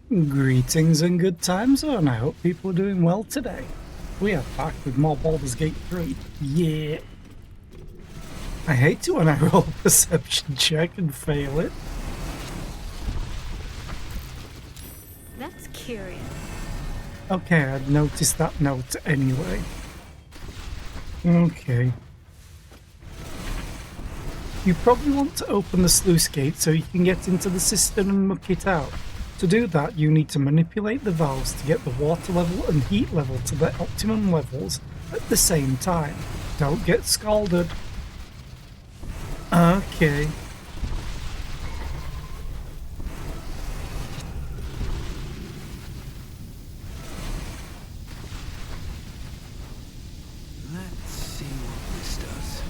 Greetings and good times, and I hope people are doing well today. We are back with more Baldur's Gate 3. Yeah! I hate it when I roll a perception check and fail it. That's curious. Okay, I'd noticed that note anyway. Okay. You probably want to open the sluice gate so you can get into the cistern and muck it out. To do that, you need to manipulate the valves to get the water level and heat level to their optimum levels at the same time. Don't get scalded. Okay. Let's see what this does.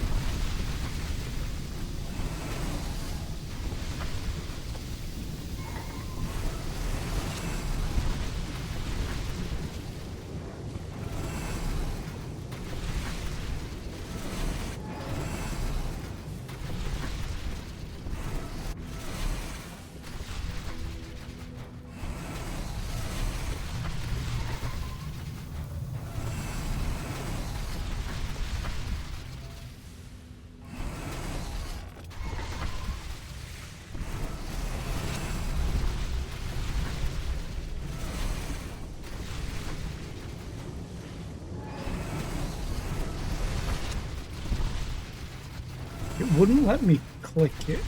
It wouldn't let me click it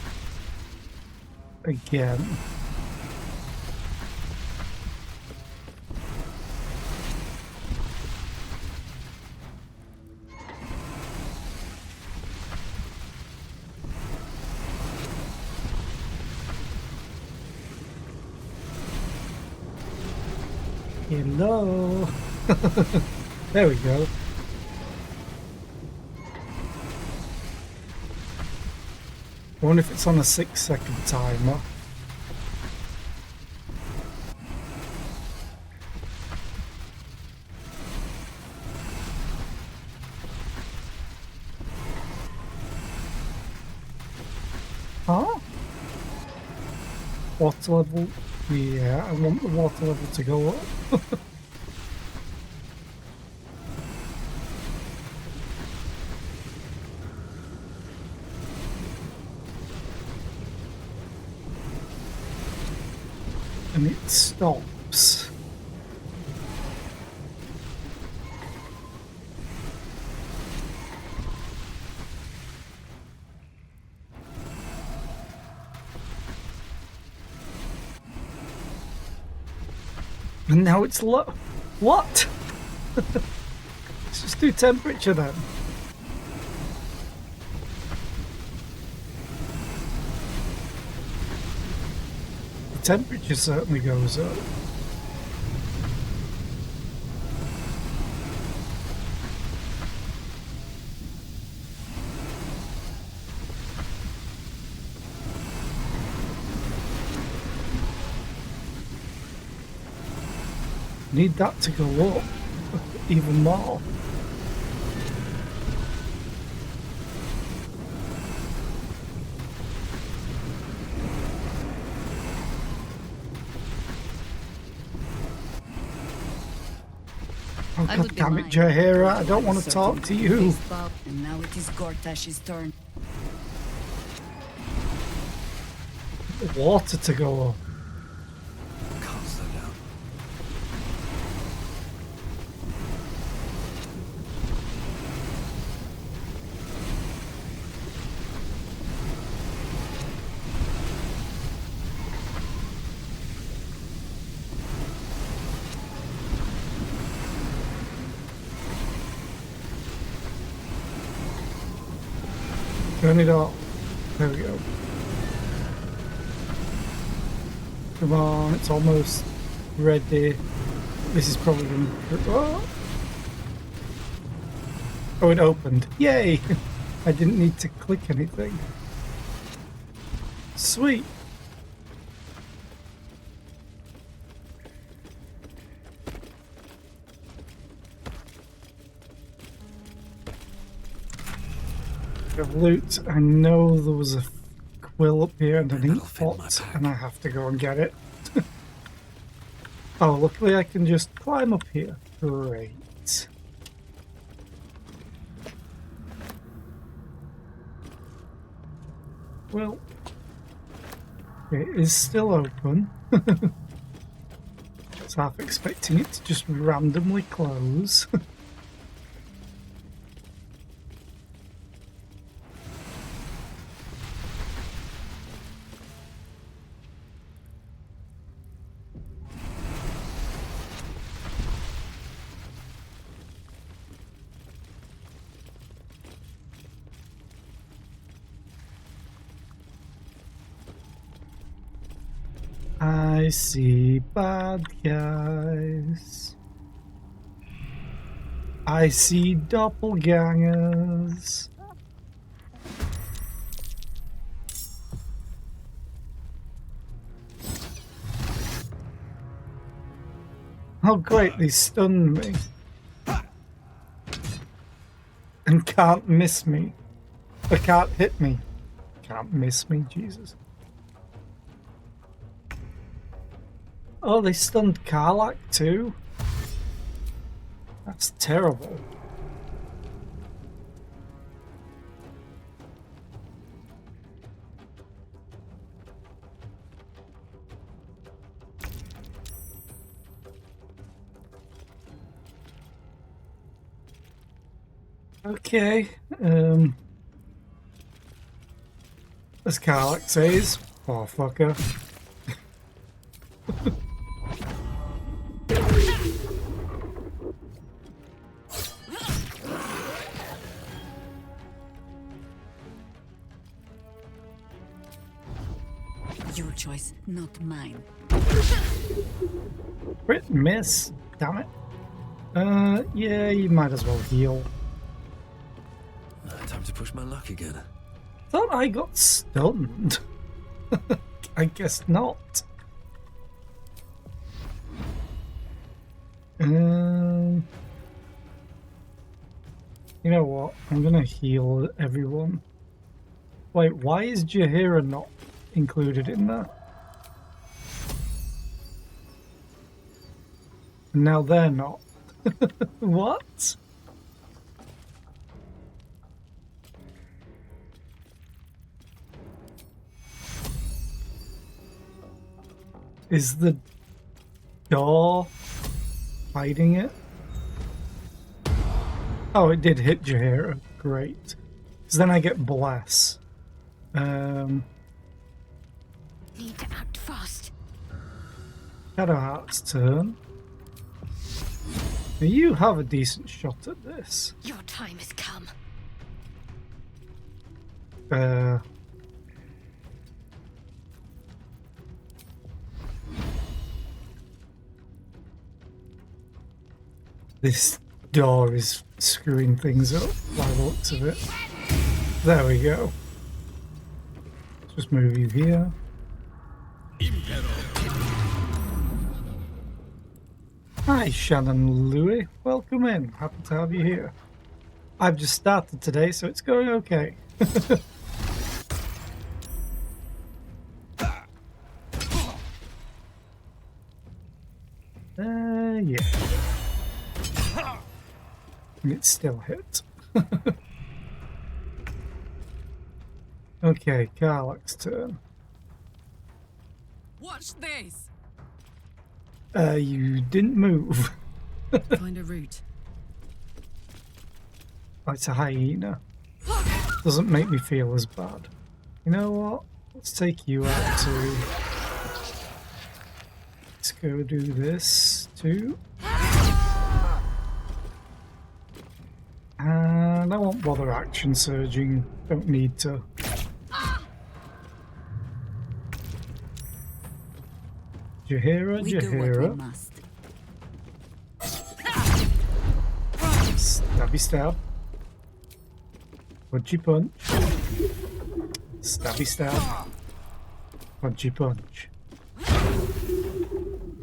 again. Hello. There we go. I wonder if it's on a 6-second timer. Huh? Water level? Yeah, I want the water level to go up. And it stops. And now it's low. What? Let's just do temperature then. The temperature certainly goes up. Need that to go up even more. Oh I god would be damn it, lying. Jaheira, I don't want to Certainly talk to you. faced Bob, and now it is Gortash's turn. Water to go up. Can't slow down. Turn it off. There we go. Come on, it's almost ready. This is probably going to... Oh, it opened. Yay! I didn't need to click anything. Sweet. Of loot. I know there was a quill up here and an That'll ink fit in my pot, pack. and I have to go and get it. Oh, luckily I can just climb up here. Great. Well, it is still open. I was half expecting it to just randomly close. I see bad guys. I see doppelgangers. Oh great, they stunned me. And can't miss me. They can't hit me. Can't miss me, Jesus. Oh, they stunned Karlach too? That's terrible. Okay, as Karlach says, oh fucker. Your choice, not mine. Crit miss. Damn it. Yeah, you might as well heal. Time to push my luck again. Thought I got stunned. I guess not. You know what? I'm gonna heal everyone. Wait, why is Jaheira not included in there? Now they're not. What? Is the door hiding it? Oh, it did hit Jaheira. Great. Because then I get Bless. Need to act fast. Shadowheart's turn. Now you have a decent shot at this. Your time has come. This door is screwing things up by the looks of it. There we go. Let's just move you here. Hi, Shannon Louis. Welcome in. Happy to have you here. I've just started today, so it's going okay. Yeah. And it still hit. Okay, Karlach's turn. Watch this. You didn't move. Find a route. It's a hyena. Doesn't make me feel as bad. You know what? Let's take you out too. Let's go do this too. And I won't bother action surging. Don't need to. Jaheira, We do what we Jaheira. must. Stabby stab. Punchy punch. Stabby stab. Punchy punch.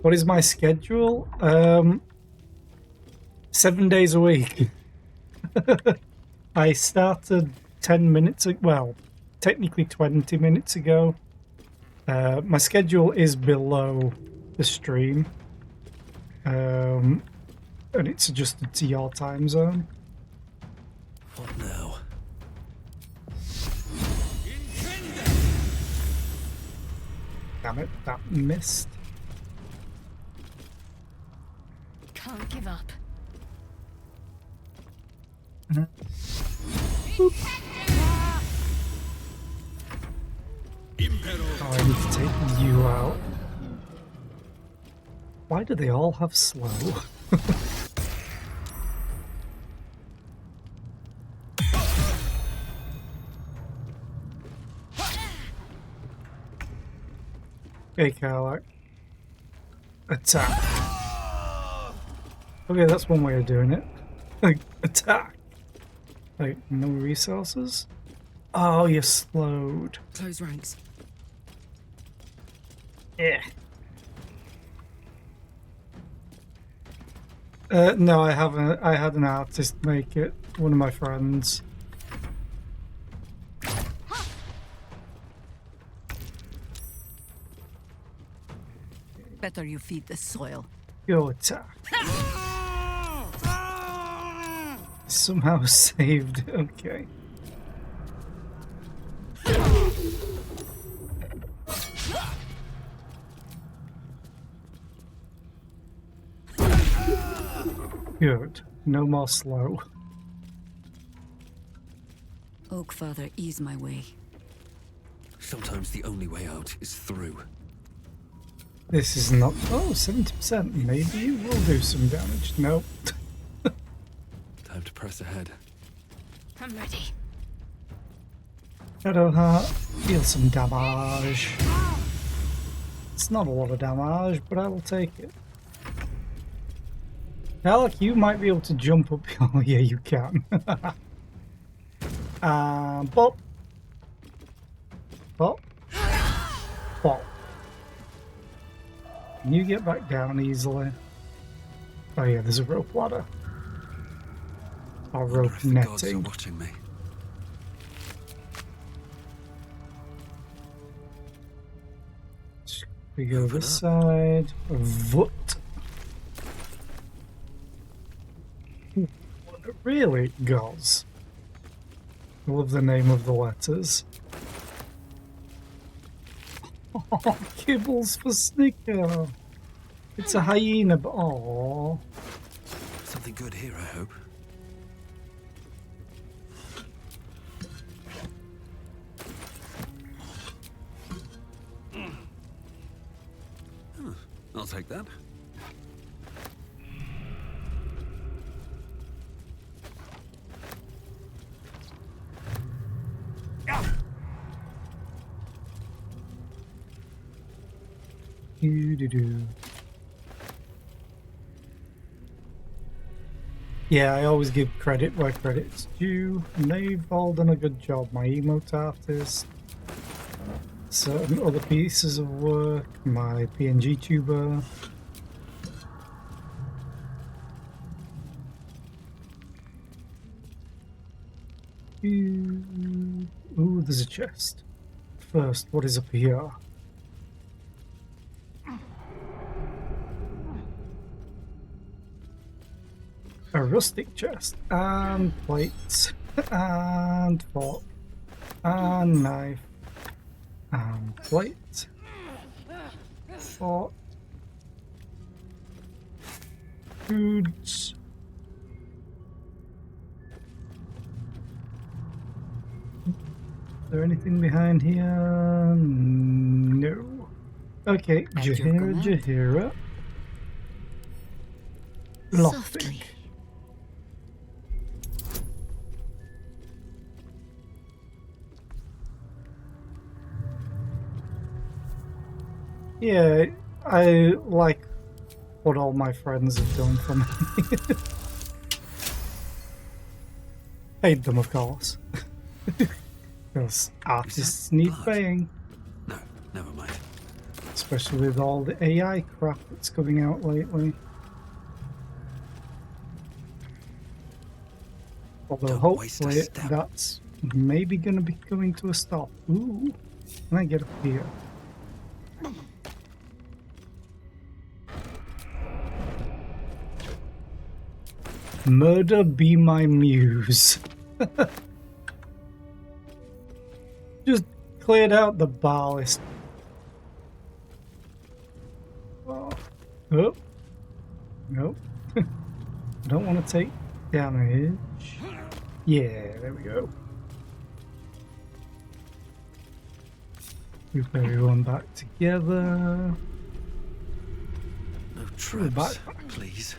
What is my schedule? 7 days a week. I started 10 minutes ago, well, technically 20 minutes ago. My schedule is below the stream. And it's adjusted to your time zone. What now? Damn it, that missed. Can't give up. Oh, I need to take you out. Why do they all have slow? Okay, Karlach. Attack. Okay, that's one way of doing it. Attack. Like, no resources? Oh, you're slowed. Close ranks. Yeah. No, I haven't. I had an artist make it. One of my friends. Better you feed the soil. Go attack. Somehow saved. Okay. Good. No more slow. Oak Father, ease my way. Sometimes the only way out is through. This is not. Oh, 70%. Maybe you will do some damage. Nope. Time to press ahead. I'm ready. Shadowheart, deal some damage. It's not a lot of damage, but I will take it. Alec, you might be able to jump up. Oh, yeah, you can. Bop. Bop. Bop. Can you get back down easily? Oh, yeah, there's a rope ladder. Or Wonder rope if the gods are netting. watching me. We go Open this up. side. Voot. Really, gods? I love the name of the letters. Oh, kibbles for Snicker. It's a hyena, but oh, Something good here, I hope. Huh, I'll take that. doo-doo-doo. Yeah, I always give credit where credit's due, and they've all done a good job. My emote artist, certain other pieces of work, my PNG tuber. Ooh, there's a chest. First, what is up here? A rustic chest, and plates, and fork, and knife, and plate, fork, foods. Is there anything behind here? No. Okay, At your Jaheira, command. Jaheira. Lockpick. Softly. Yeah, I like what all my friends have done for me. Paid them, of course. Because artists need blood? paying. No, never mind. Especially with all the AI crap that's coming out lately. Although Don't waste a hopefully step. that's maybe going to be coming to a stop. Ooh, can I get up here? Murder be my muse. Just cleared out the ballast. Oh, nope. I don't want to take damage. Yeah, there we go. Group everyone back together. No back. traps, please.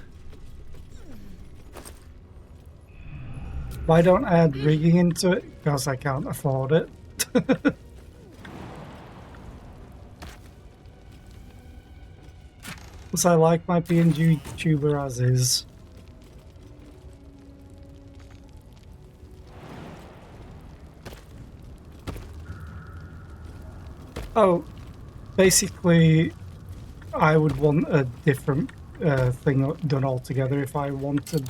Why don't I add rigging into it? Because I can't afford it. Plus, I like my PNG tuber as is. Oh, basically, I would want a different thing done altogether if I wanted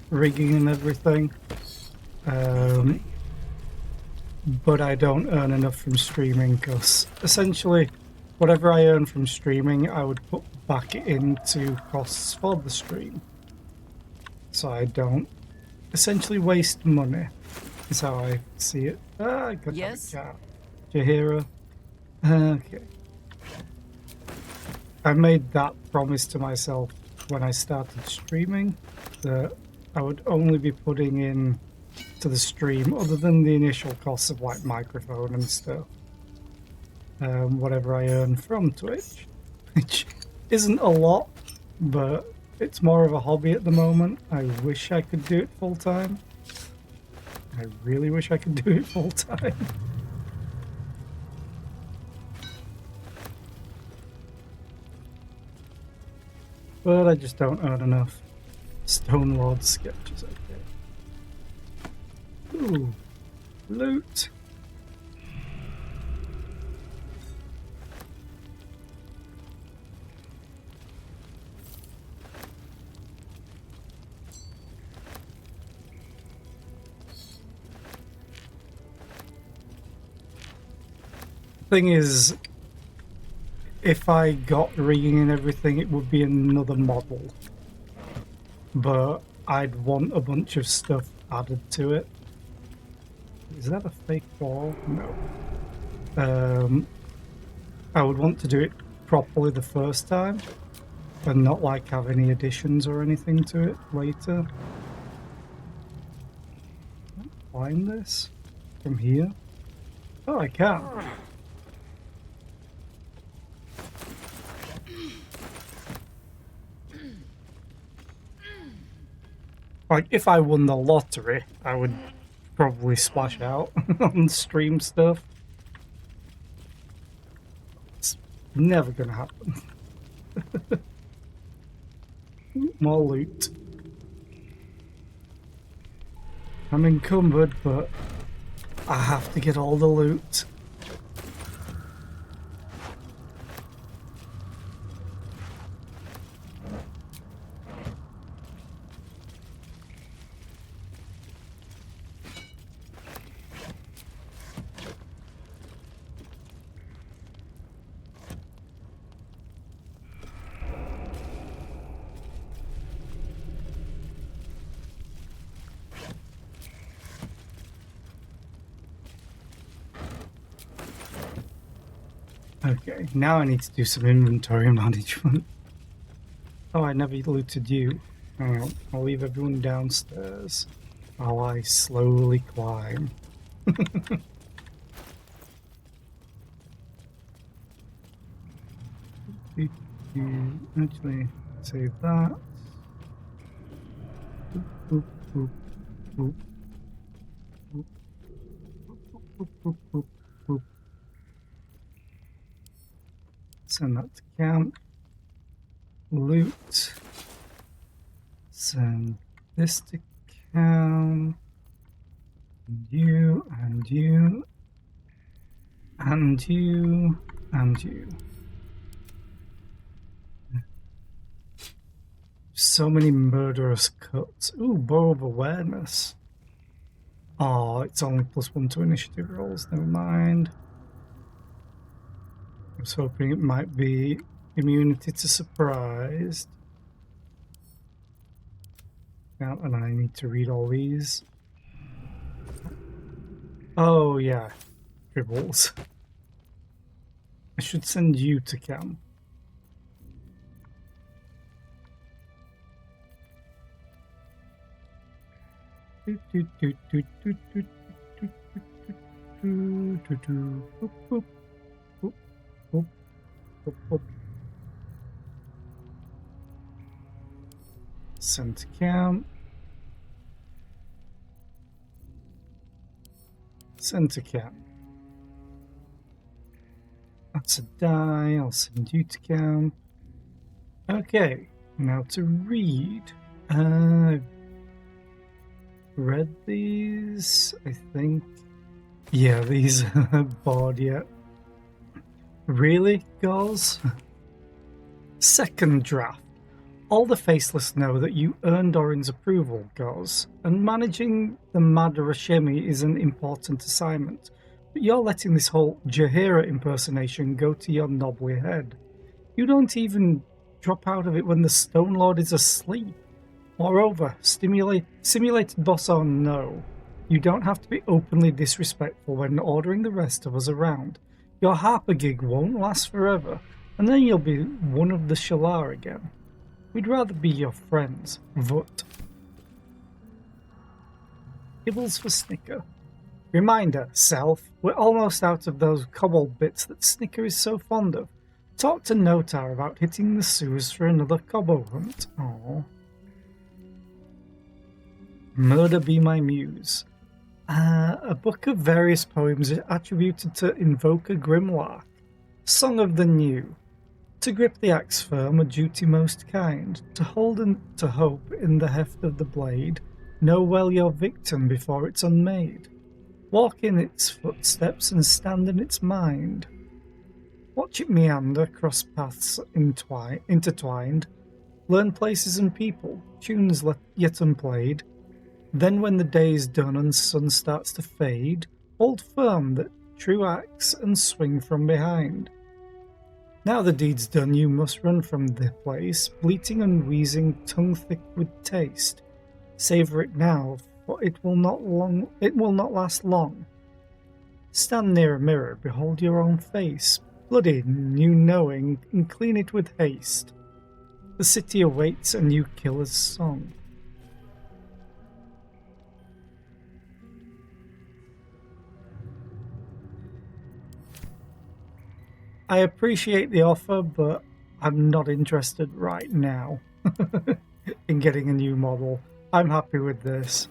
rigging and everything. But I don't earn enough from streaming because essentially whatever I earn from streaming I would put back into costs for the stream. So I don't essentially waste money is how I see it. Ah, I got Yes? that cat. Jaheira. Okay. I made that promise to myself when I started streaming that I would only be putting in to the stream, other than the initial costs of like microphone and stuff, whatever I earn from Twitch, which isn't a lot, but it's more of a hobby at the moment. I wish I could do it full time. I really wish I could do it full time. But I just don't earn enough. Stone Lord sketches, okay. Ooh, loot. Thing is, if I got rigging and everything, it would be another model. But I'd want a bunch of stuff added to it. Is that a fake wall? No. I would want to do it properly the first time, and not like have any additions or anything to it later. Can I climb this from here? Oh, I can. Like, if I won the lottery, I would probably splash out on stream stuff. It's never gonna happen. More loot. I'm encumbered, but I have to get all the loot. Okay, now I need to do some inventory management. Oh, I never looted you. Hang on, I'll leave everyone downstairs while I slowly climb. Actually, save that. Boop, boop, boop, boop, boop, boop, boop, boop. Send that to camp. Loot. Send this to camp. And you, and you, and you, and you. So many murderous cuts. Ooh, Bow of Awareness. Oh, it's only +1 to initiative rolls. Never mind. I was hoping it might be immunity to surprise. Now, and I need to read all these. Oh, yeah. Dribbles. I should send you to Cam. Send to camp. Send to camp. That's a die. I'll send you to camp. Okay, now to read. Read these, I think. Yeah, these are bored yet. Really, Gauze? Second draft. All the Faceless know that you earned Orin's approval, Gauze, and managing the Mad Rashemi is an important assignment. But you're letting this whole Jaheira impersonation go to your knobbly head. You don't even drop out of it when the Stone Lord is asleep. Moreover, simulated boss or no, you don't have to be openly disrespectful when ordering the rest of us around. Your Harper gig won't last forever, and then you'll be one of the Shalar again. We'd rather be your friends, Vut. Kibbles for Snicker. Reminder, Self, we're almost out of those kobold bits that Snicker is so fond of. Talk to Notar about hitting the sewers for another kobo hunt. Aww. Murder Be My Muse. A book of various poems attributed to Invoker Grimlark. Song of the New. To grip the axe firm, a duty most kind, to hold and to hope in the heft of the blade, know well your victim before it's unmade. Walk in its footsteps and stand in its mind. Watch it meander, cross paths intertwined, learn places and people, tunes yet unplayed. Then when the day is done and sun starts to fade, hold firm that true axe and swing from behind. Now the deed's done, you must run from the place, bleating and wheezing, tongue thick with taste. Savour it now, for it will not last long. Stand near a mirror, behold your own face, bloody, new knowing, and clean it with haste. The city awaits a new killer's song. I appreciate the offer, but I'm not interested right now in getting a new model. I'm happy with this.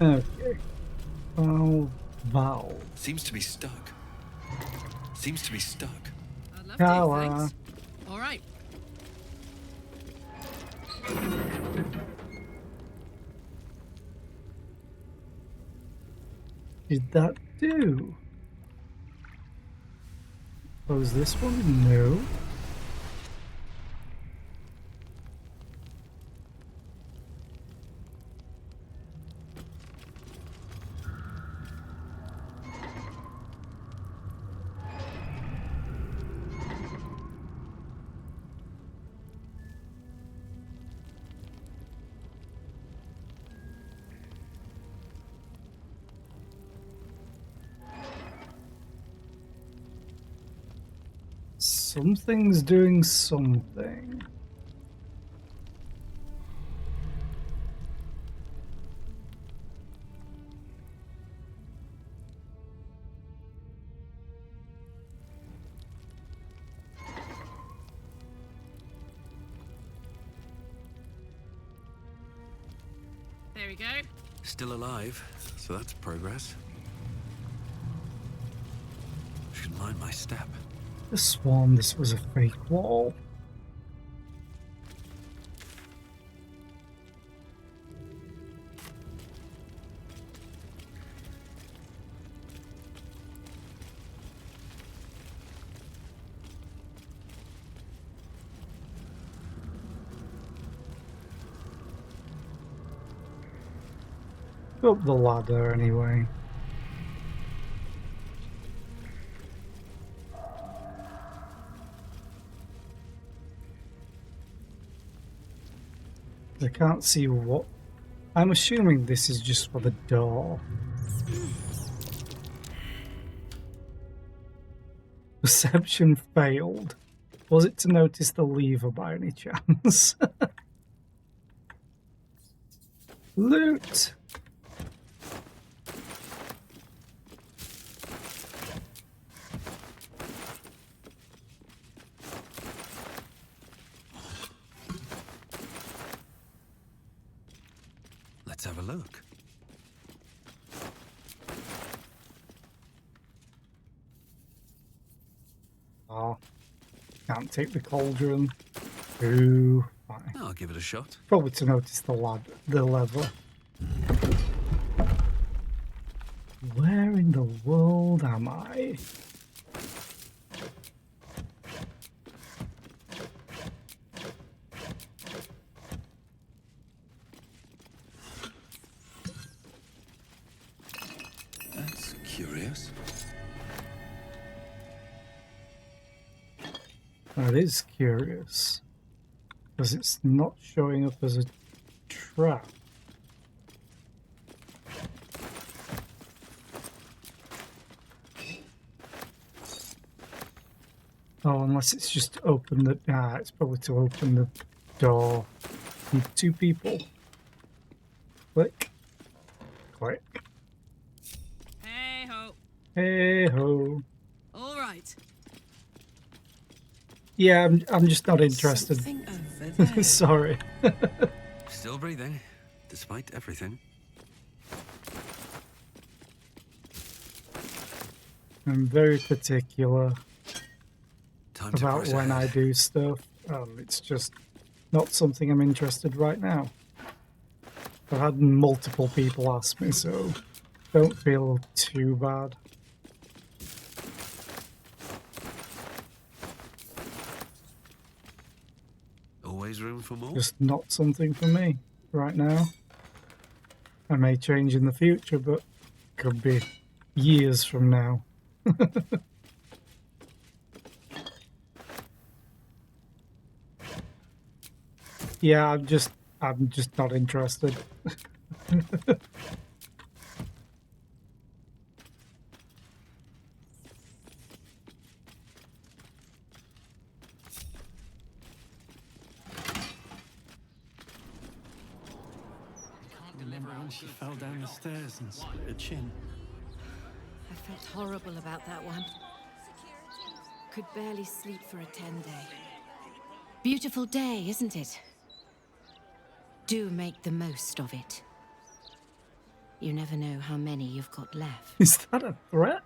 Okay. Valve. Seems to be stuck. Seems to be stuck. I'd love Kala. to, thanks. All right. Did that do? Close this one? No. Something's doing something. There we go. Still alive, so that's progress. Should mind my step. I sworn this was a fake wall. Go up the ladder anyway. I can't see what. I'm assuming this is just for the door. Perception failed. Was it to notice the lever by any chance? Loot! Let's have a look. Oh, can't take the cauldron. Ooh, fine. I'll give it a shot. Probably to notice the lever. Where in the world am I? That's curious. That is curious. Because it's not showing up as a trap. Oh, unless it's just to open the... Ah, it's probably to open the door. Need 2 people. Click. Click. Hey ho. Hey ho. All right. Yeah, I'm just not interested. Something over there. Sorry. Still breathing, despite everything. I'm very particular Time to about press when I ahead. do stuff. It's just not something I'm interested right now. I've had multiple people ask me, so don't feel too bad. Always room for more? Just not something for me right now. I may change in the future, but could be years from now. Yeah, I'm just not interested. Remember when she fell down the stairs and split her chin? I felt horrible about that one. Could barely sleep for a 10-day. Beautiful day, isn't it? Do make the most of it. You never know how many you've got left. Is that a threat?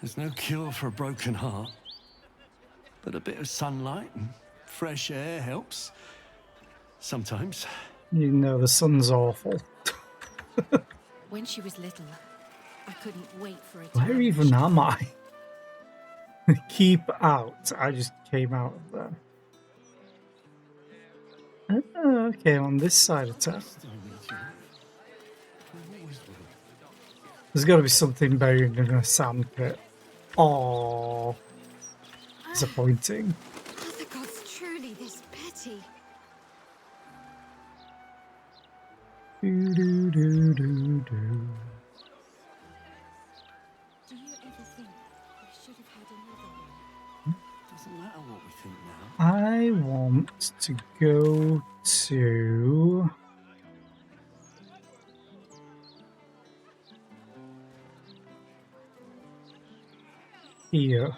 There's no cure for a broken heart. But a bit of sunlight and fresh air helps. Sometimes. You know the sun's awful. When she was little, I couldn't wait for it. Where even am I? Keep out. I just came out of there. Oh, okay, on this side of town. Still need you. We always will. There's got to be something buried in a sand pit. Oh, disappointing. Are the gods truly this petty? Do do do do do. Do you ever think we should have had another one? Doesn't matter what we think now. I want to go to... here.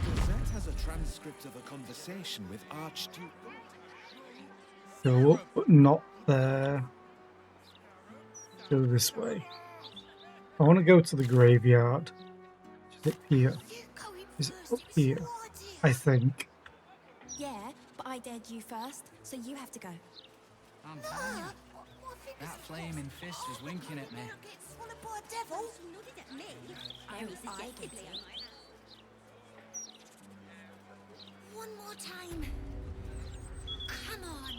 Gazette has a transcript of a conversation with Archduke. Go up, but not there. Go this way. I want to go to the graveyard. Is it here? Is it up here? I think. Yeah, but I dared you first, so you have to go. I'm telling you, that flaming fist was winking at me. Swallowed by a devil? Nodded at me. I could see. One more time. Come on.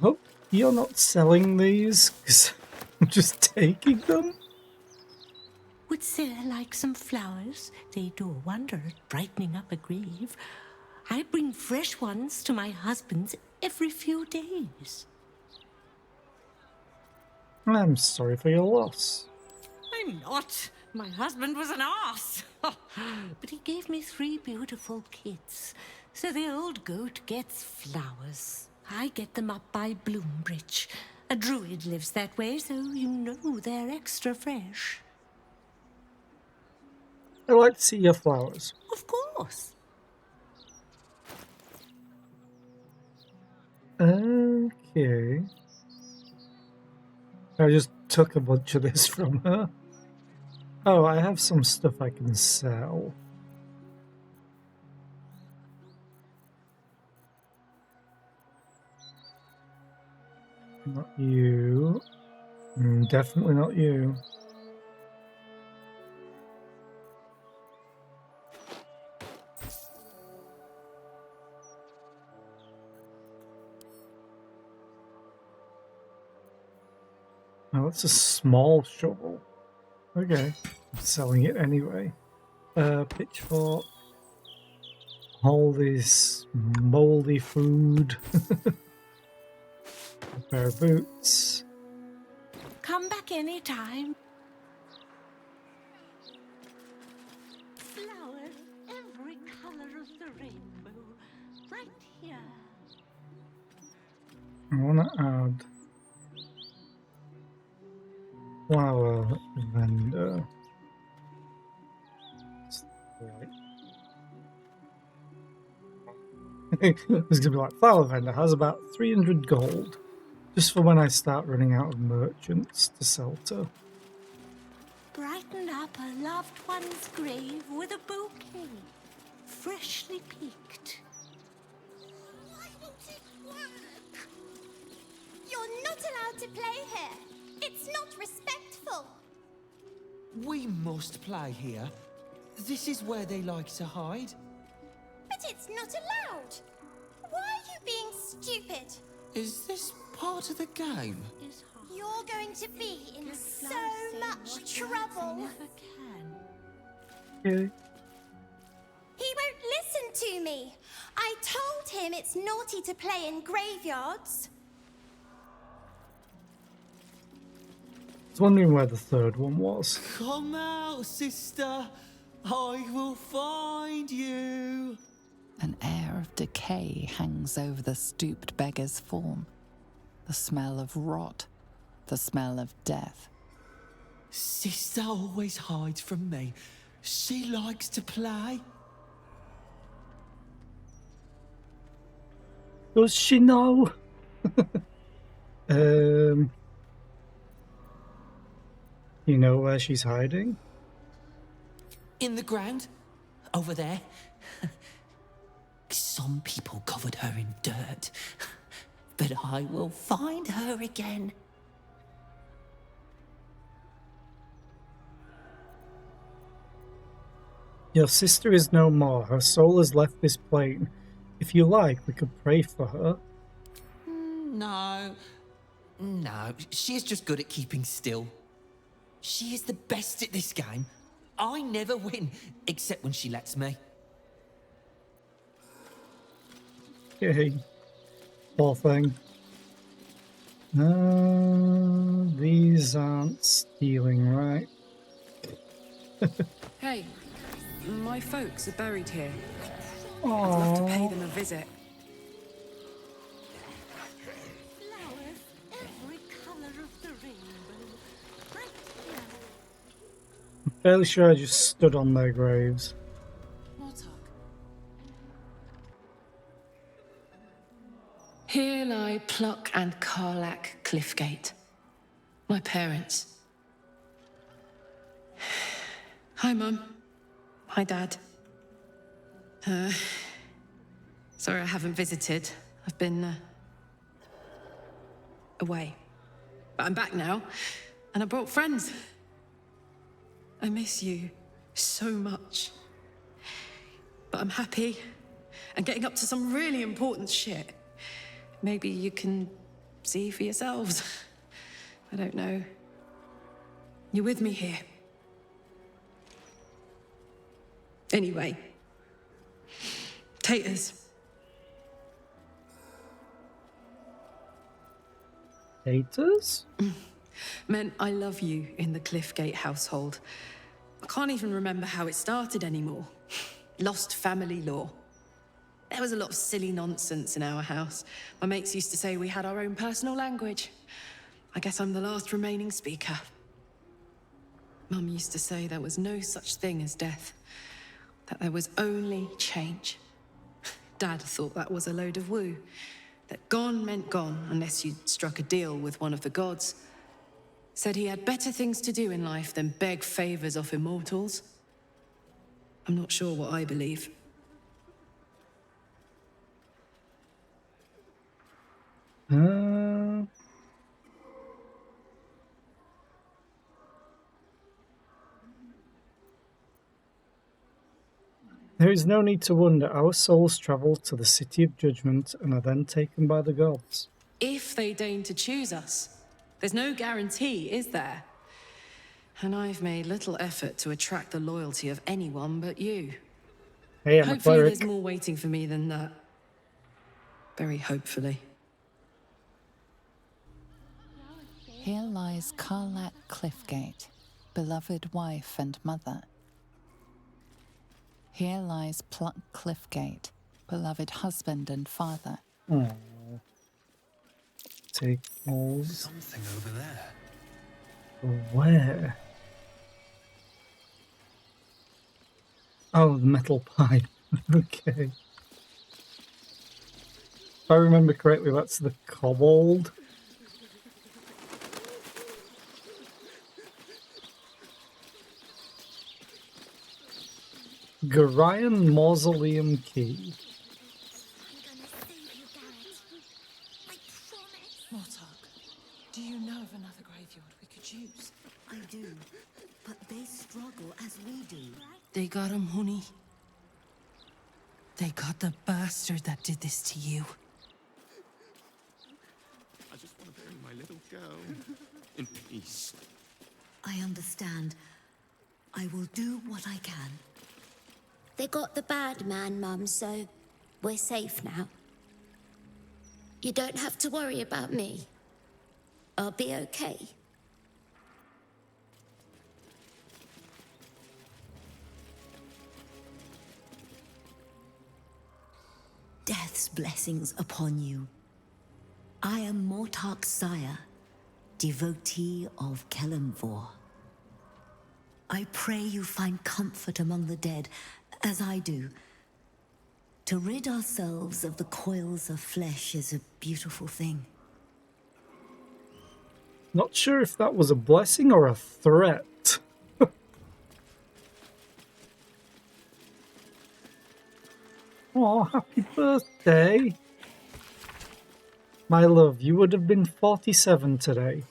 Hope you're not selling these, because I'm just taking them. Would Sarah like some flowers? They do a wonder at brightening up a grave. I bring fresh ones to my husband's every few days. I'm sorry for your loss. I'm not. My husband was an arse. But he gave me 3 beautiful kids. So the old goat gets flowers. I get them up by Bloombridge. A druid lives that way, so you know they're extra fresh. I like to see your flowers. Of course. Okay. I just took a bunch of this from her. Oh, I have some stuff I can sell. Not you. Definitely not you. Oh, that's a small shovel. Okay, I'm selling it anyway. Pitchfork. All this mouldy food. A pair of boots. Come back anytime. Flowers, every color of the rainbow, right here. I want to add flower vendor. Right. It's going to be like flower vendor has about 300 gold. Just for when I start running out of merchants to sell to. Brighten up a loved one's grave with a bouquet, freshly picked. Why won't it work? You're not allowed to play here. It's not respectful. We must play here. This is where they like to hide. But it's not allowed. Why are you being stupid? Is this part of the game? You're going to be in so much trouble. Okay. He won't listen to me. I told him it's naughty to play in graveyards. I was wondering where the third one was. Come out, sister. I will find you. An air of decay hangs over the stooped beggar's form. The smell of rot, the smell of death. Sister always hides from me. She likes to play. Does she know? You know where she's hiding? In the ground. Over there. Some people covered her in dirt. But I will find her again. Your sister is no more. Her soul has left this plane. If you like, we could pray for her. No. No, she is just good at keeping still. She is the best at this game. I never win, except when she lets me. Okay. Poor thing. These aren't stealing, right? Hey, my folks are buried here. Aww. I'd love to pay them a visit. Flowers, every color of the rainbow, right here. I'm fairly sure I just stood on their graves. Here lie Pluck and Karlach Cliffgate, my parents. Hi, Mum. Hi, Dad. Sorry I haven't visited. I've been away. But I'm back now, and I brought friends. I miss you so much. But I'm happy and getting up to some really important shit. Maybe you can see for yourselves. I don't know. You're with me here. Anyway. Taters. Taters? Meant I love you in the Cliffgate household. I can't even remember how it started anymore. Lost family law. There was a lot of silly nonsense in our house. My mates used to say we had our own personal language. I guess I'm the last remaining speaker. Mum used to say there was no such thing as death, that there was only change. Dad thought that was a load of woo, that gone meant gone unless you'd struck a deal with one of the gods. Said he had better things to do in life than beg favors off immortals. I'm not sure what I believe. There is no need to wonder. Our souls travel to the City of Judgment and are then taken by the gods. If they deign to choose us. There's no guarantee, is there? And I've made little effort to attract the loyalty of anyone but you. Hey, I'm a Hopefully cleric. there's more waiting for me than that. Very hopefully. Here lies Karlak Cliffgate, beloved wife and mother. Here lies Pluck Cliffgate, beloved husband and father. Aww. Take hold. Something over there. Where? Oh, the metal pipe. Okay. If I remember correctly, that's the kobold. Gorion Mausoleum Key. Mortark, do you know of another graveyard we could use? I do, but they struggle as we do. They got him, honey. They got the bastard that did this to you. I just want to bury my little girl in peace. I understand. I will do what I can. They got the bad man, Mum, so we're safe now. You don't have to worry about me. I'll be okay. Death's blessings upon you. I am Mortark's sire, devotee of Kelemvor. I pray you find comfort among the dead, as I do. To rid ourselves of the coils of flesh is a beautiful thing. Not sure if that was a blessing or a threat. Oh, happy birthday. My love, you would have been 47 today.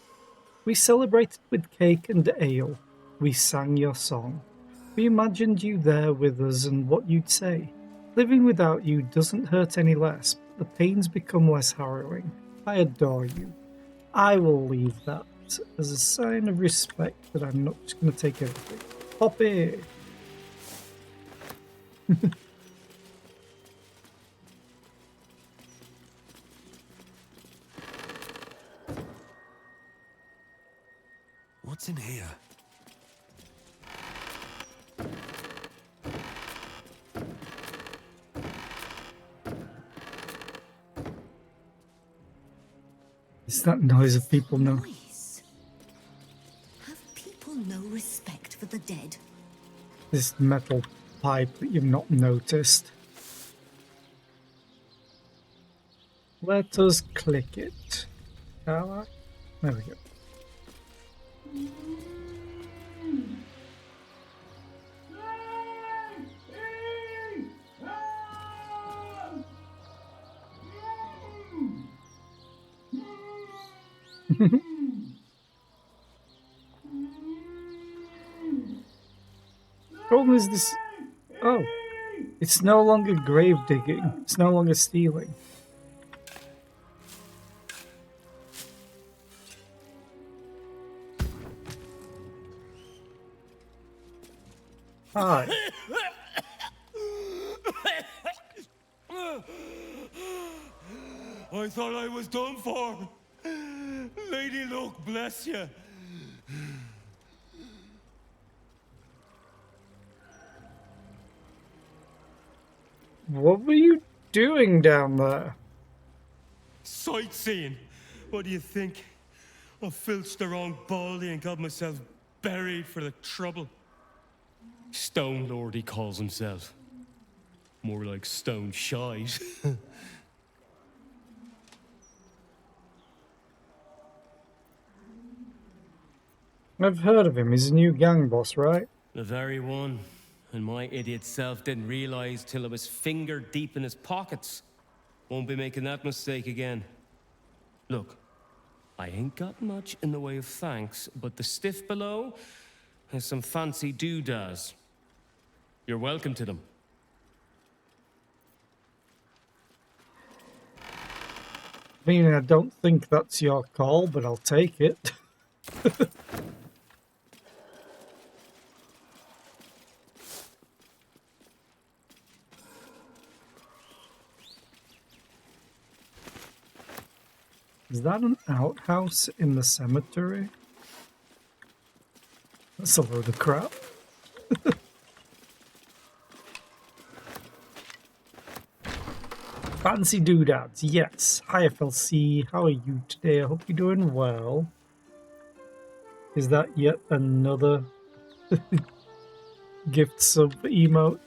We celebrated with cake and ale. We sang your song. We imagined you there with us and what you'd say. Living without you doesn't hurt any less, but the pains become less harrowing. I adore you. I will leave that as a sign of respect that I'm not just going to take everything. Poppy! What's in here? It's that noise of people now. Have people no respect for the dead? This metal pipe that you've not noticed. Let us click it. Shall I? There we go. Problem is this. Oh, it's no longer grave digging. It's no longer stealing. Hi. I thought I was done for. Lady Luck, bless you. What were you doing down there? Sightseeing. What do you think? I filched around Baldy and got myself buried for the trouble. Stone Lord, he calls himself. More like Stone Shite. I've heard of him. He's a new gang boss, right? The very one. And my idiot self didn't realize till I was finger deep in his pockets. Won't be making that mistake again. Look, I ain't got much in the way of thanks, but the stiff below has some fancy doodads. You're welcome to them. I mean, I don't think that's your call, but I'll take it. Is that an outhouse in the cemetery? That's a load of crap. Fancy doodads, yes. Hi FLC, how are you today? I hope you're doing well. Is that yet another gift sub emote?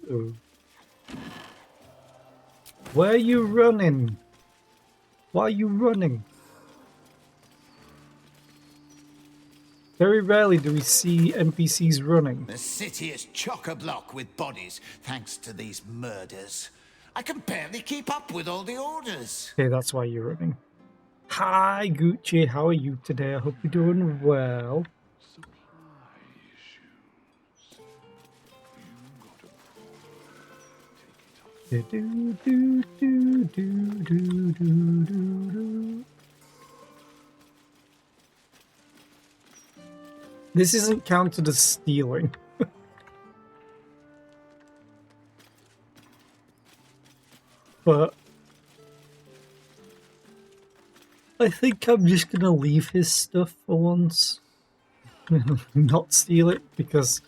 Ooh. Where are you running? Why are you running? Very rarely do we see NPCs running. The city is chock-a-block with bodies, thanks to these murders. I can barely keep up with all the orders. Okay, that's why you're running. Hi, Gucci. How are you today? I hope you're doing well. This isn't counted as stealing. But I think I'm just gonna leave his stuff for once. Not steal it, because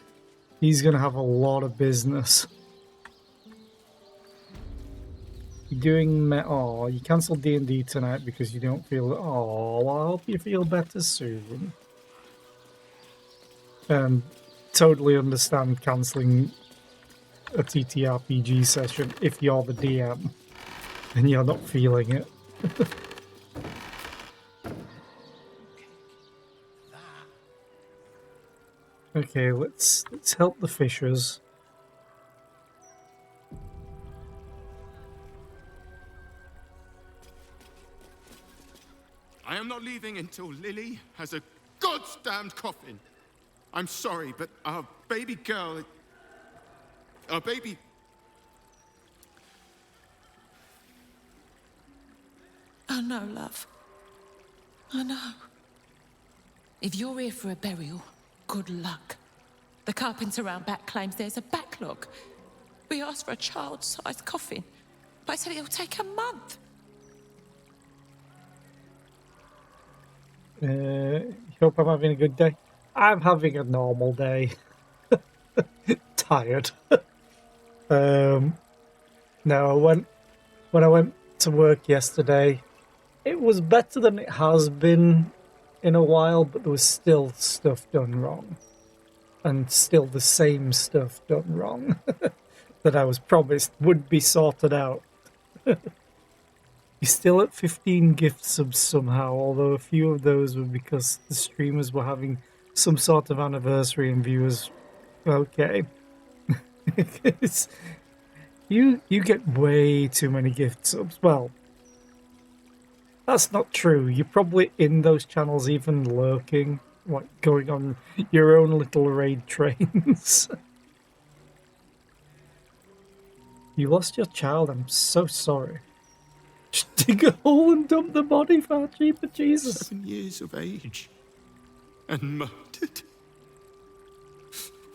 he's gonna have a lot of business. You're doing oh, you cancelled D&D tonight because you don't feel oh, well, I hope you feel better soon. Totally understand cancelling a TTRPG session if you're the DM and you're not feeling it. Okay, let's help the fishers. I am not leaving until Lily has a goddamned coffin. I'm sorry, but our baby girl... Our baby... I know, love. I know. If you're here for a burial, good luck. The carpenter around back claims there's a backlog. We asked for a child-sized coffin, but I said it'll take a month. Hope I'm having a good day. I'm having a normal day. Tired. No, when I went to work yesterday, it was better than it has been in a while, but there was still stuff done wrong. And still the same stuff done wrong that I was promised would be sorted out. You're still at 15 gift subs somehow, although a few of those were because the streamers were having some sort of anniversary and viewers... Okay. You get way too many gift subs. Well, that's not true. You're probably in those channels even lurking, like going on your own little raid trains. You lost your child, I'm so sorry. Just dig a hole and dump the body, Fauci, for Jesus. 7 years of age. And murdered.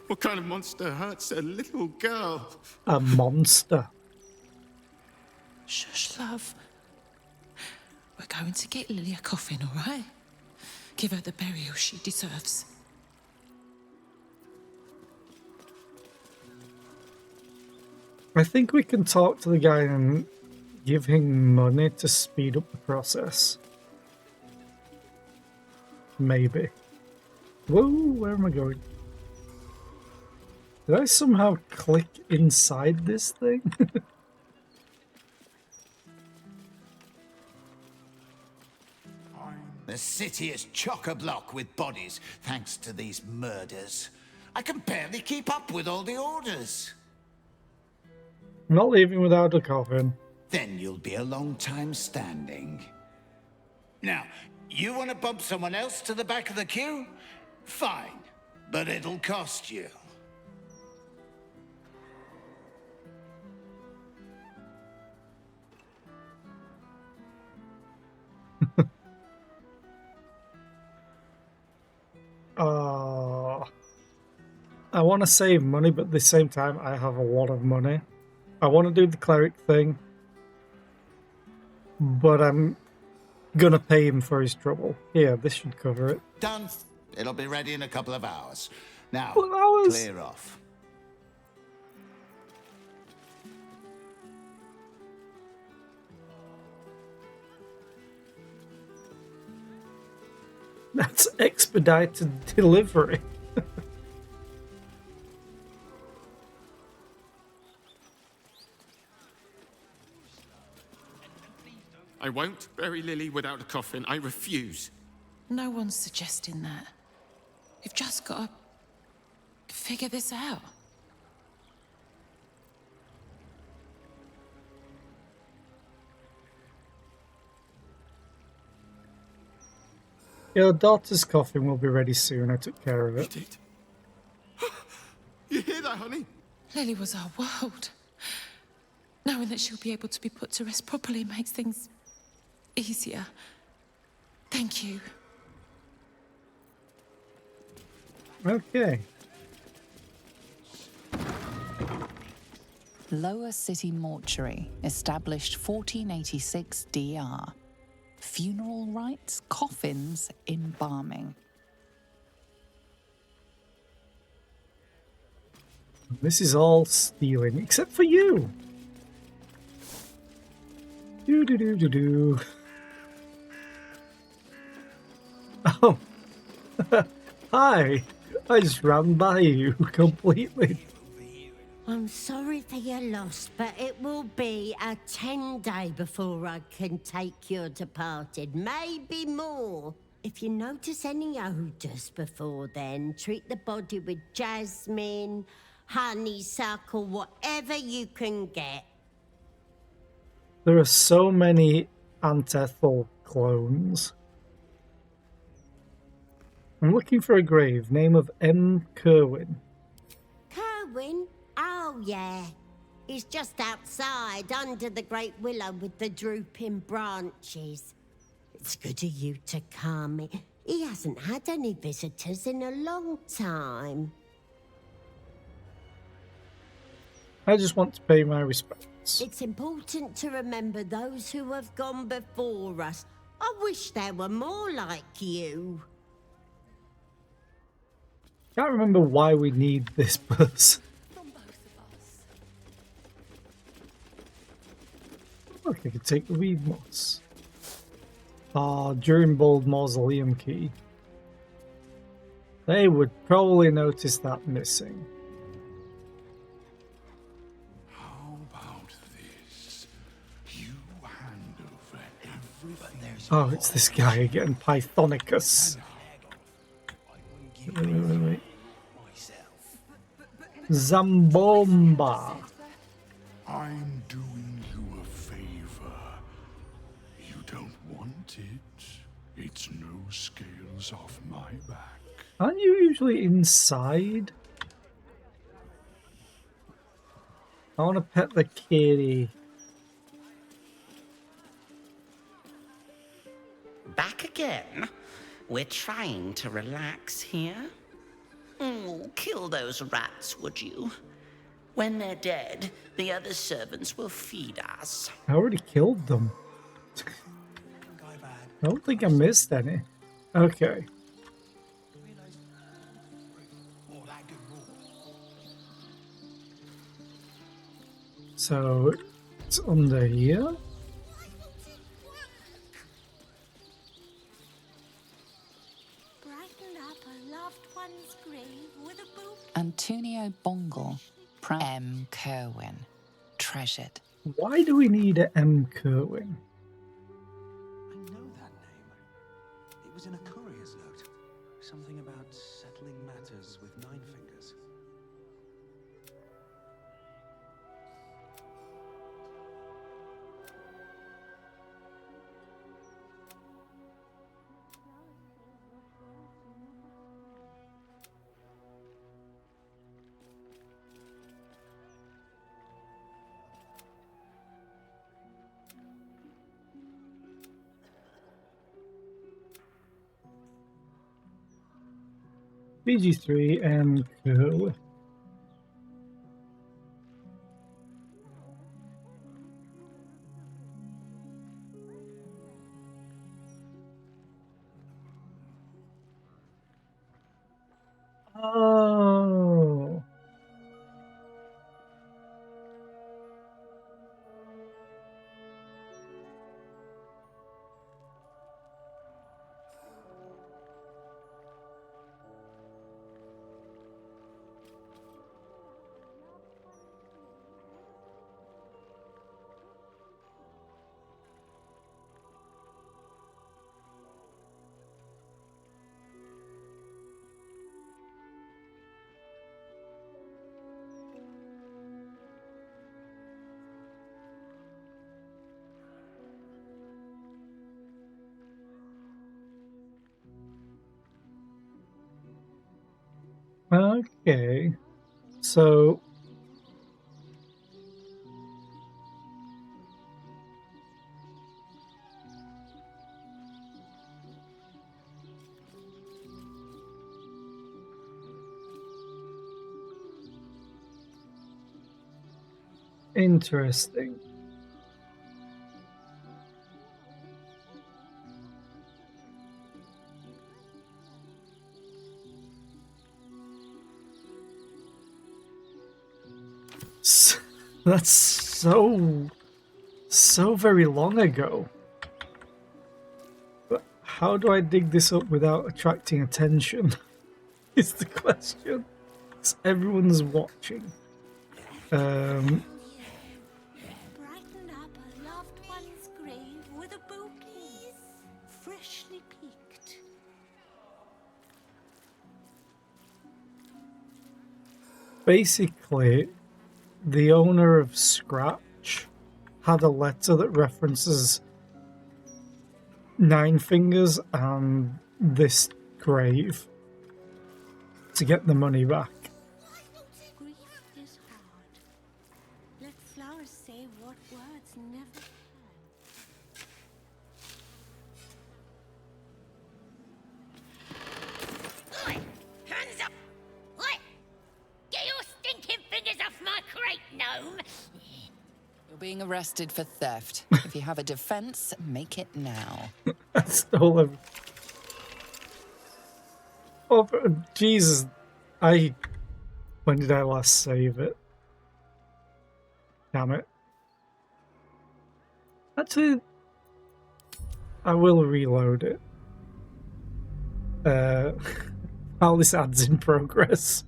What kind of monster hurts a little girl? A monster. Shush, love. We're going to get Lily a coffin, all right? Give her the burial she deserves. I think we can talk to the guy and give him money to speed up the process. Maybe. Whoa, where am I going? Did I somehow click inside this thing? The city is chock-a-block with bodies, thanks to these murders. I can barely keep up with all the orders. I'm not leaving without a coffin. Then you'll be a long time standing. Now, you want to bump someone else to the back of the queue? Fine, but it'll cost you. I want to save money, but at the same time, I have a lot of money. I want to do the cleric thing, but I'm gonna pay him for his trouble. Here, this should cover it. Done. It'll be ready in a couple of hours. Now, Couple of hours? clear off. That's expedited delivery. I won't bury Lily without a coffin. I refuse. No one's suggesting that. You've just got to figure this out. Your daughter's coffin will be ready soon. I took care of it. You hear that, honey? Lily was our world. Knowing that she'll be able to be put to rest properly makes things easier. Thank you. Okay. Lower City Mortuary, established 1486 DR. Funeral rites, coffins, embalming. This is all stealing, except for you. Do. Oh. Hi. I just ran by you completely. I'm sorry for your loss, but it will be a 10-day before I can take your departed. Maybe more. If you notice any odours before then, treat the body with jasmine, honeysuckle, whatever you can get. There are so many Antethel clones. I'm looking for a grave. Name of M. Kerwin. Kerwin? Oh, yeah. He's just outside, under the great willow with the drooping branches. It's good of you to come. He hasn't had any visitors in a long time. I just want to pay my respects. It's important to remember those who have gone before us. I wish there were more like you. Can't remember why we need this person. Look, I could take the weed moss. During Bold Mausoleum key. They would probably notice that missing. How about this? You hand over everything. Oh, it's this guy again, Pythonicus. Wait. Zambomba. I'm doing you a favor. You don't want it. It's no scales off my back. Aren't you usually inside? I want to pet the kitty. Back again? We're trying to relax here. Oh, kill those rats, would you? When they're dead, the other servants will feed us. I already killed them. I don't think I missed any. Okay. So, it's under here. Antonio Bongle, M. Kerwin, treasured. Why do we need a M. Kerwin? I know that name. It was in a courier's note. Something about settling matters with Nine Fingers. BG3 and Kerwin. Okay. So... Interesting. That's so very long ago. But how do I dig this up without attracting attention? Is the question. 'Cause everyone's watching. Brighten up a loved one's grave with a bouquet, freshly picked. Basically, the owner of Scratch had a letter that references Nine Fingers and this grave to get the money back. Grief is hard. Let flowers say what words never Oi! Hands up! Oi! Get your stinking fingers off my crate, gnome! You're being arrested for theft. If you have a defense, make it now. I stole him. Oh, Jesus. When did I last save it? Damn it. Actually, I will reload it. While this ad's in progress.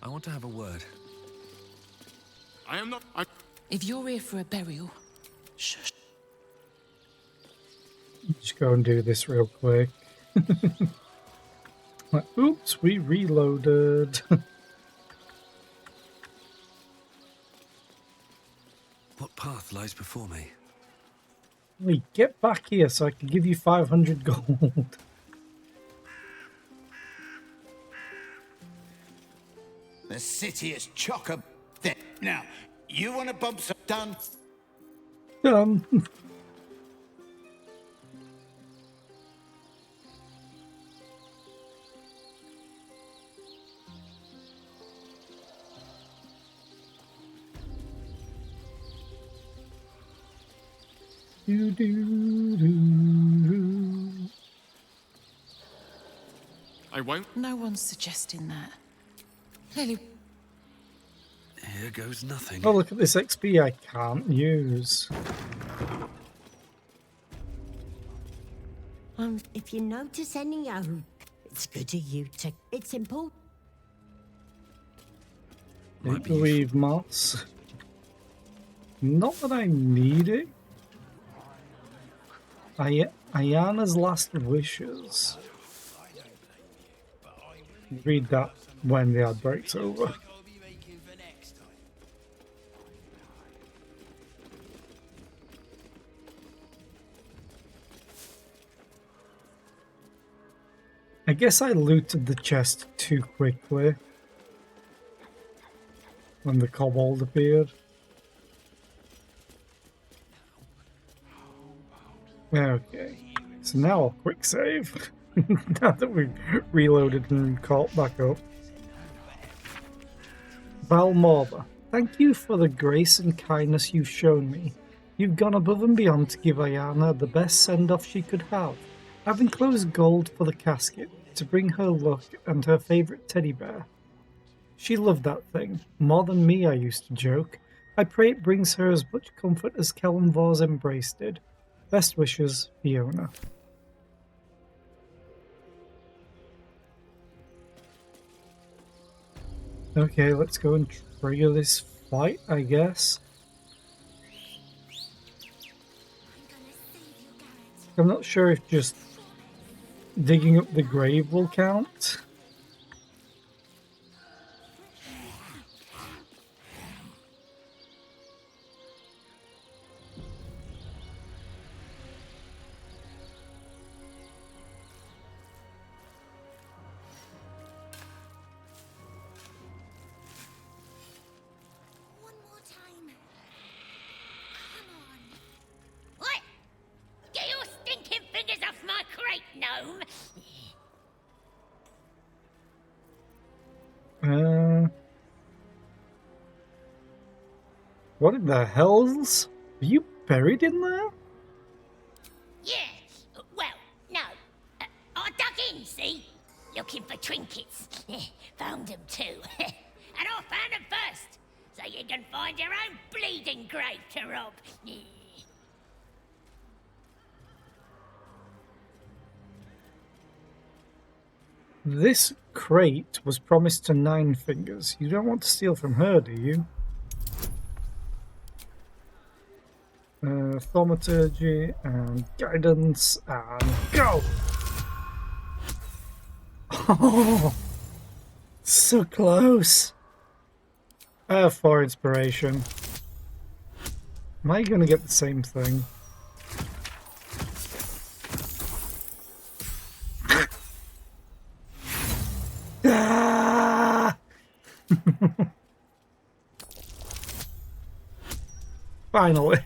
I want to have a word. I am not. If you're here for a burial, shush. Just go and do this real quick. Oops, we reloaded. What path lies before me? Wait, get back here so I can give you 500 gold. The city is chock-a... Now, you want to bump some... Done. Done. I won't. No one's suggesting that. Lily. Here goes nothing. Oh, look at this XP I can't use. If you notice any oak, it's good of you to... It's important. Leave moss. Not that I need it. Ayana's Last Wishes. Read that when the ad breaks over. I guess I looted the chest too quickly when the kobold appeared. Okay, so now I'll quick save. Now that we've reloaded and caught back up. Valmorba, thank you for the grace and kindness you've shown me. You've gone above and beyond to give Ayana the best send-off she could have. I've enclosed gold for the casket to bring her luck and her favourite teddy bear. She loved that thing, more than me, I used to joke. I pray it brings her as much comfort as Kelemvor's embrace did. Best wishes, Fiona. Okay, let's go and trigger this fight, I guess. I'm not sure if just digging up the grave will count. What? Get your stinking fingers off my crate, gnome! What in the hell's? Are you buried in there? Yeah, well, no. I dug in, see? Looking for trinkets. Found them too. And I found them first, so you can find your own bleeding grave to rob. This crate was promised to Nine Fingers. You don't want to steal from her, do you? Thaumaturgy and guidance and go! Oh, so close. I have 4 inspiration. Am I going to get the same thing? Ah! Finally.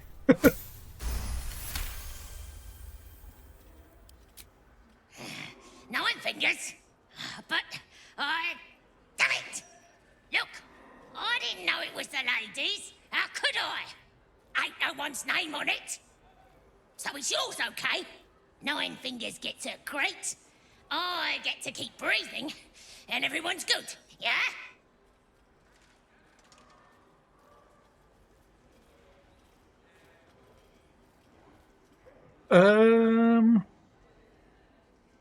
Nine Fingers? But damn it! Look, I didn't know it was the ladies. How could I? Ain't no one's name on it. So it's yours, okay? Nine Fingers gets a crate. I get to keep breathing, and everyone's good, yeah?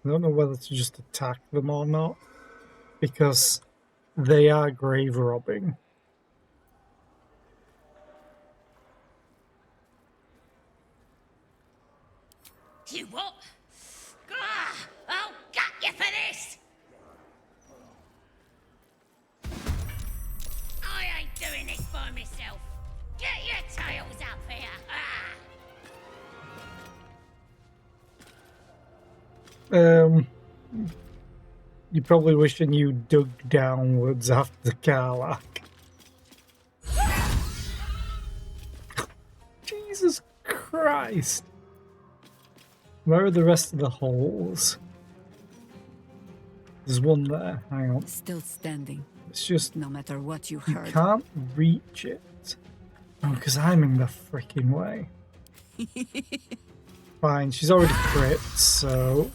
I don't know whether to just attack them or not, because they are grave robbing. You what? I'll gut you for this! I ain't doing this by myself. Get your tails up here! You're probably wishing you dug downwards after Karlach. Jesus Christ! Where are the rest of the holes? There's one there. Hang on. Still standing. It's just no matter what you you heard. can't reach it. Oh, because I'm in the freaking way. Fine, she's already crit, so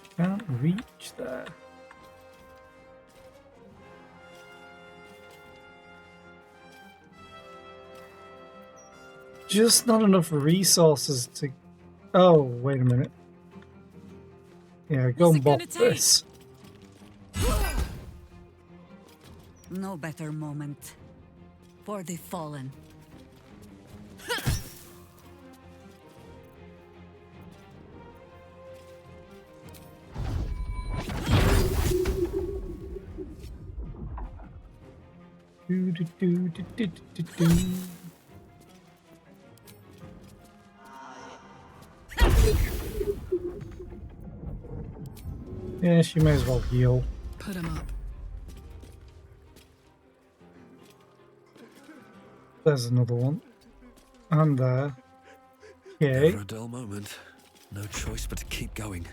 she can't reach there. Just not enough resources to. Oh, wait a minute. Yeah, go and bop this. No better moment for the fallen. Do, do, do, do, do, do, do. Yeah, she may as well heal. Put him up. There's another one. And there. Okay. For a dull moment, no choice but to keep going.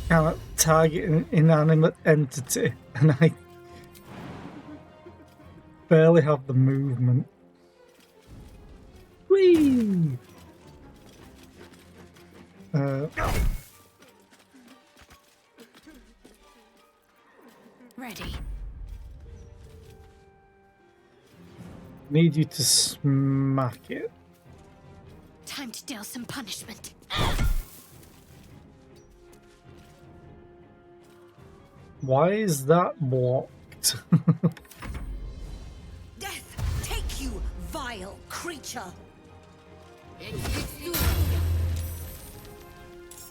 Cannot target an inanimate entity, and I barely have the movement. Whee! Ready. Need you to smack it. Time to deal some punishment. Why is that blocked? Death, take you, vile creature!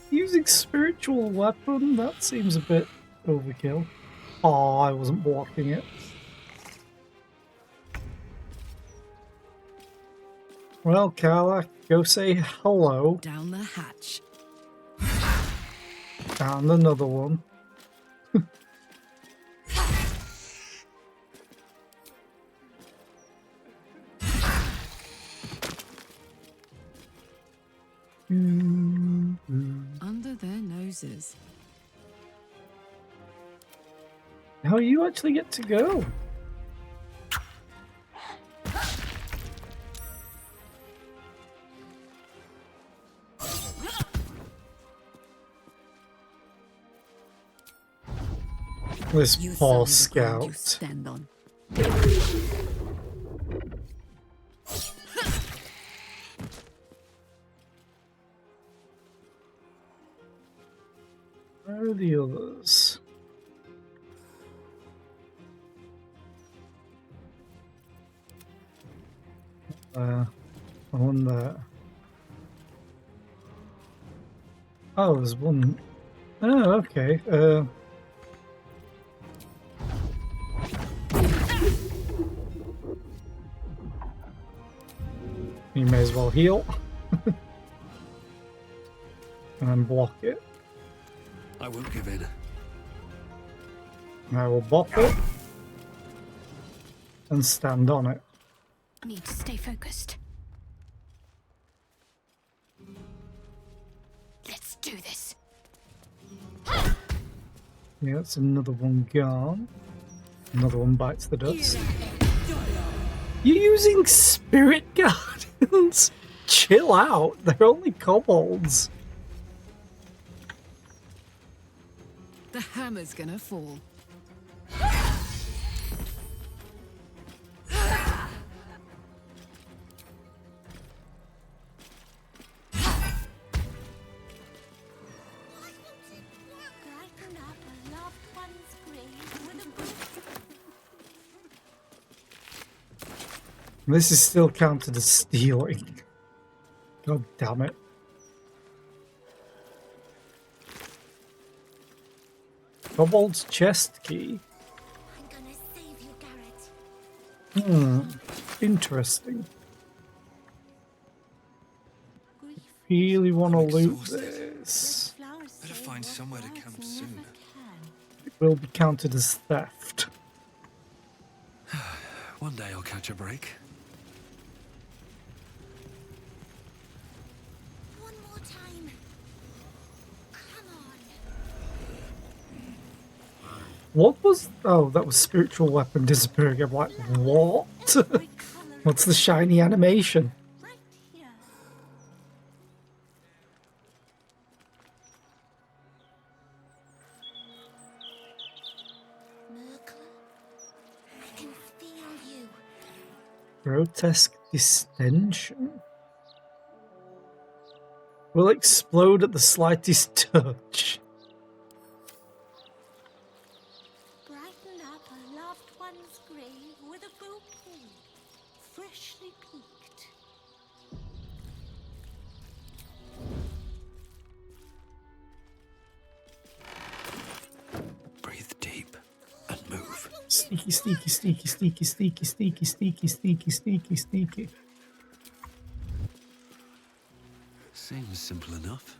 Using spiritual weapon? That seems a bit overkill. Oh, I wasn't blocking it. Well, Carla, go say hello. Down the hatch. And another one. Under their noses. How you actually get to go? This poor scout. Stand on. Where are the others? One there. Oh, there's one. Oh, okay. You may as well heal. And then block it. I won't give in. And I will bop it. And stand on it. Need to stay focused. Let's do this. Yeah, that's another one gone. Another one bites the dust. You're using spirit guardians? Chill out, they're only kobolds. The hammer's gonna fall. This is still counted as stealing. God damn it. Kobold's chest key. Interesting. Really want to loot this. Better find somewhere to camp soon. It will be counted as theft. One day I'll catch a break. One more time. Come on. What was... Oh, that was spiritual weapon disappearing. I'm like, what? What's the shiny animation? Grotesque distension. Will explode at the slightest touch. Brighten up a loved one's grave with a bouquet, freshly picked. Breathe deep and move. Sneaky, sneaky, sneaky, sneaky, sneaky, sneaky, sneaky, sneaky, sneaky, sneaky. Seems simple enough.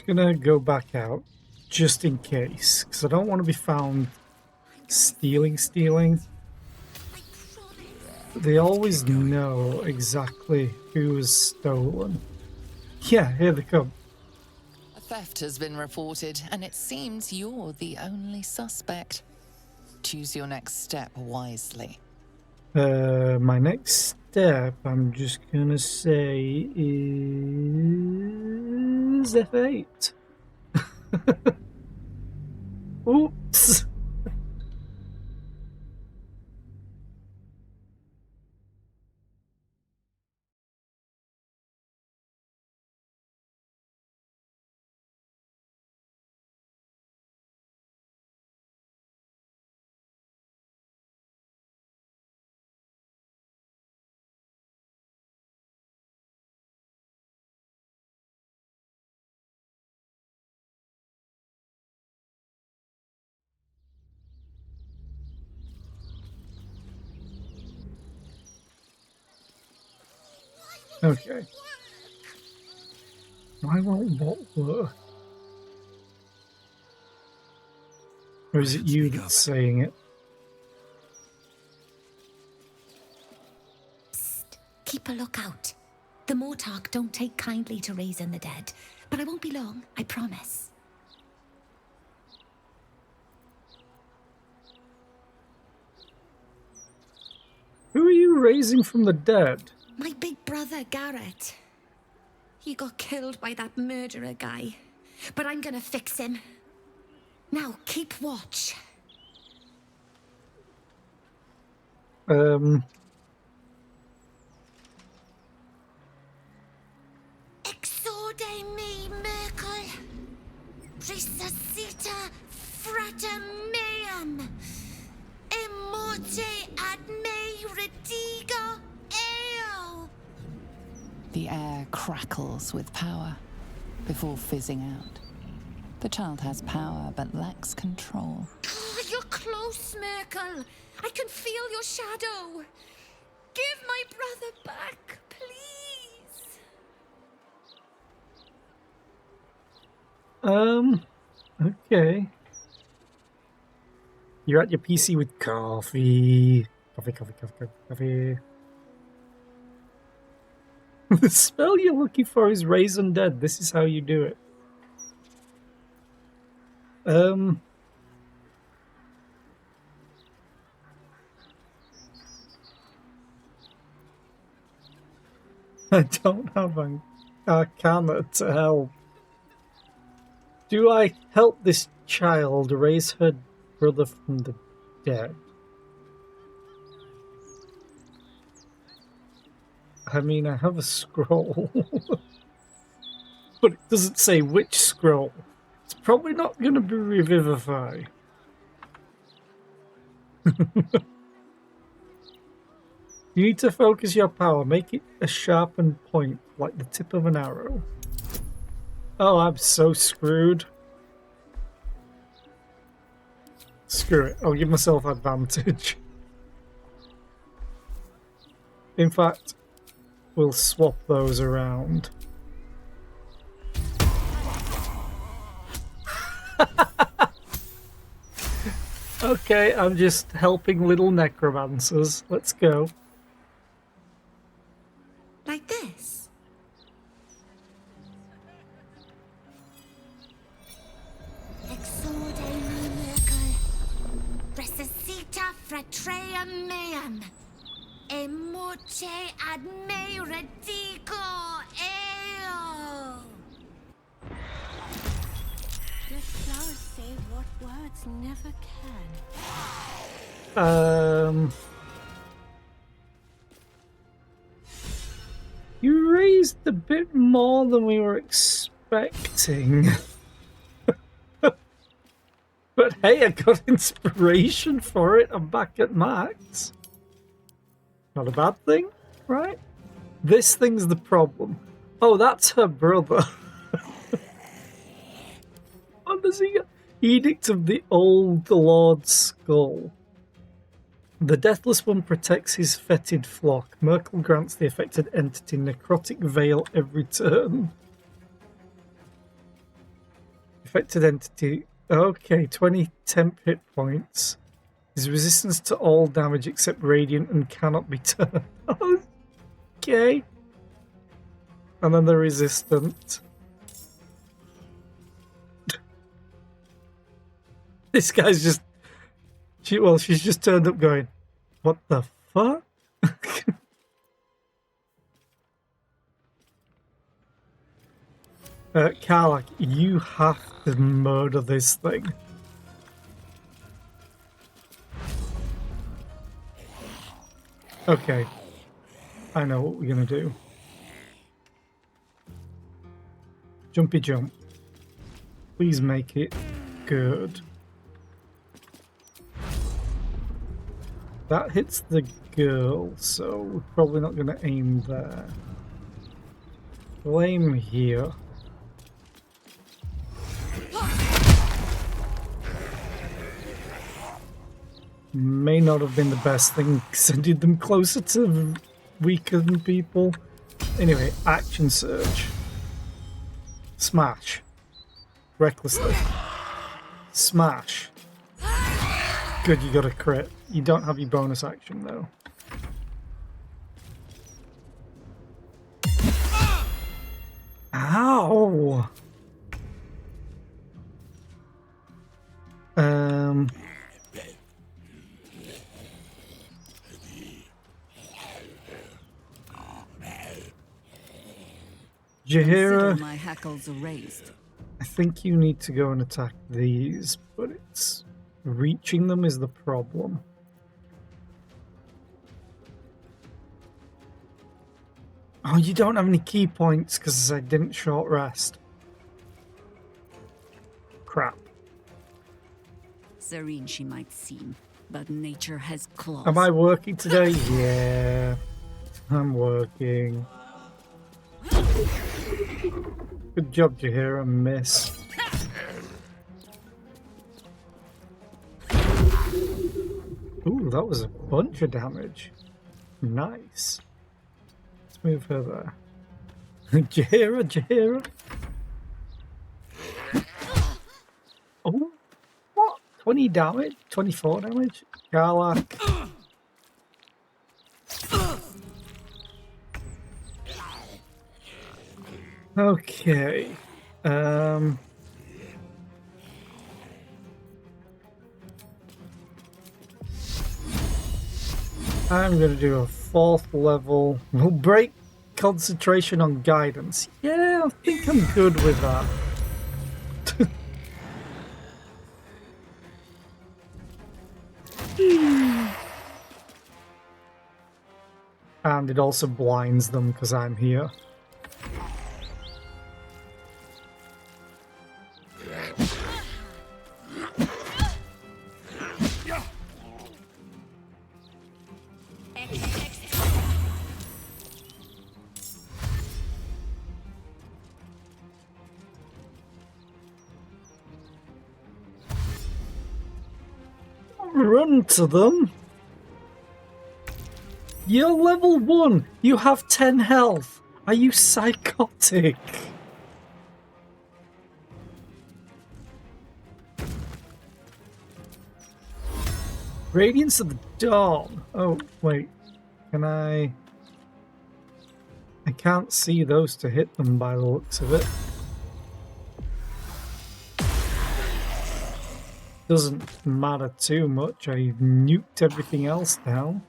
I'm gonna go back out just in case, because I don't want to be found stealing. They always know exactly who was stolen. Yeah, here they come. A theft has been reported, and it seems you're the only suspect. Choose your next step wisely. My next step, I'm just gonna say, is F8. Oops. Okay. Why won't what work? Or is it you that's saying it? Keep a lookout. The Mortark don't take kindly to raising the dead, but I won't be long, I promise. Who are you raising from the dead? My big brother, Garrett. He got killed by that murderer guy, but I'm gonna fix him. Now, keep watch. Exorde me, Merkel. Resuscita frater meum. Immorte ad me redigo eo. The air crackles with power before fizzing out. The child has power but lacks control. Oh, you're close, Merkel. I can feel your shadow. Give my brother back, please. Okay. You're at your PC with coffee. Coffee. The spell you're looking for is Raise Undead. This is how you do it. I don't have an arcana to help. Do I help this child raise her brother from the dead? I mean, I have a scroll. But it doesn't say which scroll. It's probably not going to be Revivify. You need to focus your power. Make it a sharpened point, like the tip of an arrow. Oh, I'm so screwed. Screw it. I'll give myself advantage. In fact, we'll swap those around. Okay, I'm just helping little necromancers. Let's go. Like this? Exorde me, Merkel. Resuscita fratrea meum. Immorte ad me redigo eo. Let flowers say what words never can. You raised a bit more than we were expecting. But hey, I got inspiration for it. I'm back at max. Not a bad thing, right? This thing's the problem. Oh, that's her brother. What does he get? Edict of the Old Lord's Skull. The Deathless One protects his fetid flock. Merkel grants the affected entity necrotic veil every turn. Affected entity. Okay, 20 temp hit points. His resistance to all damage except radiant and cannot be turned. Okay. And then the resistant. This guy's just... she's just turned up going, what the fuck? Karlach, you have to murder this thing. Okay. I know what we're gonna do. Jumpy jump. Please make it good. That hits the girl, so we're probably not going to aim there. We'll aim here. May not have been the best thing, sending them closer to weakened people. Anyway, action surge. Smash. Recklessly. Smash. Good, you got a crit. You don't have your bonus action though. Ow! Jaheira, My hackles are raised. I think you need to go and attack these, but it's reaching them is the problem. Oh, you don't have any key points because I didn't short rest. Crap. Serene she might seem, but nature has claws. Am I working today? Yeah, I'm working. Good job, Jaheira. Miss. Ooh, that was a bunch of damage. Nice. Let's move her there. Jaheira. Oh, what? 20 damage? 24 damage? Gala. Okay. I'm going to do a 4th level. We'll break concentration on guidance. Yeah, I think I'm good with that. And it also blinds them because I'm here. Run to them. You're level 1. You have 10 health. Are you psychotic? Radiance of the Dawn. Oh, wait. Can I can't see those to hit them by the looks of it. Doesn't matter too much. I nuked everything else down.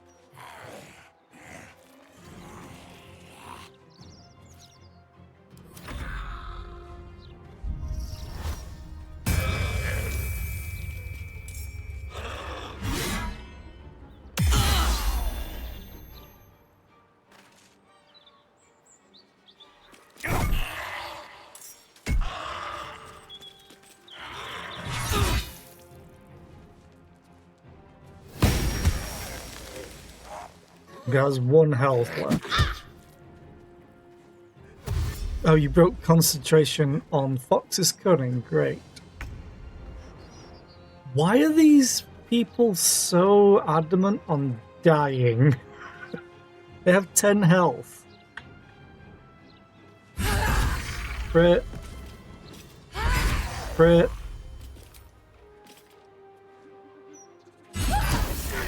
There's 1 health left. Oh, you broke concentration on Fox's Cunning. Great. Why are these people so adamant on dying? They have 10 health. Crit. Crit.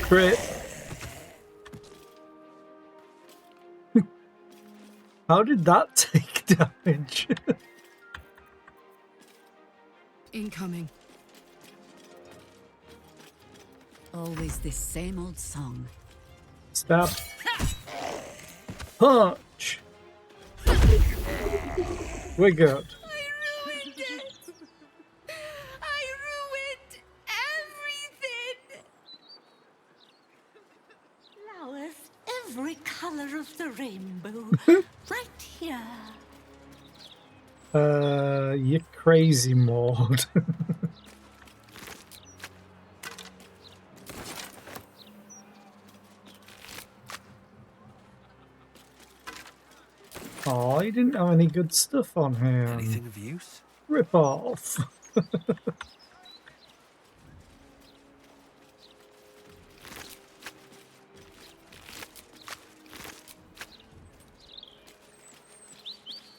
Crit. How did that take damage? Incoming. Always this same old song. Stab. Punch. We're good. Flowers, every color of the rainbow, right here. You're crazy, Maud. Oh, he didn't have any good stuff on him. Anything of use? Rip off.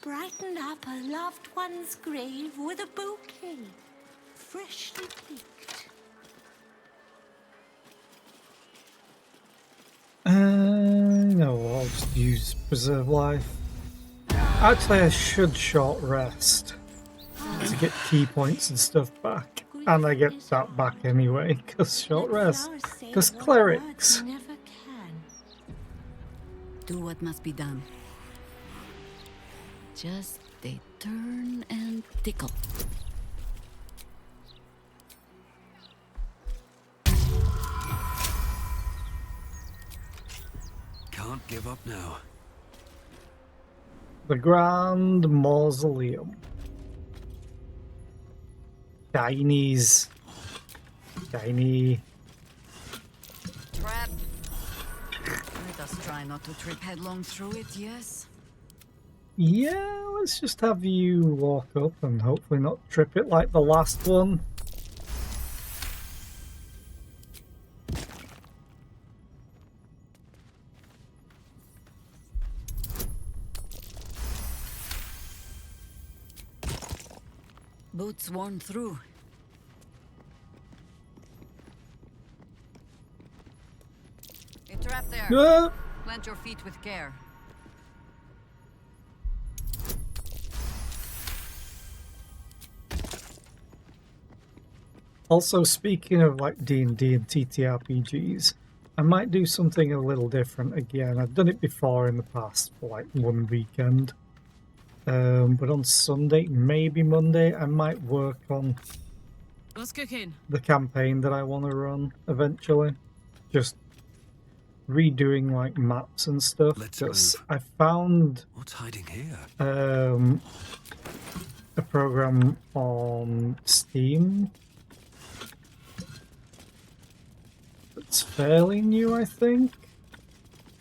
brighten up a loved one's grave with a bouquet, freshly picked. No, I'll just use preserve life. Actually, I should short rest to get key points and stuff back. And I get that back anyway, because short rest. Because clerics. Do what must be done. Just they turn and tickle. Can't give up now. The Grand Mausoleum. Shinies. Shiny. Trap. Let us try not to trip headlong through it, yes? Yeah, let's just have you walk up and hopefully not trip it like the last one. Boots worn through. A trap there. Ah! Plant your feet with care. Also, speaking of like D&D and TTRPGs, I might do something a little different again. I've done it before in the past for like one weekend. But on Sunday, maybe Monday, I might work on What's cooking? the campaign that I want to run eventually. Just redoing like maps and stuff. Because I found What's hiding here? a program on Steam that's fairly new, I think,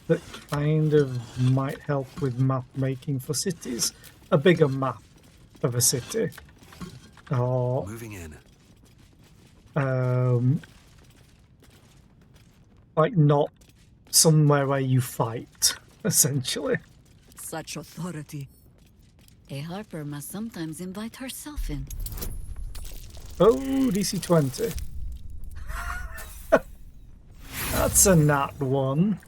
that kind of might help with map making for cities. A bigger map of a city. Or moving in. Like not somewhere where you fight, essentially. Such authority. A harper must sometimes invite herself in. Oh, DC 20. That's a nat one.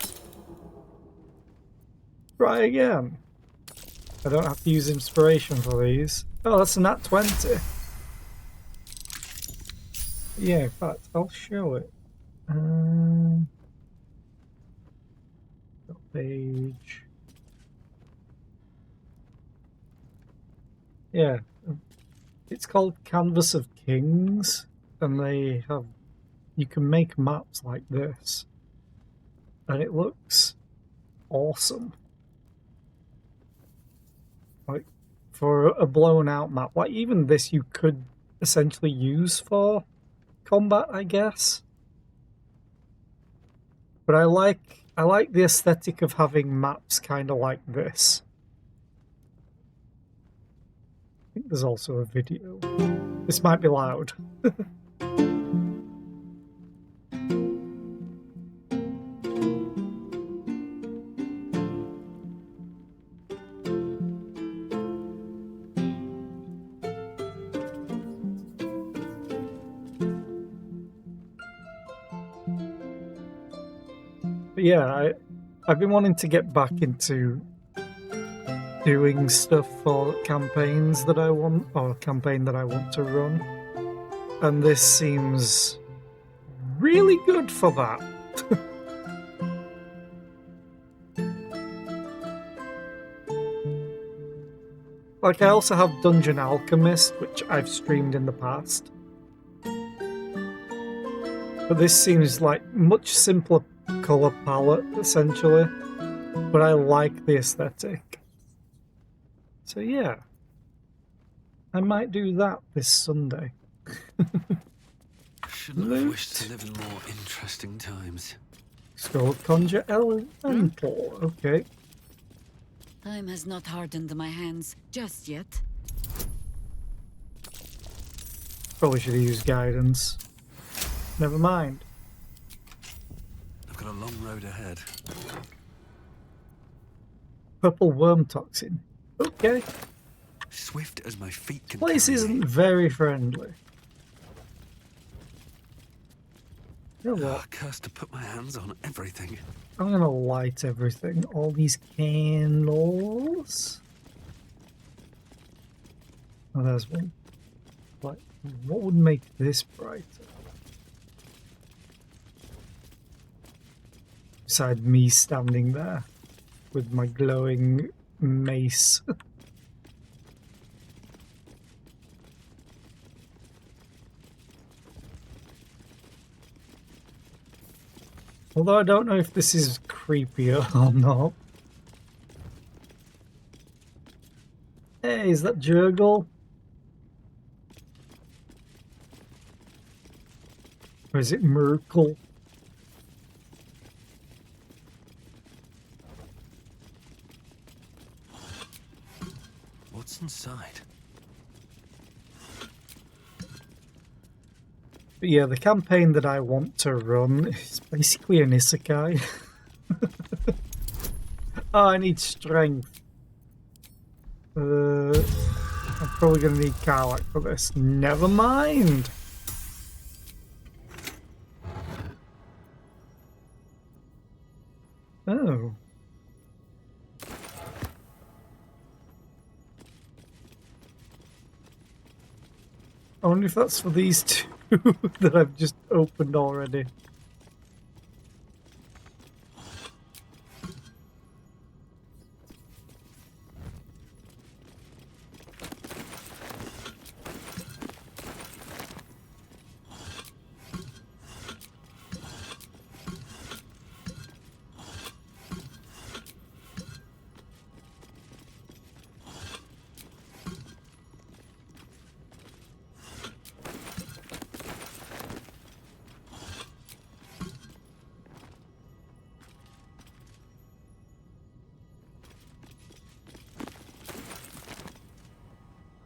Try again. I don't have to use inspiration for these. Oh, that's a nat 20. Yeah, in fact, I'll show it. Page. Yeah, it's called Canvas of Kings, and they have. You can make maps like this, and it looks awesome. Like, for a blown out map, like even this you could essentially use for combat, I guess. But I like the aesthetic of having maps kind of like this. I think there's also a video. This might be loud. But yeah, I've been wanting to get back into doing stuff for campaigns that I want, or a campaign that I want to run. And this seems really good for that. Like, I also have Dungeon Alchemist, which I've streamed in the past. But this seems like much simpler colour palette, essentially. But I like the aesthetic. So yeah. I might do that this Sunday. Shouldn't have wished to live in more interesting times. Scroll Conjure Elemental. Okay. Time has not hardened my hands just yet. Probably should have used guidance. Never mind. I've got a long road ahead. Purple worm toxin. Okay. Swift as my feet can Place carry me. isn't very friendly. You know what? Cursed to put my hands on everything. I'm gonna light everything. All these candles. Oh, there's one. Like, what would make this brighter? Beside me standing there with my glowing mace. Although I don't know if this is creepier or not. Hey, is that Jurgle? Or is it Merkel? What's inside? But yeah, the campaign that I want to run is basically an isekai. Oh, I need strength. I'm probably going to need Karlach for this. Never mind. Oh. I wonder if that's for these two that I've just opened already.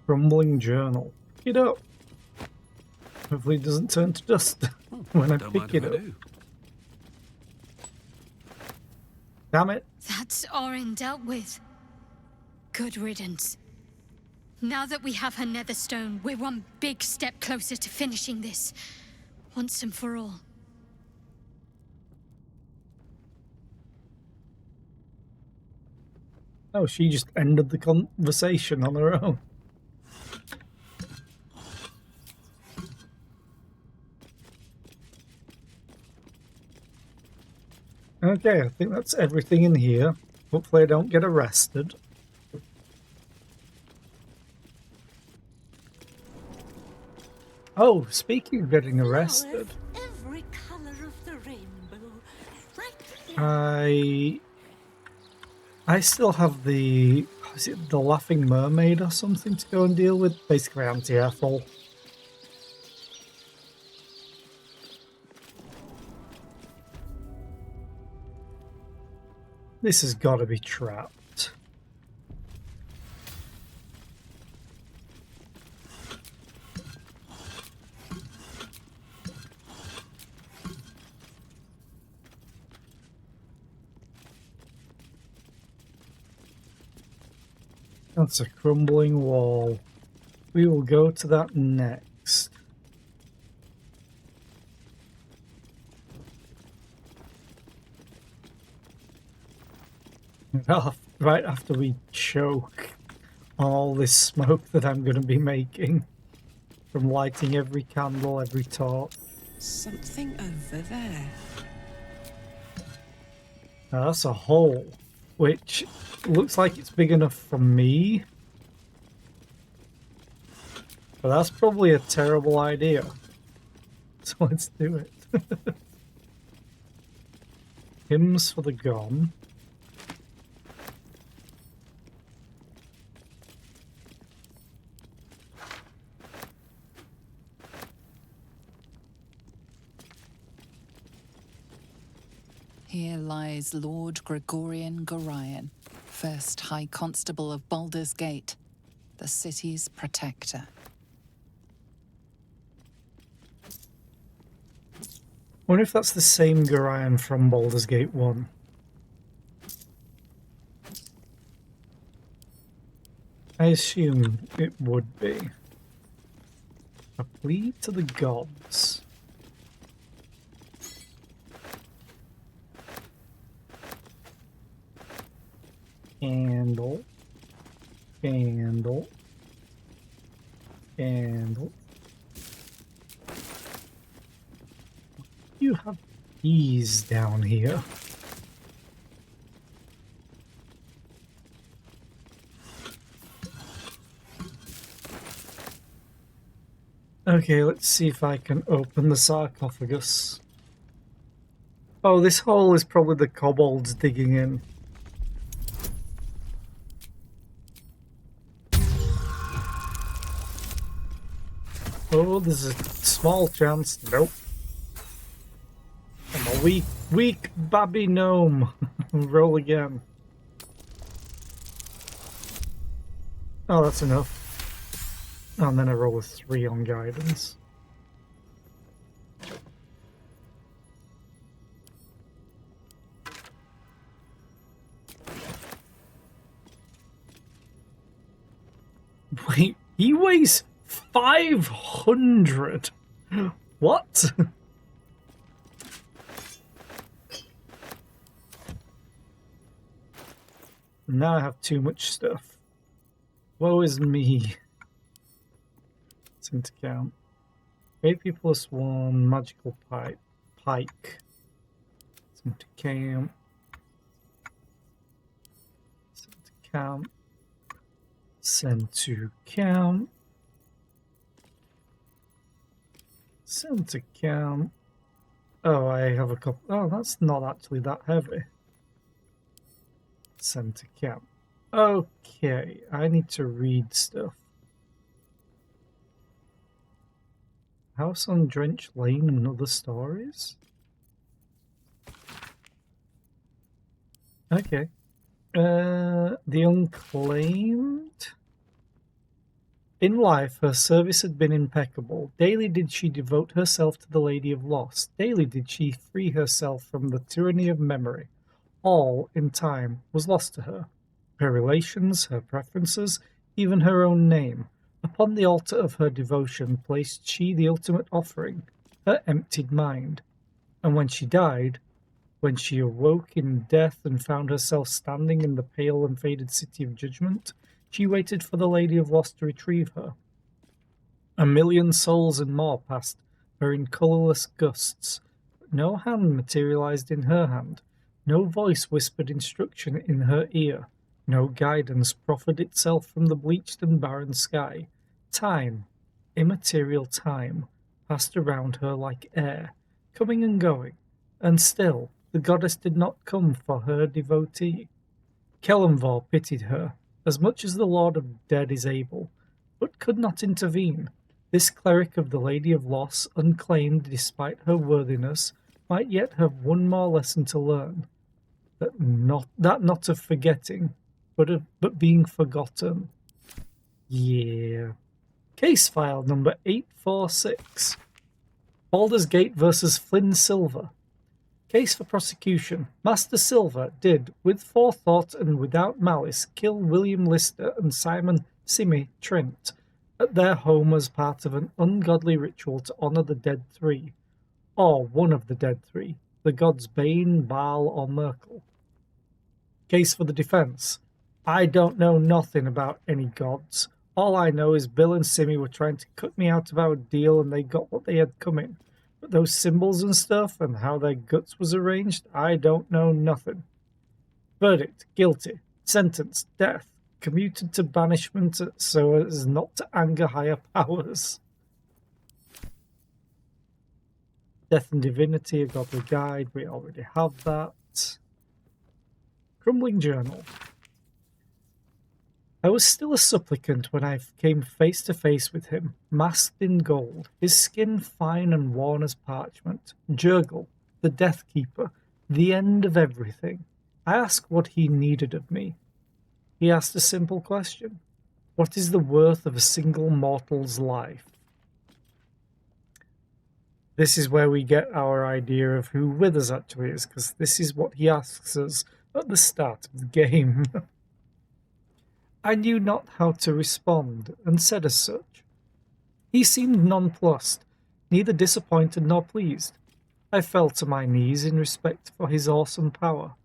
Crumbling journal. Pick it up. Hopefully it doesn't turn to dust when I Don't pick mind it if I up. do. Damn it. That's Orin dealt with. Good riddance. Now that we have her Netherstone, we're one big step closer to finishing this. Once and for all. Oh, she just ended the conversation on her own. Okay, I think that's everything in here. Hopefully I don't get arrested. Oh, speaking of getting arrested, Every color of the rainbow. I still have the, is it the Laughing Mermaid or something to go and deal with? Basically Auntie Ethel. This has got to be trapped. That's a crumbling wall. We will go to that next. Right after we choke on all this smoke that I'm going to be making from lighting every candle, every torch. Something over there. Now that's a hole, which looks like it's big enough for me. But that's probably a terrible idea. So let's do it. Hymns for the Gone. Here lies Lord Gregorian Gorion, first High Constable of Baldur's Gate, the city's protector. Wonder if that's the same Gorion from Baldur's Gate 1. I assume it would be. A plea to the gods. Candle. Candle. Candle. You have these down here. Okay, let's see if I can open the sarcophagus. Oh, this hole is probably the kobolds digging in. Oh, there's a small chance. Nope. I'm a weak babby gnome. Roll again. Oh, that's enough. And then I roll a 3 on guidance. Wait, he weighs 500? What? Now I have too much stuff. Woe is me. Into count. AP +1 magical pike. Send to camp. Send to camp. Send to camp. Send to camp. Oh, I have a couple. Oh, that's not actually that heavy. Send to camp. Okay, I need to read stuff. House on Drench Lane and Other Stories? Okay. The Unclaimed? In life, her service had been impeccable. Daily did she devote herself to the Lady of Lost. Daily did she free herself from the tyranny of memory. All, in time, was lost to her. Her relations, her preferences, even her own name. Upon the altar of her devotion placed she the ultimate offering, her emptied mind. And when she died, when she awoke in death and found herself standing in the pale and faded city of judgment, she waited for the Lady of Lost to retrieve her. 1,000,000 souls and more passed her in colourless gusts, but no hand materialized in her hand, no voice whispered instruction in her ear. No guidance proffered itself from the bleached and barren sky. Time, immaterial time, passed around her like air, coming and going, and still the goddess did not come for her devotee. Kelemvor pitied her, as much as the Lord of Dead is able, but could not intervene. This cleric of the Lady of Loss, unclaimed despite her worthiness, might yet have one more lesson to learn. That not of forgetting, but being forgotten. Yeah. Case file number 846. Baldur's Gate versus Flynn Silver. Case for prosecution. Master Silver did, with forethought and without malice, kill William Lister and Simon Simi Trent at their home as part of an ungodly ritual to honour the Dead Three, or one of the Dead Three, the gods Bane, Baal, or Merkel. Case for the defence. I don't know nothing about any gods. All I know is Bill and Simmy were trying to cut me out of our deal and they got what they had coming. But those symbols and stuff and how their guts was arranged, I don't know nothing. Verdict, guilty. Sentence, death. Commuted to banishment so as not to anger higher powers. Death and Divinity, a Godly Guide, we already have that. Crumbling Journal. I was still a supplicant when I came face to face with him, masked in gold, his skin fine and worn as parchment. Jurgle, the Death Keeper, the end of everything. I asked what he needed of me. He asked a simple question. What is the worth of a single mortal's life? This is where we get our idea of who Withers actually is, because this is what he asks us at the start of the game. I knew not how to respond, and said as such. He seemed nonplussed, neither disappointed nor pleased. I fell to my knees in respect for his awesome power.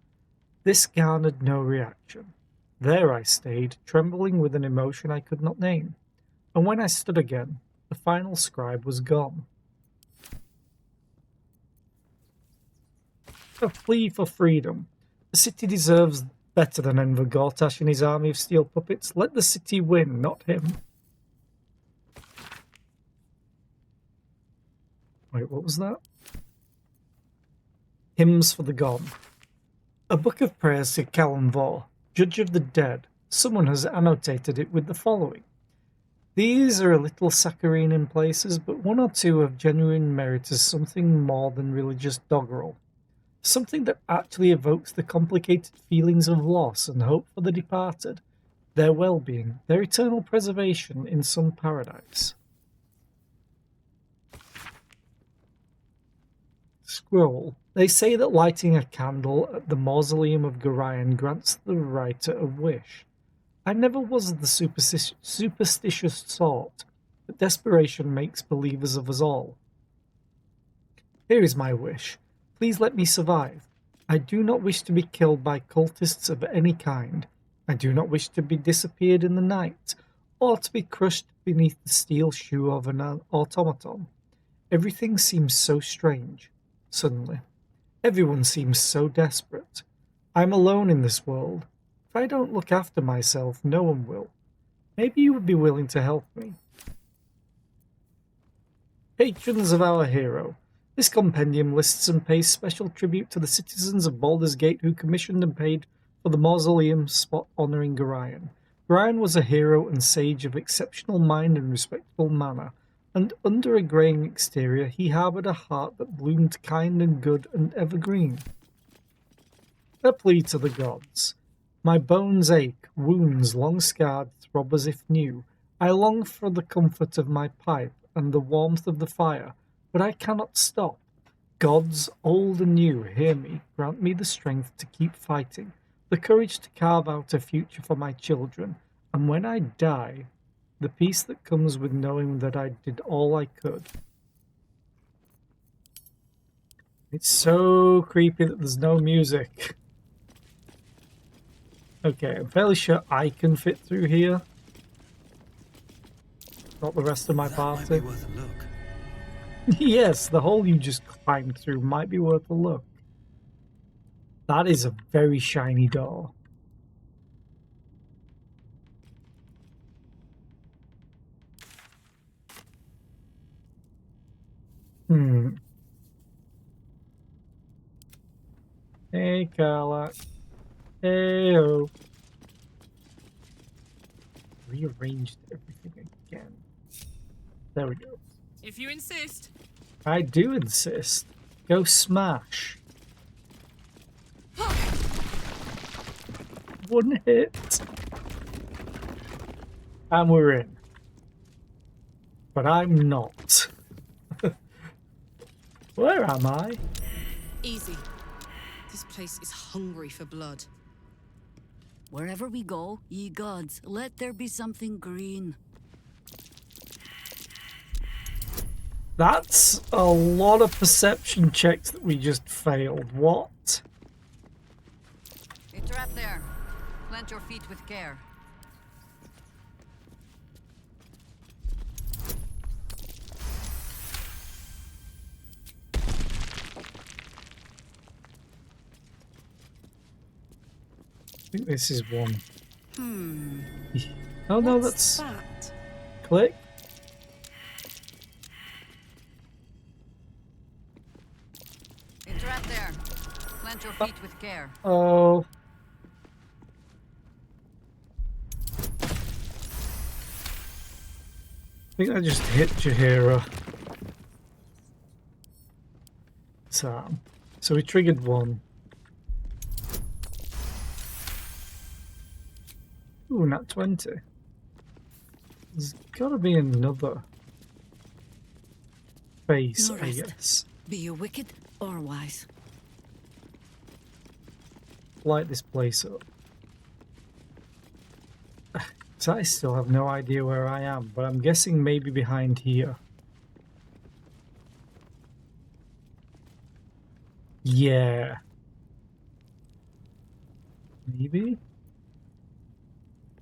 This garnered no reaction. There I stayed, trembling with an emotion I could not name, and when I stood again, the final scribe was gone. A plea for freedom. The city deserves better than Enver Gortash and his army of steel puppets. Let the city win, not him. Wait, what was that? Hymns for the Gone. A book of prayers to Kalimvor, judge of the dead. Someone has annotated it with the following. These are a little saccharine in places, but one or two have genuine merit as something more than religious doggerel. Something that actually evokes the complicated feelings of loss and hope for the departed, their well-being, their eternal preservation in some paradise. Scroll. They say that lighting a candle at the mausoleum of Gorion grants the writer a wish. I never was the superstitious sort, but desperation makes believers of us all. Here is my wish. Please let me survive. I do not wish to be killed by cultists of any kind. I do not wish to be disappeared in the night, or to be crushed beneath the steel shoe of an automaton. Everything seems so strange. Suddenly, everyone seems so desperate. I am alone in this world. If I don't look after myself, no one will. Maybe you would be willing to help me. Patrons of our hero. This compendium lists and pays special tribute to the citizens of Baldur's Gate who commissioned and paid for the mausoleum spot honoring Gorion. Gorion was a hero and sage of exceptional mind and respectful manner, and under a greying exterior he harboured a heart that bloomed kind and good and evergreen. A plea to the gods. My bones ache, wounds long scarred throb as if new. I long for the comfort of my pipe and the warmth of the fire, but I cannot stop. Gods, old and new, hear me, grant me the strength to keep fighting, the courage to carve out a future for my children, and when I die, the peace that comes with knowing that I did all I could. It's so creepy that there's no music. Okay, I'm fairly sure I can fit through here. Not the rest of my party. Might be worth a look. Yes, the hole you just climbed through might be worth a look. That is a very shiny door. Hey, Carla. Hey-o. Rearranged everything again. There we go. If you insist. I do insist. Go smash. One hit. And we're in. But I'm not. Where am I? Easy. This place is hungry for blood. Wherever we go, ye gods, let there be something green. That's a lot of perception checks that we just failed. What? A trap there. Plant your feet with care. I think this is one. Oh no, that's that? Click. A trap there. Plant your feet with care. Oh. I think I just hit Jaheira. So we triggered one. Ooh, nat 20. There's gotta be another face, No I rest. guess. Be you wicked or wise. Light this place up. So I still have no idea where I am, but I'm guessing maybe behind here. Yeah. Maybe?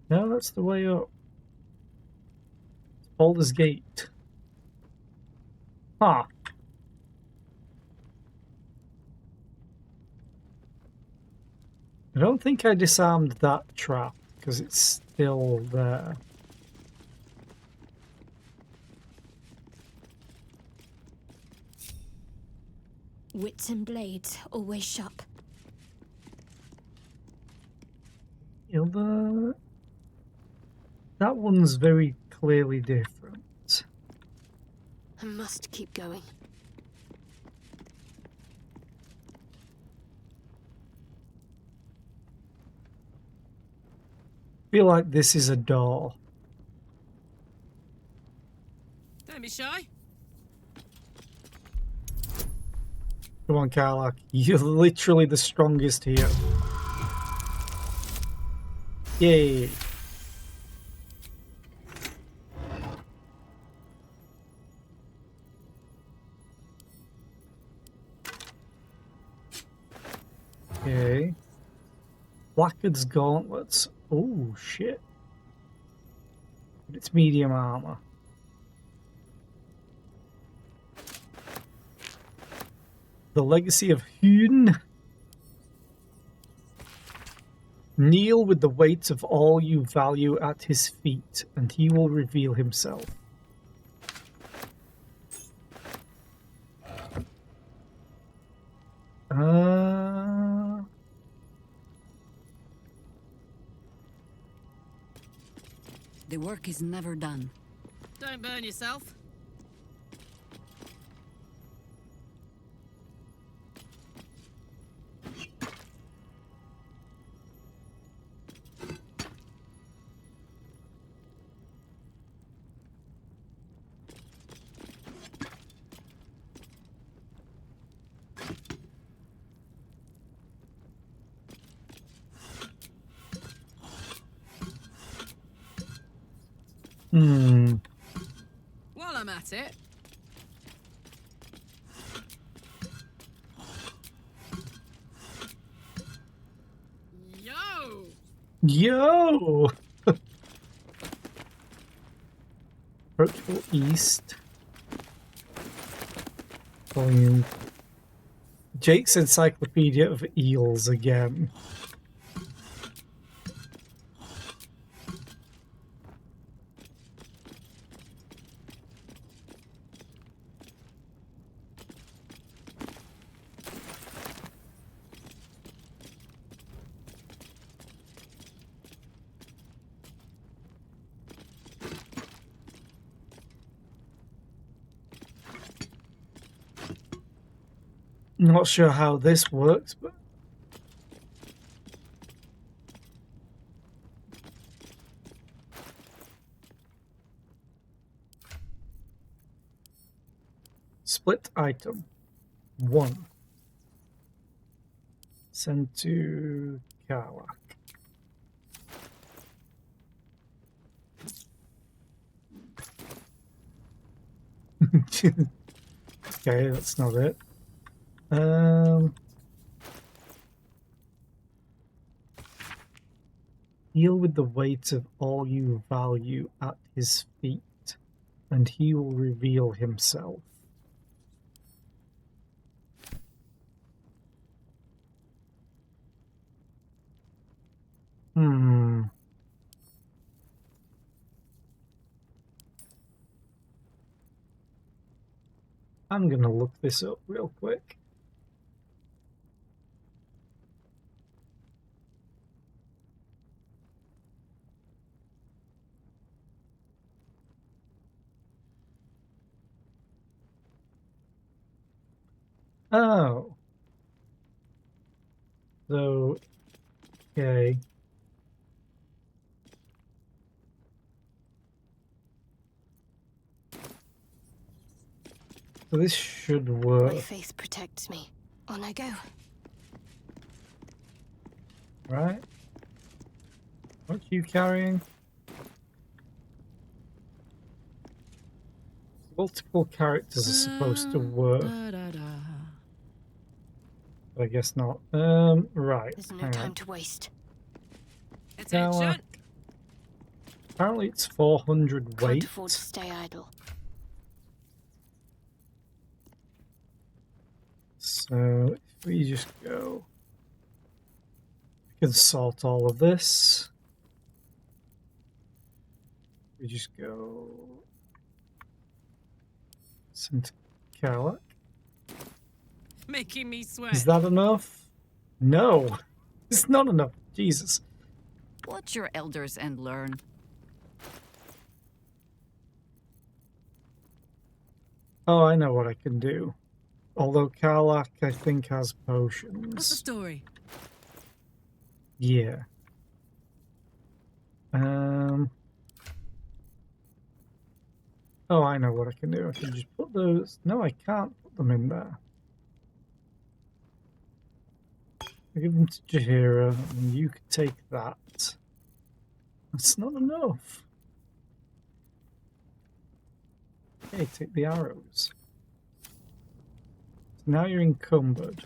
No, that's the way up. Baldur's Gate. Huh. I don't think I disarmed that trap, because it's still there. Wits and blades, always sharp. That one's very clearly different. I must keep going. I feel like this is a door. Don't be shy. Come on, Karlach. You're literally the strongest here. Yay. Okay. Blackguard's gauntlets. Oh, shit. But it's medium armor. The Legacy of Hune. Kneel with the weight of all you value at his feet, and he will reveal himself. The work is never done. Don't burn yourself. While I'm at it. Yo! Yo! Approachable East. Volume. Jake's Encyclopedia of Eels again. Not sure how this works, but split item 1. Send to Karlach. Okay, that's not it. Deal with the weight of all you value at his feet, and he will reveal himself. I'm gonna look this up real quick. Oh. So, okay. So this should work. My faith protects me. On I go. Right? What are you carrying? Multiple characters are supposed to work. But I guess not. Right. There's no hang time on. to waste. Now, apparently it's 400 Can't weight. afford to stay idle. So if we just go, we can sort all of this. We just go send to Karlach. Making me sweat. Is that enough? No, it's not enough. Jesus. Watch your elders and learn. Oh, I know what I can do. Although Karlach, I think, has potions. What's the story? Yeah. Oh, I know what I can do. I can just put those... No, I can't put them in there. I give them to Jaheira, and you can take that. That's not enough. Okay, take the arrows. So now you're encumbered.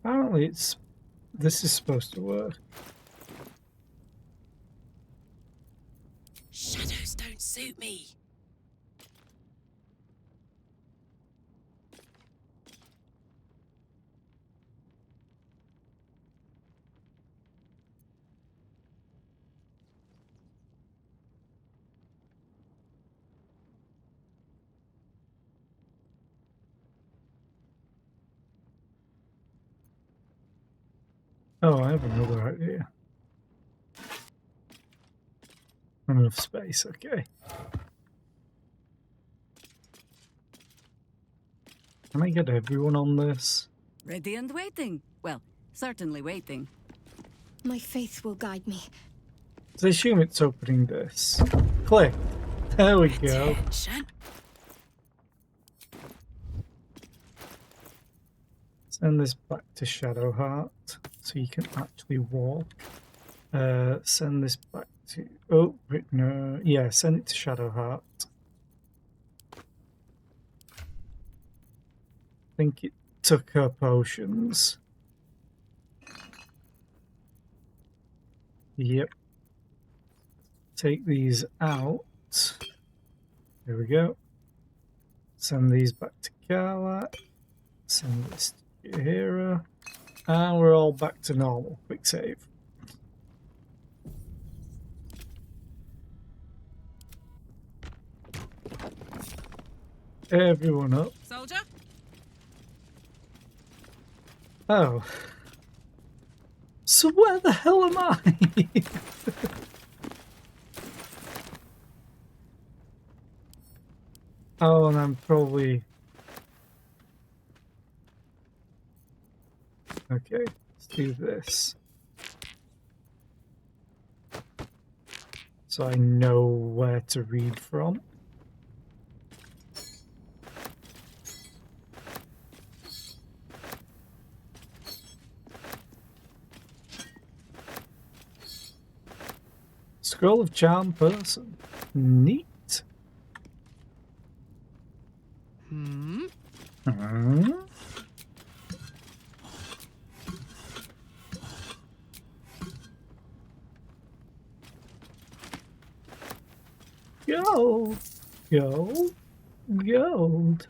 Apparently this is supposed to work. Shadows don't suit me. Oh, I have another idea. Not enough space, okay. Can I get everyone on this? Ready and waiting. Well, certainly waiting. My faith will guide me. So I assume it's opening this. Click. There we go. Send this back to Shadowheart so you can actually walk. Send this back to... Oh, no. Yeah, send it to Shadowheart. I think it took her potions. Yep. Take these out. There we go. Send these back to Karlach. Send this to Jaheira. And we're all back to normal. Quick save. Everyone up. Soldier? Oh. So where the hell am I? Oh, and I'm probably... Okay, let's do this. So I know where to read from. Scroll of Charm Person. Neat. Hmm? Gold. Gold. Gold.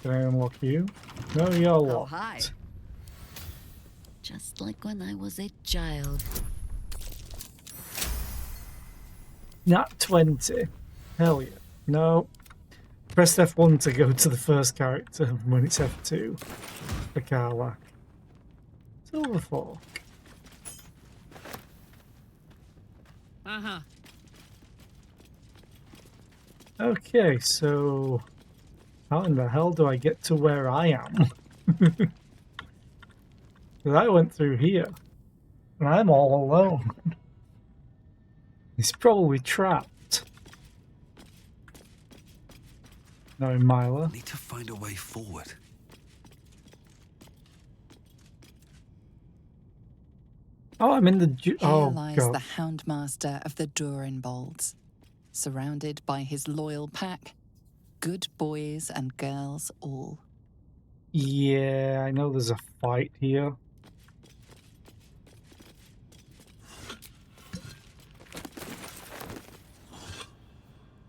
Can I unlock you? No, you're Oh, locked. hi. Just like when I was a child. Nat 20. Hell yeah. No. Press F1 to go to the first character when it's F2 for Karlach. Silver Fork. Uh-huh. Okay, so how in the hell do I get to where I am? Because I went through here, and I'm all alone. He's probably trapped. No, Mila. Need to find a way forward. Oh, I'm in the... Here oh, lies God. the Houndmaster of the Durinbolds, surrounded by his loyal pack, good boys and girls all. Yeah, I know there's a fight here.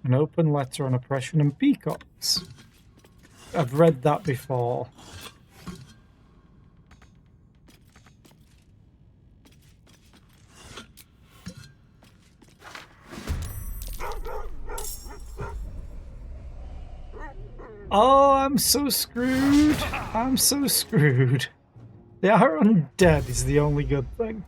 An open letter on oppression and peacocks. I've read that before. Oh, I'm so screwed. I'm so screwed. They are undead is the only good thing.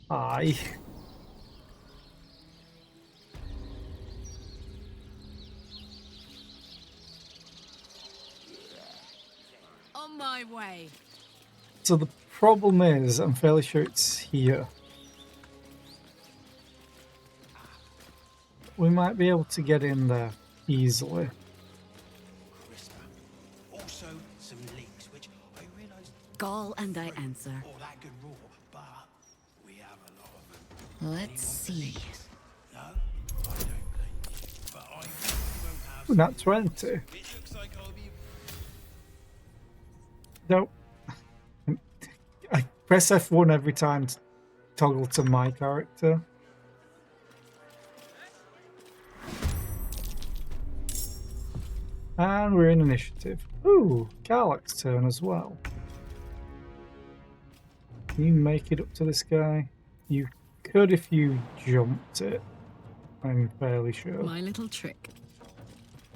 Hi. On my way. So the problem is, I'm fairly sure it's here. We might be able to get in there easily. Also, some leaks, which I realized. Call and I answer. All that good raw, but we have a lot of them. Let's see. No, I don't think. But I won't have. Ooh, not 20. It looks like I'll be. No. I press F1 every time to toggle to my character. And we're in initiative. Ooh, Karlach's turn as well. Can you make it up to this guy? You could if you jumped it. I'm fairly sure. My little trick.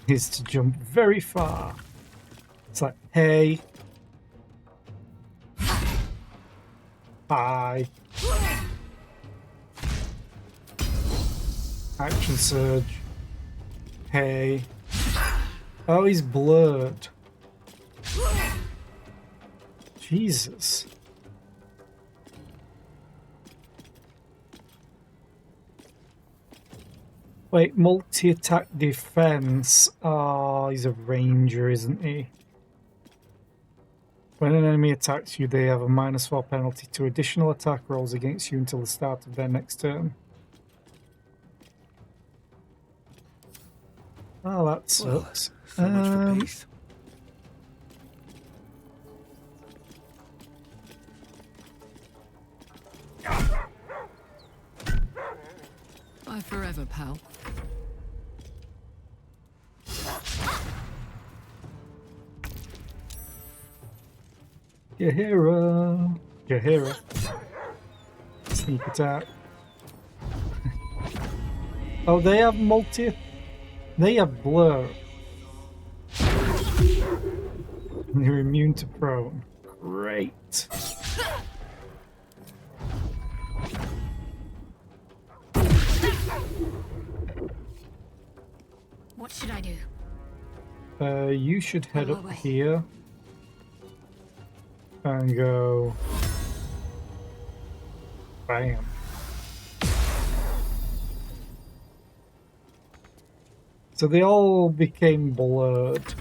Is to jump very far. It's like, hey. Hi. Action surge. Hey. Oh, he's blurred. Jesus. Wait, multi-attack defense. Oh, he's a ranger, isn't he? When an enemy attacks you, they have a -4 penalty to additional attack rolls against you until the start of their next turn. Oh, that sucks. So much for peace. Bye forever, pal. Yahira. Yahira. Sneak attack. Oh, they have multi... They have blur. You're immune to prone. Great. What should I do? You should head Go up away. here. And go... Bam. So they all became blurred.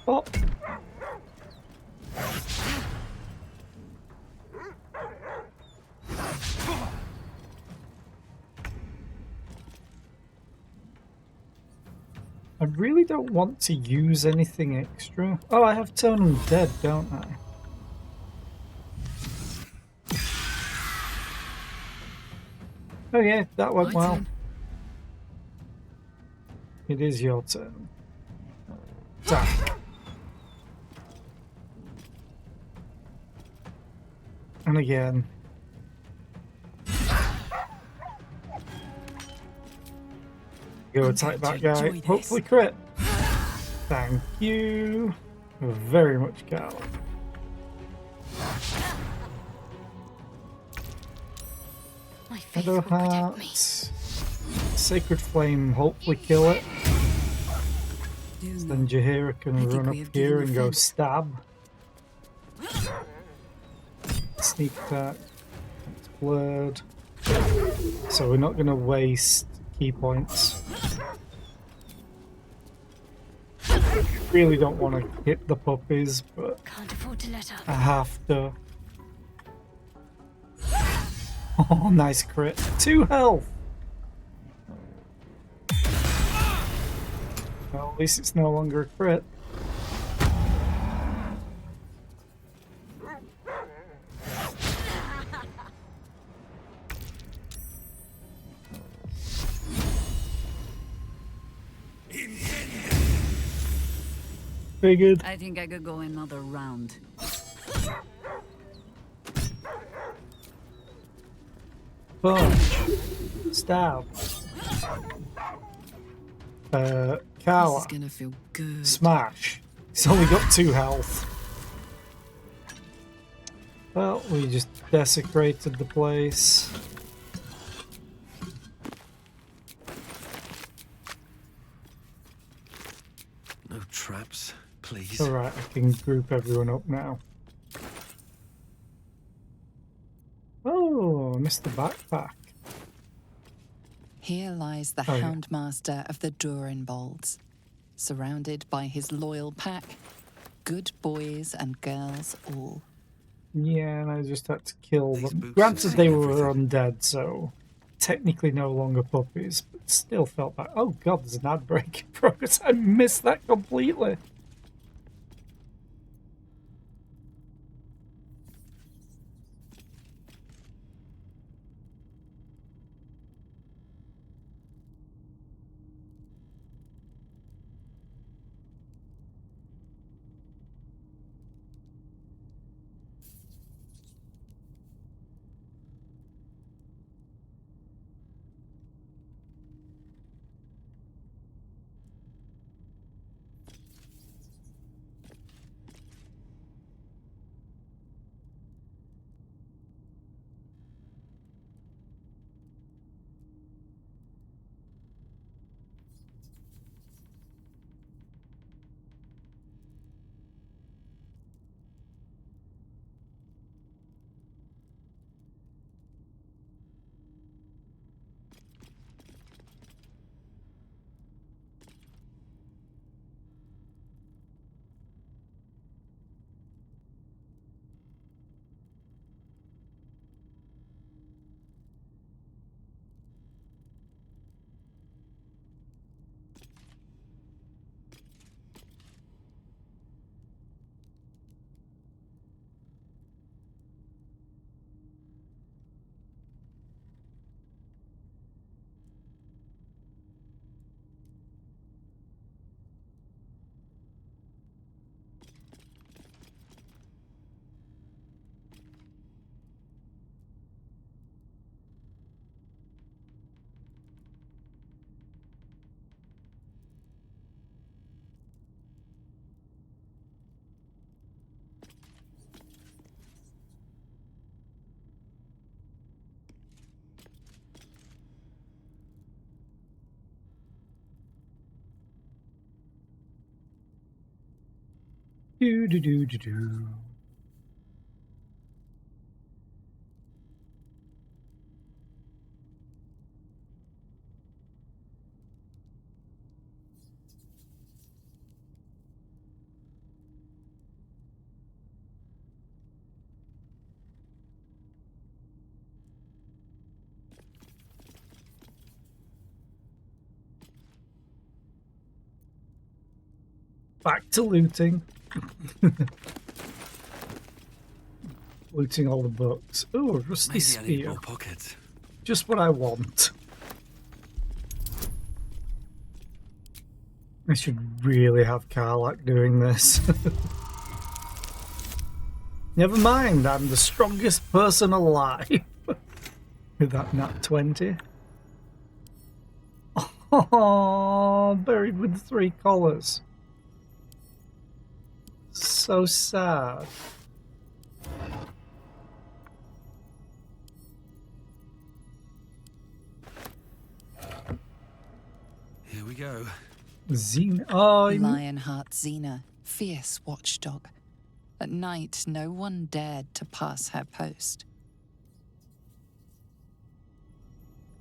Oh. I really don't want to use anything extra. Oh, I have Turn Undead, don't I? Oh yeah, that went well. turn. It is your turn. Attack. And again. Go attack that guy. Hopefully crit. Thank you very much, Carl. My faith Shadow will protect me. Heart. Sacred Flame, hopefully kill it. Then Jaheira can run up here and go stab. Sneak attack. It's blurred. So we're not going to waste key points. Really don't want to hit the puppies, but Can't afford to let up. I have to. Oh, nice crit. 2 health! Well, at least it's no longer a crit. Figured. I think I could go another round. Punch. Stab. Cower. This is gonna feel good. Smash. He's only got 2 health. Well, we just desecrated the place. No traps, please. Alright, I can group everyone up now. Oh, I missed the backpack. Here lies the Oh, yeah. Houndmaster of the Durinbolds, surrounded by his loyal pack, good boys and girls all. Yeah, and I just had to kill them. boots Granted, say they were undead, so technically no longer puppies, but still felt bad. Oh god, there's an ad break in progress. I missed that completely. Do do do do do. Back to looting. Looting all the books. Oh, a rusty Maybe I need spear. more pockets. Just what I want. I should really have Karlach doing this. Never mind, I'm the strongest person alive. With that nat 20. Oh, buried with 3 collars. So sad. Here we go. Xena. Oh, Lionheart Xena, fierce watchdog. At night, no one dared to pass her post.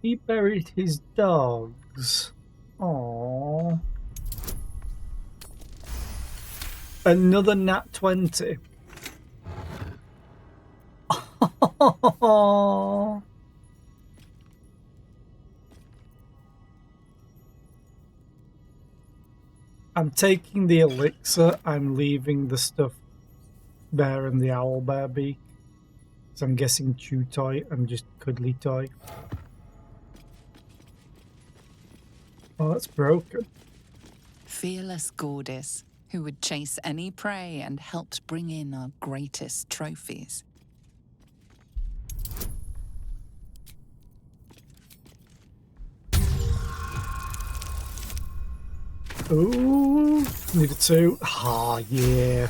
he buried his dogs. Aww. Another nat 20. I'm taking the elixir, I'm leaving the stuff bear and the owlbear beak. So I'm guessing chew toy and just cuddly toy. Oh, that's broken. Fearless Gordis, who would chase any prey and helped bring in our greatest trophies. Ooh, need a 2. Ah, yeah.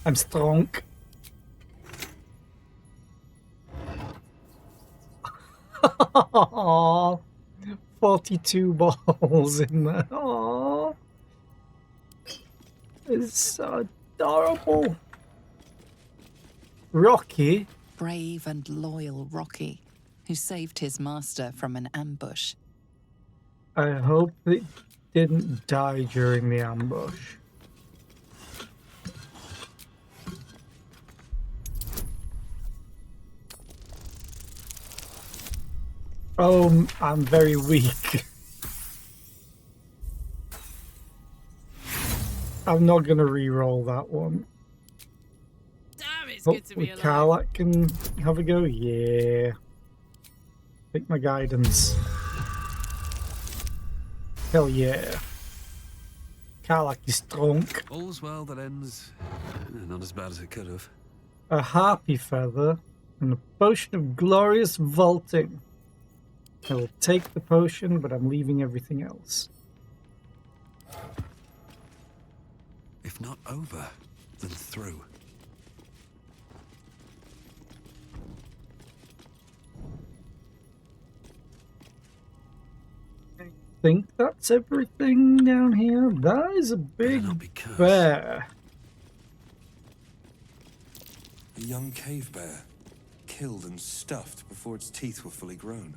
I'm strong. Aww. 42 balls in there. Aww. It's so adorable. Rocky. Brave and loyal Rocky, who saved his master from an ambush. I hope it didn't die during the ambush. Oh, I'm very weak. I'm not gonna re-roll that one. Damn, it's good to be alive. Karlach can have a go. Yeah. Pick my guidance. Hell yeah. Karlach is drunk. All's well that ends. Not as bad as it could have. A harpy feather and a potion of glorious vaulting. I will take the potion, but I'm leaving everything else. If not over, then through. I think that's everything down here. That is a big bear. A young cave bear, killed and stuffed before its teeth were fully grown.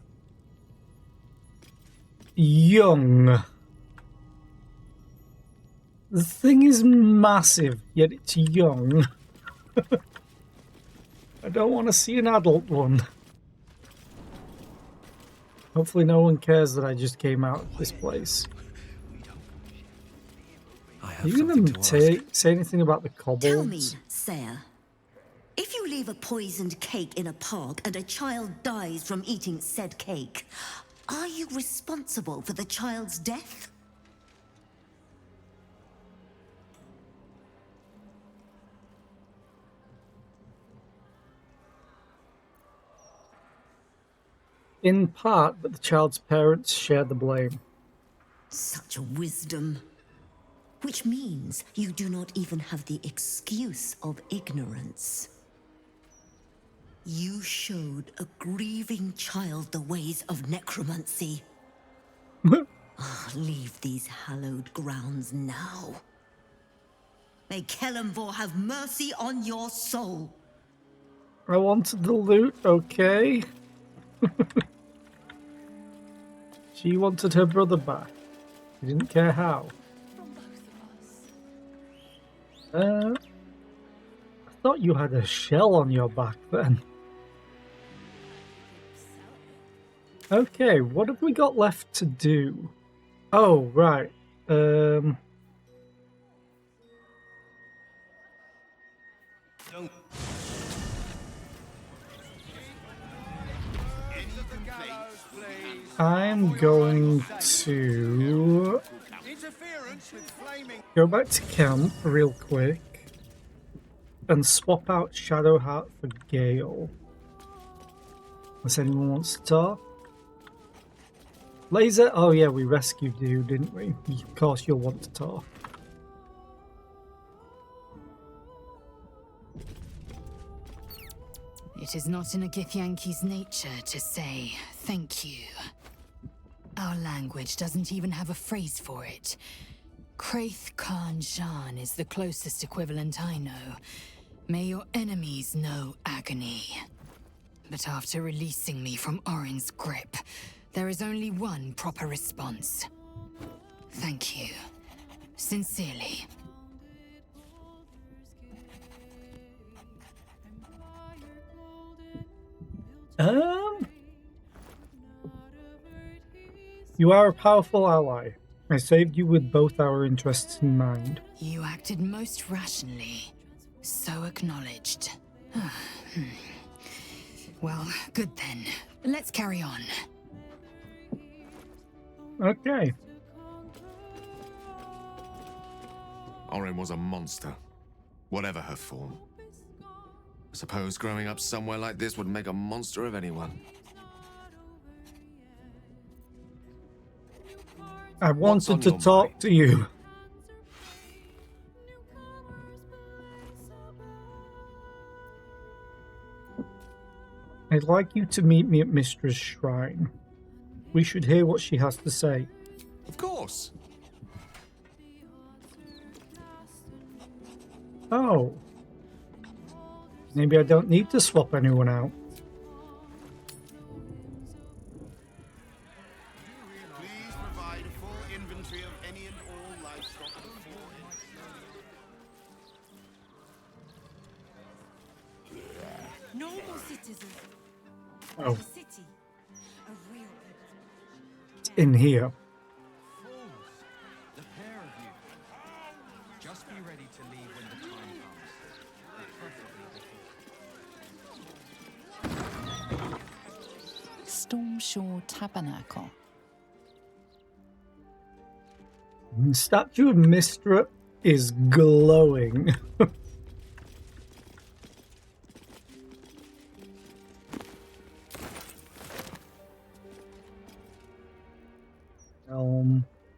Young. The thing is massive, yet it's young. I don't want to see an adult one. Hopefully no one cares that I just came out of this place. Are you going to say anything about the kobolds? Tell me, Sire, if you leave a poisoned cake in a park and a child dies from eating said cake, are you responsible for the child's death? In part, but the child's parents share the blame. Such wisdom. Which means you do not even have the excuse of ignorance. You showed a grieving child the ways of necromancy. Leave these hallowed grounds now. May Kelemvor have mercy on your soul. I wanted the loot, okay. She wanted her brother back. She didn't care how. I thought you had a shell on your back then. Okay, what have we got left to do? Oh, right. I'm going to go back to camp real quick and swap out Shadowheart for Gale. Unless anyone wants to talk. Laser? Oh yeah, we rescued you, didn't we? Of course you'll want to talk. It is not in a Githyanki's nature to say thank you. Our language doesn't even have a phrase for it. Kraith Khan Jan is the closest equivalent I know. May your enemies know agony. But after releasing me from Orin's grip, there is only one proper response. Thank you. Sincerely. You are a powerful ally. I saved you with both our interests in mind. You acted most rationally. So acknowledged. Well, good then. Let's carry on. Okay. Orin was a monster. Whatever her form. I suppose growing up somewhere like this would make a monster of anyone. I wanted to talk to you. I'd like you to meet me at Mystra's shrine. We should hear what she has to say. Of course. Oh. Maybe I don't need to swap anyone out. Please provide a full inventory of any and all livestock before. Normal citizen. Oh. The city. A real It's in here. The pair of you. Just be ready to leave when the time comes. Stormshore Tabernacle. The statue of Mystra is glowing.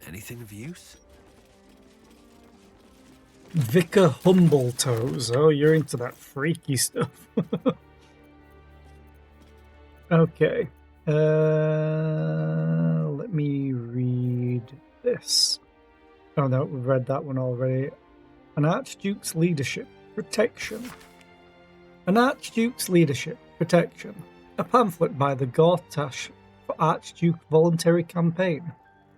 Anything of use? Vicar Humbletoes. Oh, you're into that freaky stuff. Okay. Let me read this. Oh no, we've read that one already. An Archduke's Leadership. Protection. An Archduke's Leadership. Protection. A pamphlet by the Gortash for Archduke Voluntary Campaign.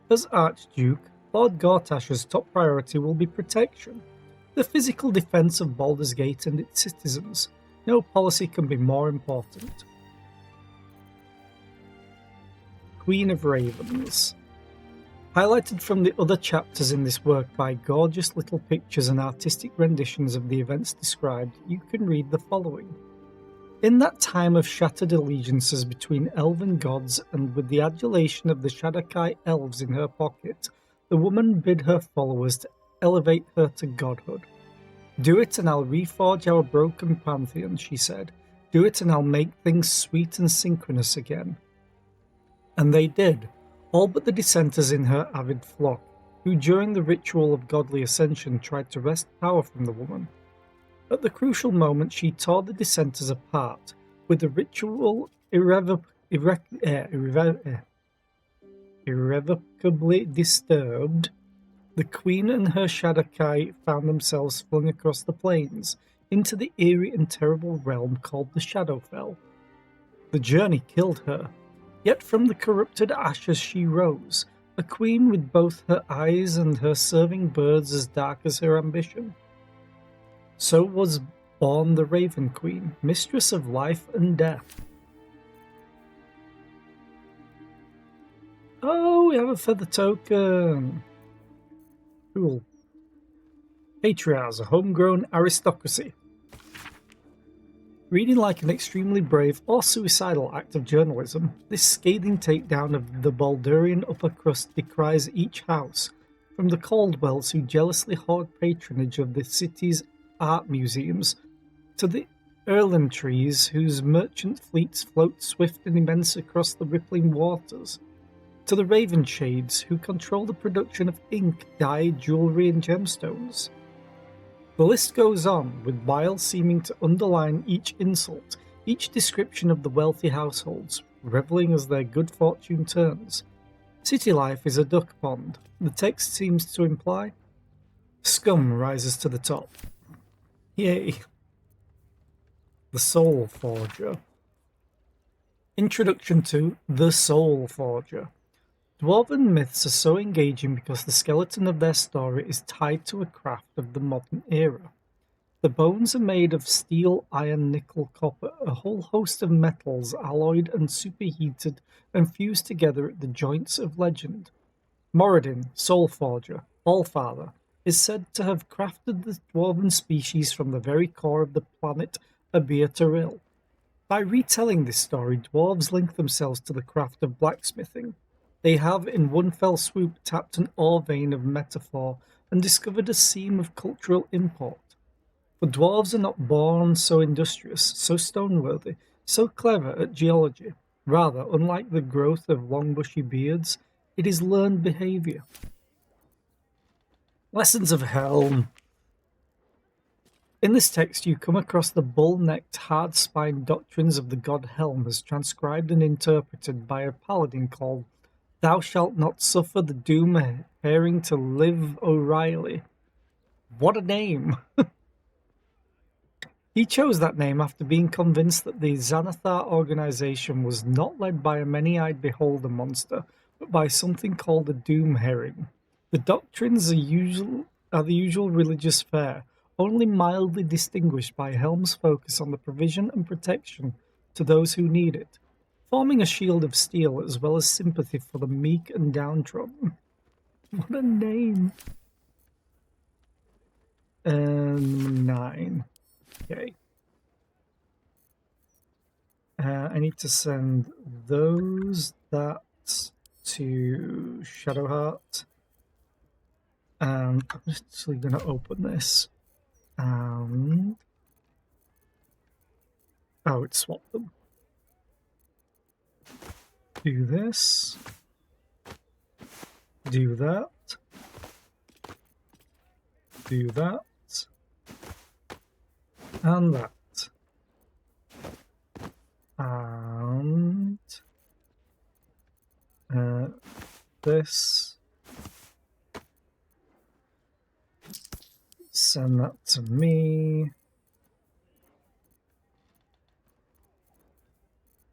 As Archduke, Lord Gortash's top priority will be protection. The physical defense of Baldur's Gate and its citizens. No policy can be more important. Queen of Ravens. Highlighted from the other chapters in this work by gorgeous little pictures and artistic renditions of the events described, you can read the following. In that time of shattered allegiances between elven gods and with the adulation of the Shadowkai elves in her pocket, the woman bid her followers to elevate her to godhood. Do it and I'll reforge our broken pantheon, she said. Do it and I'll make things sweet and synchronous again. And they did, all but the dissenters in her avid flock, who during the ritual of godly ascension tried to wrest power from the woman. At the crucial moment she tore the dissenters apart, with the ritual irrevocably disturbed. The Queen and her Shadowkai found themselves flung across the plains, into the eerie and terrible realm called the Shadowfell. The journey killed her, yet from the corrupted ashes she rose, a queen with both her eyes and her serving birds as dark as her ambition. So was born the Raven Queen, mistress of life and death. Oh, we have a feather token. Cool. Patriarchs, a homegrown aristocracy. Reading like an extremely brave or suicidal act of journalism, this scathing takedown of the Baldurian upper crust decries each house, from the Caldwells who jealously hoard patronage of the city's art museums, to the Erlentrees whose merchant fleets float swift and immense across the rippling waters, to the Ravenshades who control the production of ink, dye, jewellery and gemstones. The list goes on, with bile seeming to underline each insult, each description of the wealthy households, revelling as their good fortune turns. City life is a duck pond, the text seems to imply. Scum rises to the top. Yay. The Soul Forger. Introduction to The Soul Forger. Dwarven myths are so engaging because the skeleton of their story is tied to a craft of the modern era. The bones are made of steel, iron, nickel, copper, a whole host of metals alloyed and superheated and fused together at the joints of legend. Moradin, Soul Forger, Allfather, is said to have crafted the dwarven species from the very core of the planet Abir Taril. By retelling this story, dwarves link themselves to the craft of blacksmithing. They have, in one fell swoop, tapped an ore vein of metaphor and discovered a seam of cultural import. For dwarves are not born so industrious, so stone-worthy, so clever at geology. Rather, unlike the growth of long bushy beards, it is learned behaviour. Lessons of Helm. In this text you come across the bull-necked, hard-spined doctrines of the god Helm as transcribed and interpreted by a paladin called Thou shalt not suffer the doom herring to live O'Reilly. What a name! He chose that name after being convinced that the Xanathar organization was not led by a many-eyed beholder monster, but by something called a doom herring. The doctrines are the usual religious fare, only mildly distinguished by Helm's focus on the provision and protection to those who need it, forming a shield of steel as well as sympathy for the meek and downtrodden. What a name! 9. Okay. I need to send that to Shadowheart. And I'm just actually going to open this. And... oh, it swapped them. Do this. Do that. Do that. And that. And this. Send that to me.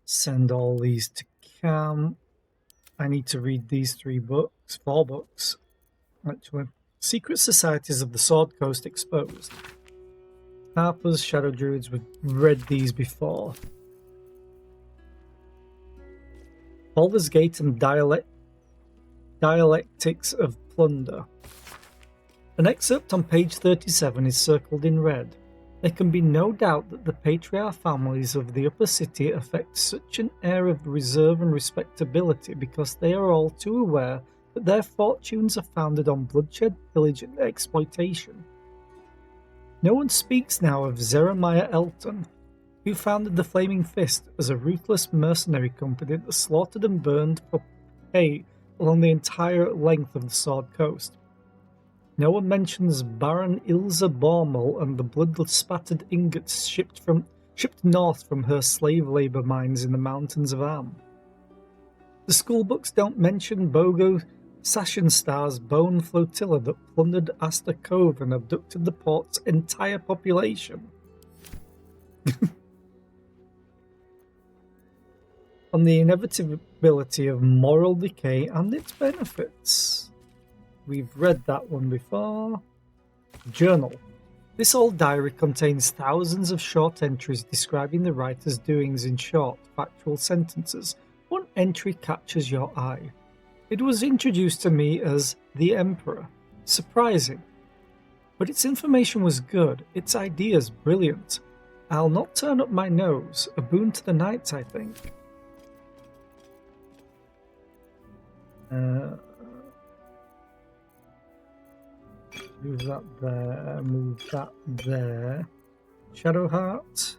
Send all these to Cam. I need to read these 4 books, actually. Secret Societies of the Sword Coast Exposed. Harper's Shadow Druids, we've read these before. Baldur's Gate and Dialectics of Plunder. An excerpt on page 37 is circled in red. There can be no doubt that the patriarch families of the upper city affect such an air of reserve and respectability because they are all too aware that their fortunes are founded on bloodshed, pillage, and exploitation. No one speaks now of Jeremiah Elton, who founded the Flaming Fist as a ruthless mercenary company that slaughtered and burned for pay along the entire length of the Sword Coast. No one mentions Baron Ilza Bormel and the blood-spattered ingots shipped north from her slave labour mines in the mountains of Am. The schoolbooks don't mention Bogo Sashenstar's bone flotilla that plundered Aster Cove and abducted the port's entire population. On the inevitability of moral decay and its benefits. We've read that one before. Journal. This old diary contains thousands of short entries describing the writer's doings in short, factual sentences. One entry catches your eye. It was introduced to me as the Emperor. Surprising. But its information was good, its ideas brilliant. I'll not turn up my nose. A boon to the knights, I think. Move that there, move that there. Shadowheart.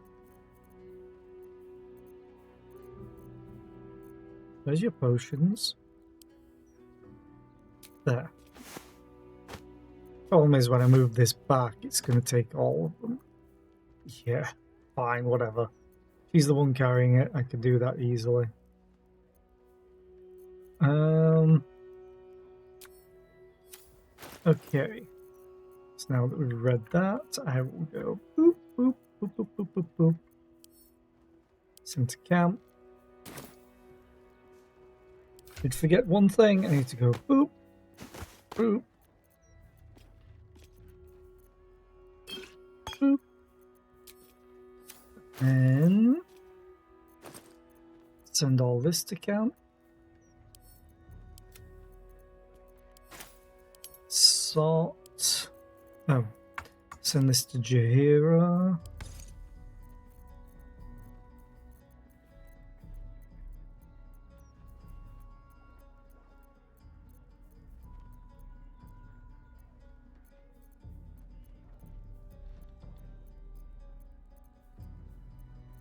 Where's your potions? There. Problem is, when I move this back, it's going to take all of them. Yeah, fine, whatever. She's the one carrying it. I could do that easily. Okay. So now that we've read that, I will go boop, boop, boop, boop, boop, boop, boop. Send to camp. Did forget one thing. I need to go boop, boop, boop. And send all this to camp. Salt. Oh, send this to Jaheira.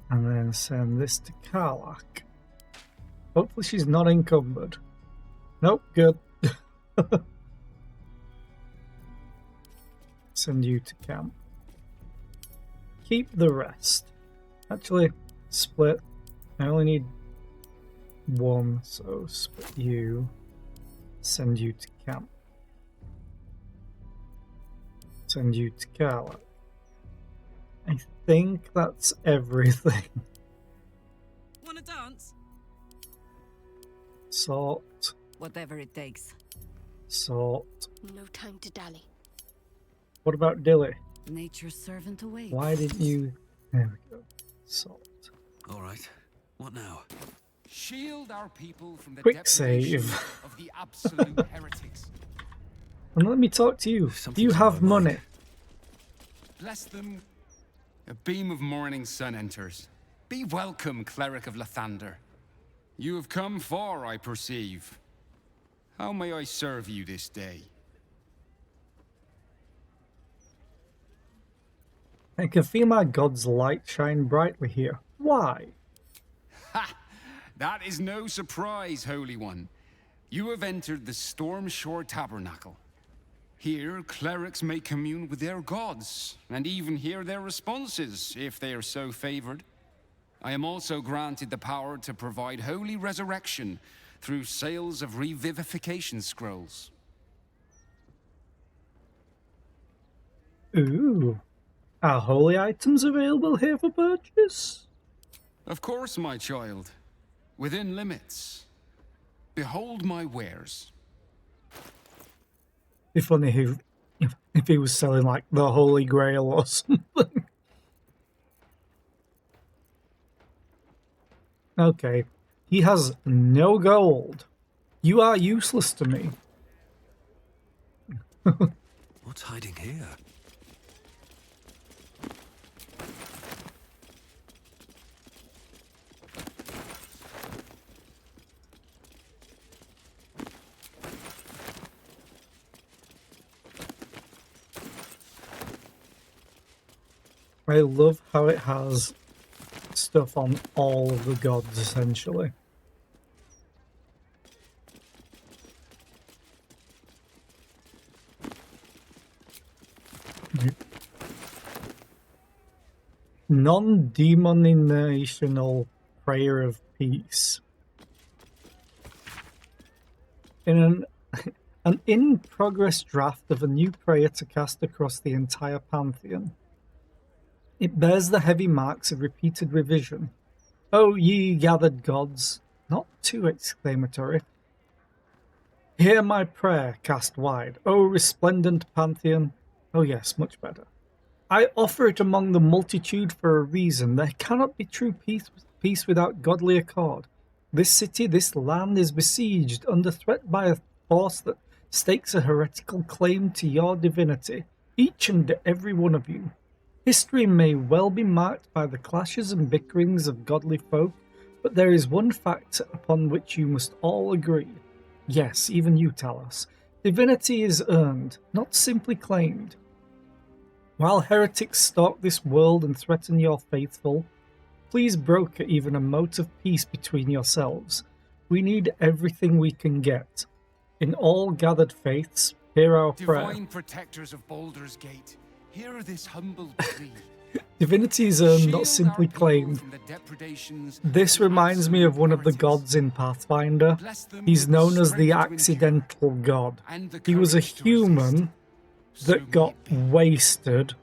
And then send this to Karlach. Hopefully she's not encumbered. Nope, good. Send you to camp. Keep the rest. Actually, split. I only need one, so split you. Send you to camp. Send you to Karlach. I think that's everything. Wanna dance? Salt. Whatever it takes. Salt. No time to dally. What about Dilly? Nature's servant awaits. Why didn't you... There we go. Salt. All right. What now? Shield our people from the Quick depredation save. of the absolute heretics. And let me talk to you. Do you have money? Bless them. A beam of morning sun enters. Be welcome, cleric of Lathander. You have come far, I perceive. How may I serve you this day? I can feel my god's light shine brightly here. Why? Ha! That is no surprise, Holy One. You have entered the Stormshore Tabernacle. Here, clerics may commune with their gods, and even hear their responses, if they are so favored. I am also granted the power to provide holy resurrection through sales of revivification scrolls. Ooh. Are holy items available here for purchase? Of course, my child. Within limits. Behold my wares. Be funny if he was selling like the Holy Grail or something. Okay. He has no gold. You are useless to me. What's hiding here? I love how it has stuff on all of the gods, essentially. Non-denominational prayer of peace. In an in-progress draft of a new prayer to cast across the entire pantheon. It bears the heavy marks of repeated revision. O ye gathered gods, not too exclamatory. Hear my prayer cast wide, O resplendent pantheon. Oh yes, much better. I offer it among the multitude for a reason. There cannot be true peace without godly accord. This city, this land is besieged, under threat by a force that stakes a heretical claim to your divinity, each and every one of you. History may well be marked by the clashes and bickerings of godly folk, but there is one fact upon which you must all agree. Yes, even you, Talos. Divinity is earned, not simply claimed. While heretics stalk this world and threaten your faithful, please broker even a mote of peace between yourselves. We need everything we can get. In all gathered faiths, hear our prayer. Divine protectors of Baldur's Gate, hear this humble plea. Divinity is earned, not simply claimed. This reminds me of one of the gods in Pathfinder. He's known as the Accidental God. He was a human that got wasted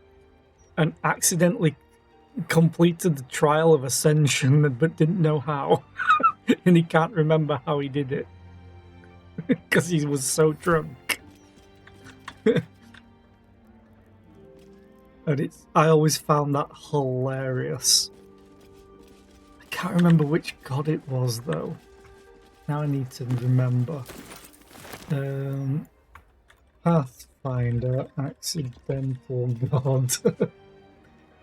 and accidentally completed the trial of ascension but didn't know how. And he can't remember how he did it because he was so drunk. And I always found that hilarious. I can't remember which god it was though. Now I need to remember. Pathfinder, Accidental God.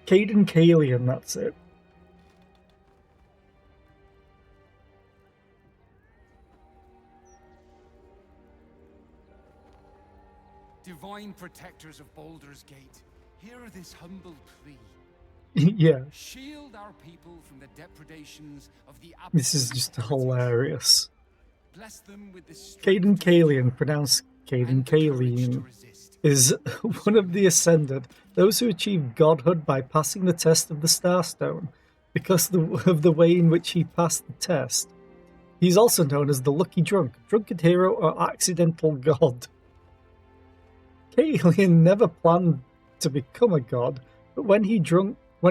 Caden Kalian, that's it. Divine protectors of Baldur's Gate, hear this humble plea. Yeah. Shield our people from the depredations of the This is just hilarious. Bless them with the Caden Kalian, pronounced Caden Kalian, is one of the Ascended, those who achieve godhood by passing the test of the Starstone. Because of the way in which he passed the test. He's also known as the Lucky Drunk, Drunken Hero, or Accidental God. Kalian never planned to become a god, but when a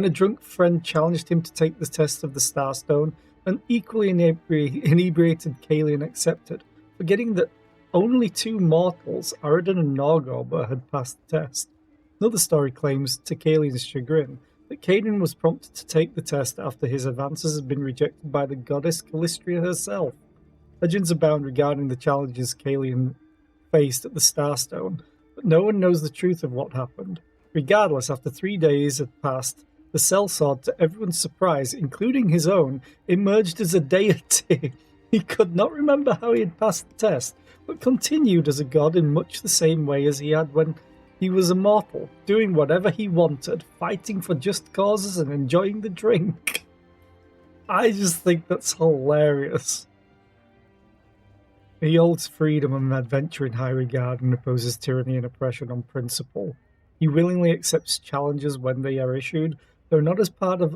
drunk friend challenged him to take the test of the Starstone, an equally inebriated Kalian accepted, forgetting that only two mortals, Aradin and Norgorber, had passed the test. Another story claims, to Kalian's chagrin, that Caden was prompted to take the test after his advances had been rejected by the goddess Calistria herself. Legends abound regarding the challenges Kalian faced at the Starstone, but no one knows the truth of what happened. Regardless, after 3 days had passed, the sellsword, to everyone's surprise, including his own, emerged as a deity. He could not remember how he had passed the test, but continued as a god in much the same way as he had when he was a mortal, doing whatever he wanted, fighting for just causes and enjoying the drink. I just think that's hilarious. He holds freedom and adventure in high regard and opposes tyranny and oppression on principle. He willingly accepts challenges when they are issued, though not as point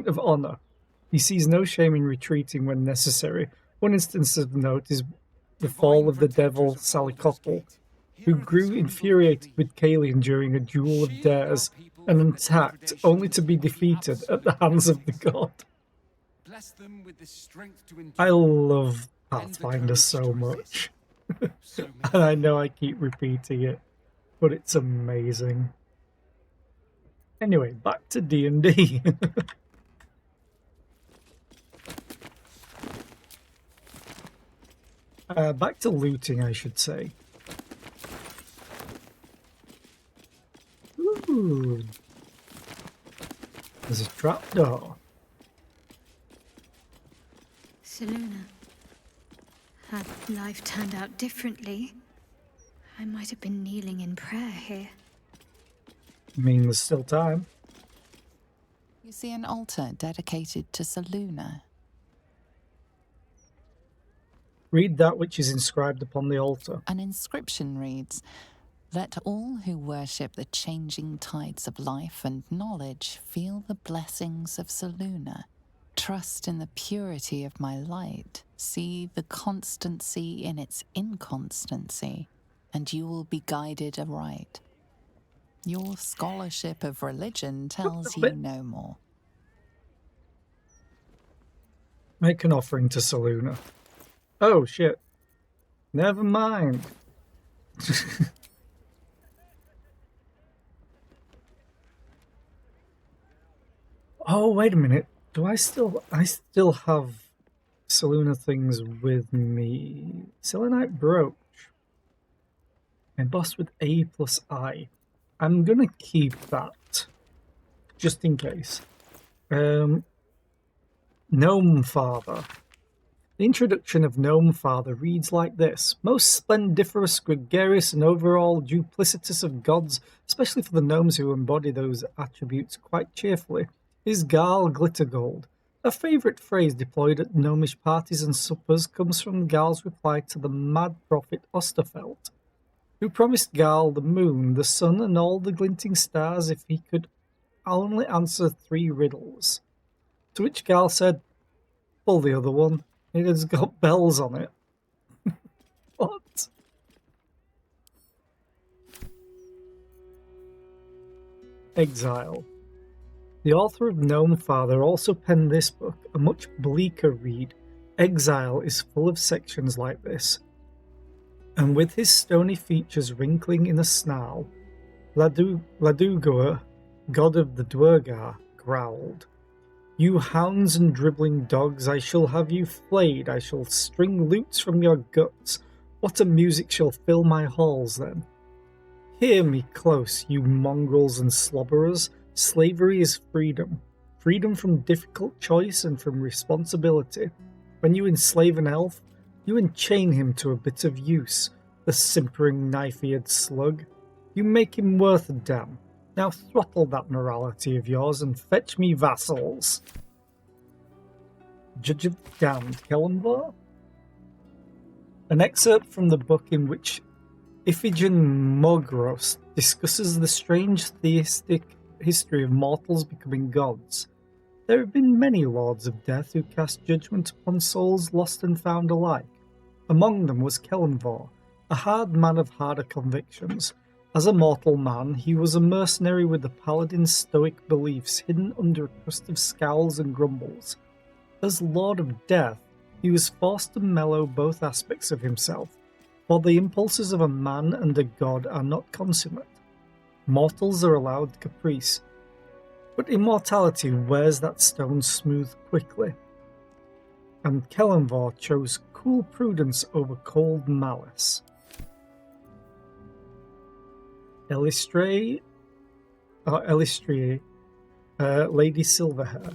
of honor. He sees no shame in retreating when necessary. One instance of note is the fall of the devil Salicotl, who grew infuriated with Kalian during a duel of dares and attacked, only to be defeated at the hands of the god. I love Pathfinder so much. And I know I keep repeating it, but it's amazing. Anyway, back to D&D. Back to looting, I should say. Ooh. There's a trapdoor. Selûne, had life turned out differently, I might have been kneeling in prayer here. I mean, there's still time. You see an altar dedicated to Selûne. Read that which is inscribed upon the altar. An inscription reads, "Let all who worship the changing tides of life and knowledge feel the blessings of Selûne. Trust in the purity of my light. See the constancy in its inconstancy, and you will be guided aright. Your scholarship of religion tells you no more." Make an offering to Selûne. Oh, shit. Never mind. Oh, wait a minute. I still have Selûne things with me. Selenite brooch. Embossed with A plus I. I'm gonna keep that, just in case. Gnome Father. The introduction of Gnome Father reads like this. Most splendiferous, gregarious, and overall duplicitous of gods, especially for the gnomes who embody those attributes quite cheerfully, is Garl Glittergold. A favourite phrase deployed at gnomish parties and suppers comes from Garl's reply to the mad prophet Osterfeld, who promised Garl the moon, the sun, and all the glinting stars if he could only answer 3 riddles. To which Garl said, "Pull the other one. It has got bells on it." What? Exile. The author of Gnome Father also penned this book, a much bleaker read. Exile is full of sections like this. And with his stony features wrinkling in a snarl, Ladugor, god of the Duergar, growled, "You hounds and dribbling dogs, I shall have you flayed, I shall string lutes from your guts. What a music shall fill my halls then. Hear me close, you mongrels and slobberers. Slavery is freedom. Freedom from difficult choice and from responsibility. When you enslave an elf, you enchain him to a bit of use, the simpering knife-eared slug. You make him worth a damn. Now throttle that morality of yours and fetch me vassals." Judge of the Damned, Kelemvor? An excerpt from the book in which Iphigenia Morgros discusses the strange theistic history of mortals becoming gods. There have been many lords of death who cast judgment upon souls lost and found alike. Among them was Kelemvor, a hard man of harder convictions. As a mortal man, he was a mercenary with the paladin's stoic beliefs hidden under a crust of scowls and grumbles. As Lord of Death, he was forced to mellow both aspects of himself, for the impulses of a man and a god are not consummate. Mortals are allowed caprice, but immortality wears that stone smooth quickly, and Kelemvor chose cool prudence over cold malice. Elistrie, Lady Silverhair.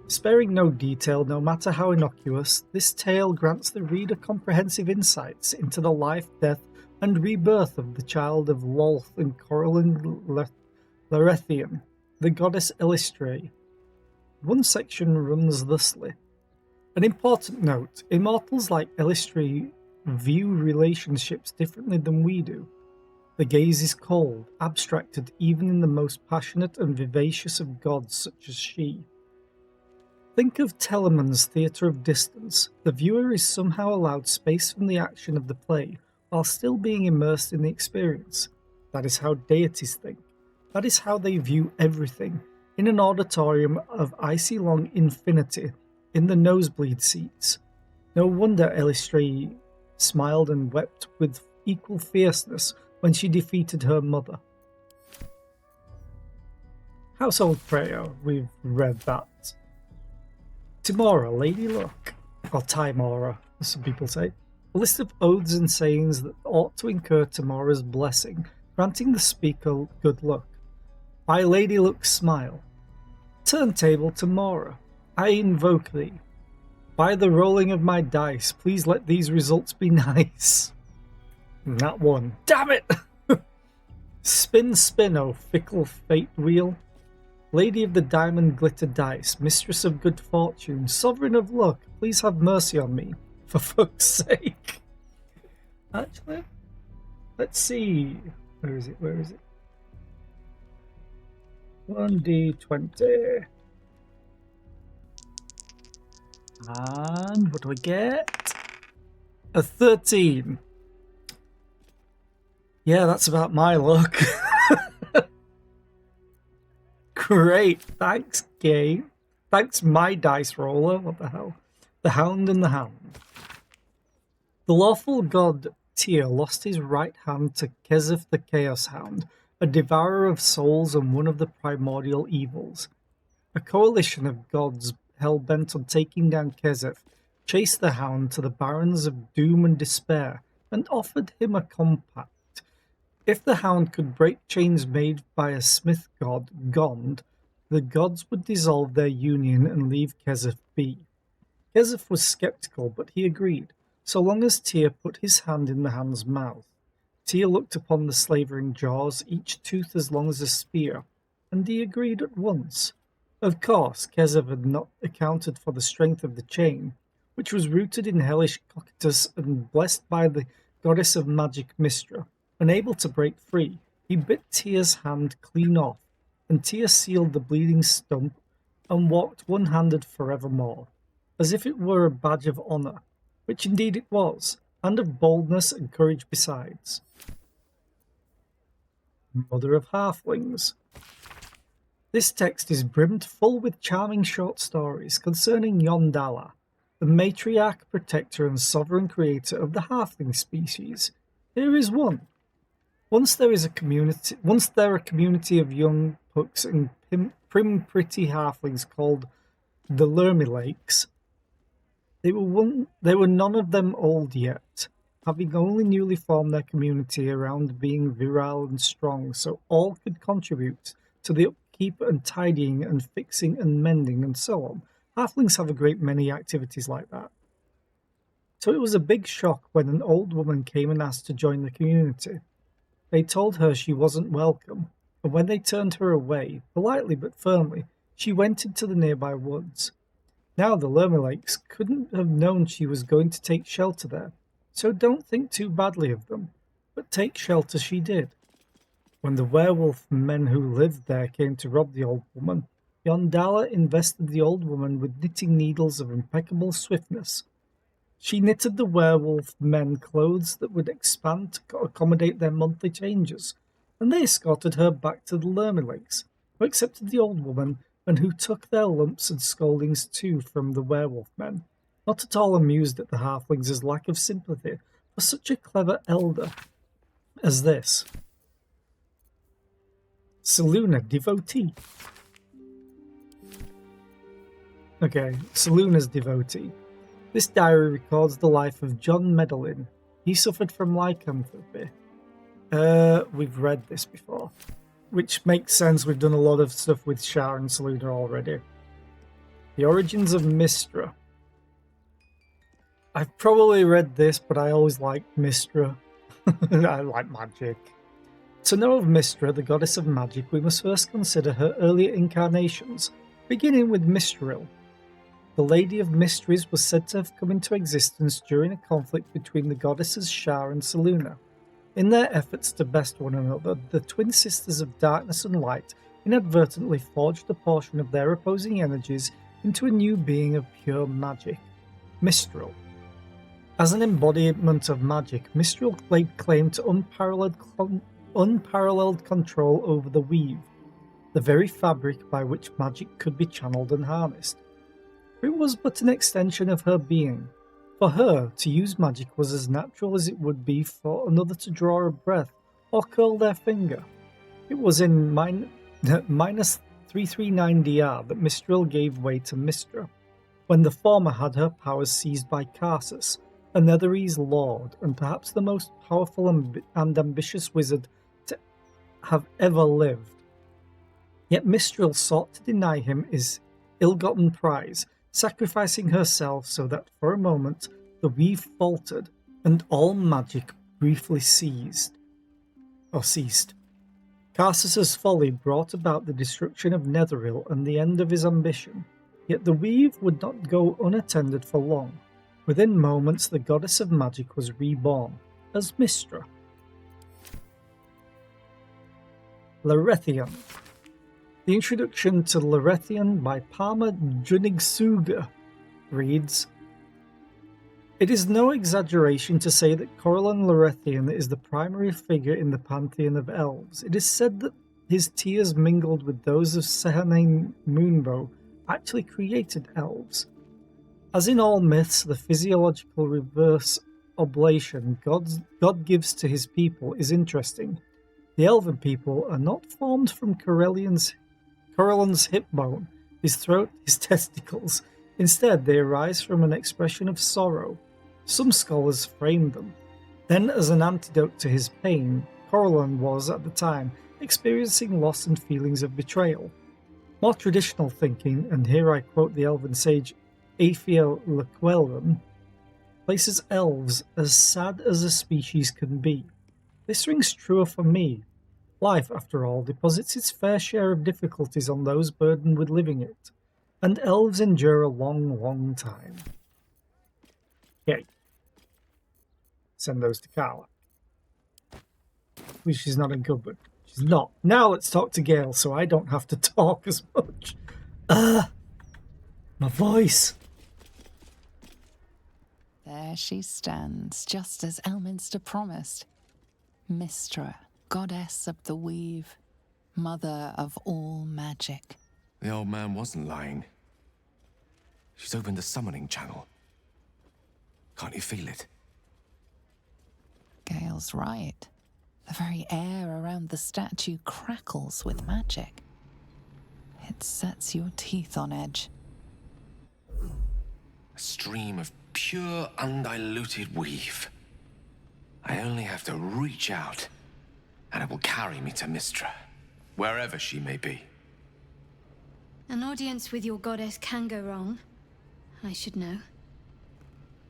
Sparing no detail, no matter how innocuous, this tale grants the reader comprehensive insights into the life, death, and rebirth of the child of Lolth and Corellin Larethian, the goddess Elistrie. One section runs thusly. An important note, immortals like Elistrie view relationships differently than we do. The gaze is cold, abstracted even in the most passionate and vivacious of gods such as she. Think of Telemann's Theatre of Distance. The viewer is somehow allowed space from the action of the play, while still being immersed in the experience. That is how deities think. That is how they view everything, in an auditorium of icy-long infinity, in the nosebleed seats. No wonder Elistrie smiled and wept with equal fierceness when she defeated her mother. Household Prayer, we've read that. Timora, Lady Luck, or Timora, as some people say. A list of oaths and sayings that ought to incur Timora's blessing, granting the speaker good luck. By Lady Luck's smile. Turntable Timora, I invoke thee. By the rolling of my dice, please let these results be nice. That one. Damn it! Spin, spin, oh fickle fate wheel. Lady of the diamond glitter dice, mistress of good fortune, sovereign of luck, please have mercy on me, for fuck's sake. Actually, let's see. Where is it? 1d20. And what do I get? A 13. Yeah, that's about my luck. Great, thanks, game. Thanks, my dice roller. What the hell? The Hound and the Hound. The lawful god Tyr lost his right hand to Kezith the Chaos Hound, a devourer of souls and one of the primordial evils. A coalition of gods hell-bent on taking down Kezith chased the Hound to the barrens of doom and despair and offered him a compact If the hound could break chains made by a smith god, Gond, the gods would dissolve their union and leave Kesef be. Kesef was skeptical, but he agreed, so long as Tyr put his hand in the hound's mouth. Tyr looked upon the slavering jaws, each tooth as long as a spear, and he agreed at once. Of course, Kesef had not accounted for the strength of the chain, which was rooted in hellish Cocytus and blessed by the goddess of magic Mystra. Unable to break free, he bit Tyr's hand clean off, and Tyr sealed the bleeding stump and walked one-handed forevermore, as if it were a badge of honour, which indeed it was, and of boldness and courage besides. Mother of Halflings. This text is brimmed full with charming short stories concerning Yondala, the matriarch, protector, and sovereign creator of the halfling species. Here is one. Once there are a community of young pucks and prim pretty halflings called the Lermilakes. They were none of them old yet, having only newly formed their community around being virile and strong, so all could contribute to the upkeep and tidying and fixing and mending and so on. Halflings have a great many activities like that. So it was a big shock when an old woman came and asked to join the community. They told her she wasn't welcome, and when they turned her away, politely but firmly, she went into the nearby woods. Now the Lermilakes couldn't have known she was going to take shelter there, so don't think too badly of them, but take shelter she did. When the werewolf men who lived there came to rob the old woman, Yondala invested the old woman with knitting needles of impeccable swiftness. She knitted the werewolf men clothes that would expand to accommodate their monthly changes, and they escorted her back to the Lermilakes, who accepted the old woman and who took their lumps and scoldings too from the werewolf men, not at all amused at the halflings' lack of sympathy for such a clever elder as this. Selûne, devotee. Okay, Selûne's devotee. This diary records the life of John Medellin. He suffered from lycanthropy. We've read this before, which makes sense. We've done a lot of stuff with Shar and Selûne already. The origins of Mystra. I've probably read this, but I always liked Mystra. I like magic. To know of Mystra, the goddess of magic, we must first consider her earlier incarnations, beginning with Mistral. The Lady of Mysteries was said to have come into existence during a conflict between the goddesses Shar and Selûne. In their efforts to best one another, the twin sisters of darkness and light inadvertently forged a portion of their opposing energies into a new being of pure magic, Mistral. As an embodiment of magic, Mistral laid claim to unparalleled control over the weave, the very fabric by which magic could be channeled and harnessed. It was but an extension of her being. For her, to use magic was as natural as it would be for another to draw a breath or curl their finger. It was in minus 339 DR that Mistral gave way to Mystra, when the former had her powers seized by Karsus, a Netherese lord and perhaps the most powerful and ambitious wizard to have ever lived. Yet Mistral sought to deny him his ill-gotten prize, sacrificing herself so that for a moment the weave faltered and all magic briefly ceased. Karsus's folly brought about the destruction of Netheril and the end of his ambition, yet the weave would not go unattended for long. Within moments the goddess of magic was reborn as Mystra. Larethian. The introduction to Larethian by Palmer Junigsuga reads, "It is no exaggeration to say that Corellon Larethian is the primary figure in the pantheon of elves. It is said that his tears mingled with those of Sehanine Moonbow actually created elves. As in all myths, the physiological reverse oblation God gives to his people is interesting. The elven people are not formed from Corellon's hip bone, his throat, his testicles. Instead, they arise from an expression of sorrow. Some scholars frame them. Then, as an antidote to his pain, Corellan was, at the time, experiencing loss and feelings of betrayal. More traditional thinking, and here I quote the elven sage Aethiel Llewellyn, places elves as sad as a species can be. This rings truer for me. Life, after all, deposits its fair share of difficulties on those burdened with living it, and elves endure a long, long time. Okay. Send those to Carla. Which she's not in good, but she's not. Now let's talk to Gale so I don't have to talk as much. My voice. There she stands, just as Elminster promised. Mystra, goddess of the weave, mother of all magic. The old man wasn't lying. She's opened the summoning channel. Can't you feel it? Gale's right. The very air around the statue crackles with magic. It sets your teeth on edge. A stream of pure, undiluted weave. I only have to reach out, and it will carry me to Mystra, wherever she may be. An audience with your goddess can go wrong. I should know.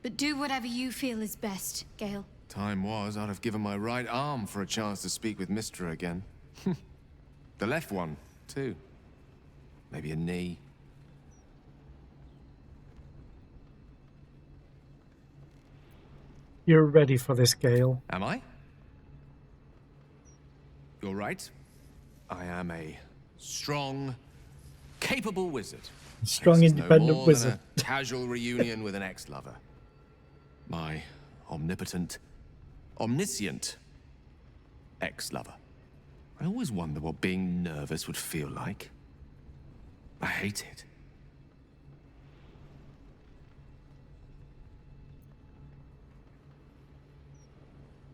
But do whatever you feel is best, Gale. Time was, I'd have given my right arm for a chance to speak with Mystra again. The left one, too. Maybe a knee. You're ready for this, Gale. Am I? You're right. I am a strong, capable wizard. Strong, This is independent no more wizard. than a casual reunion with an ex-lover. My omnipotent, omniscient ex-lover. I always wonder what being nervous would feel like. I hate it.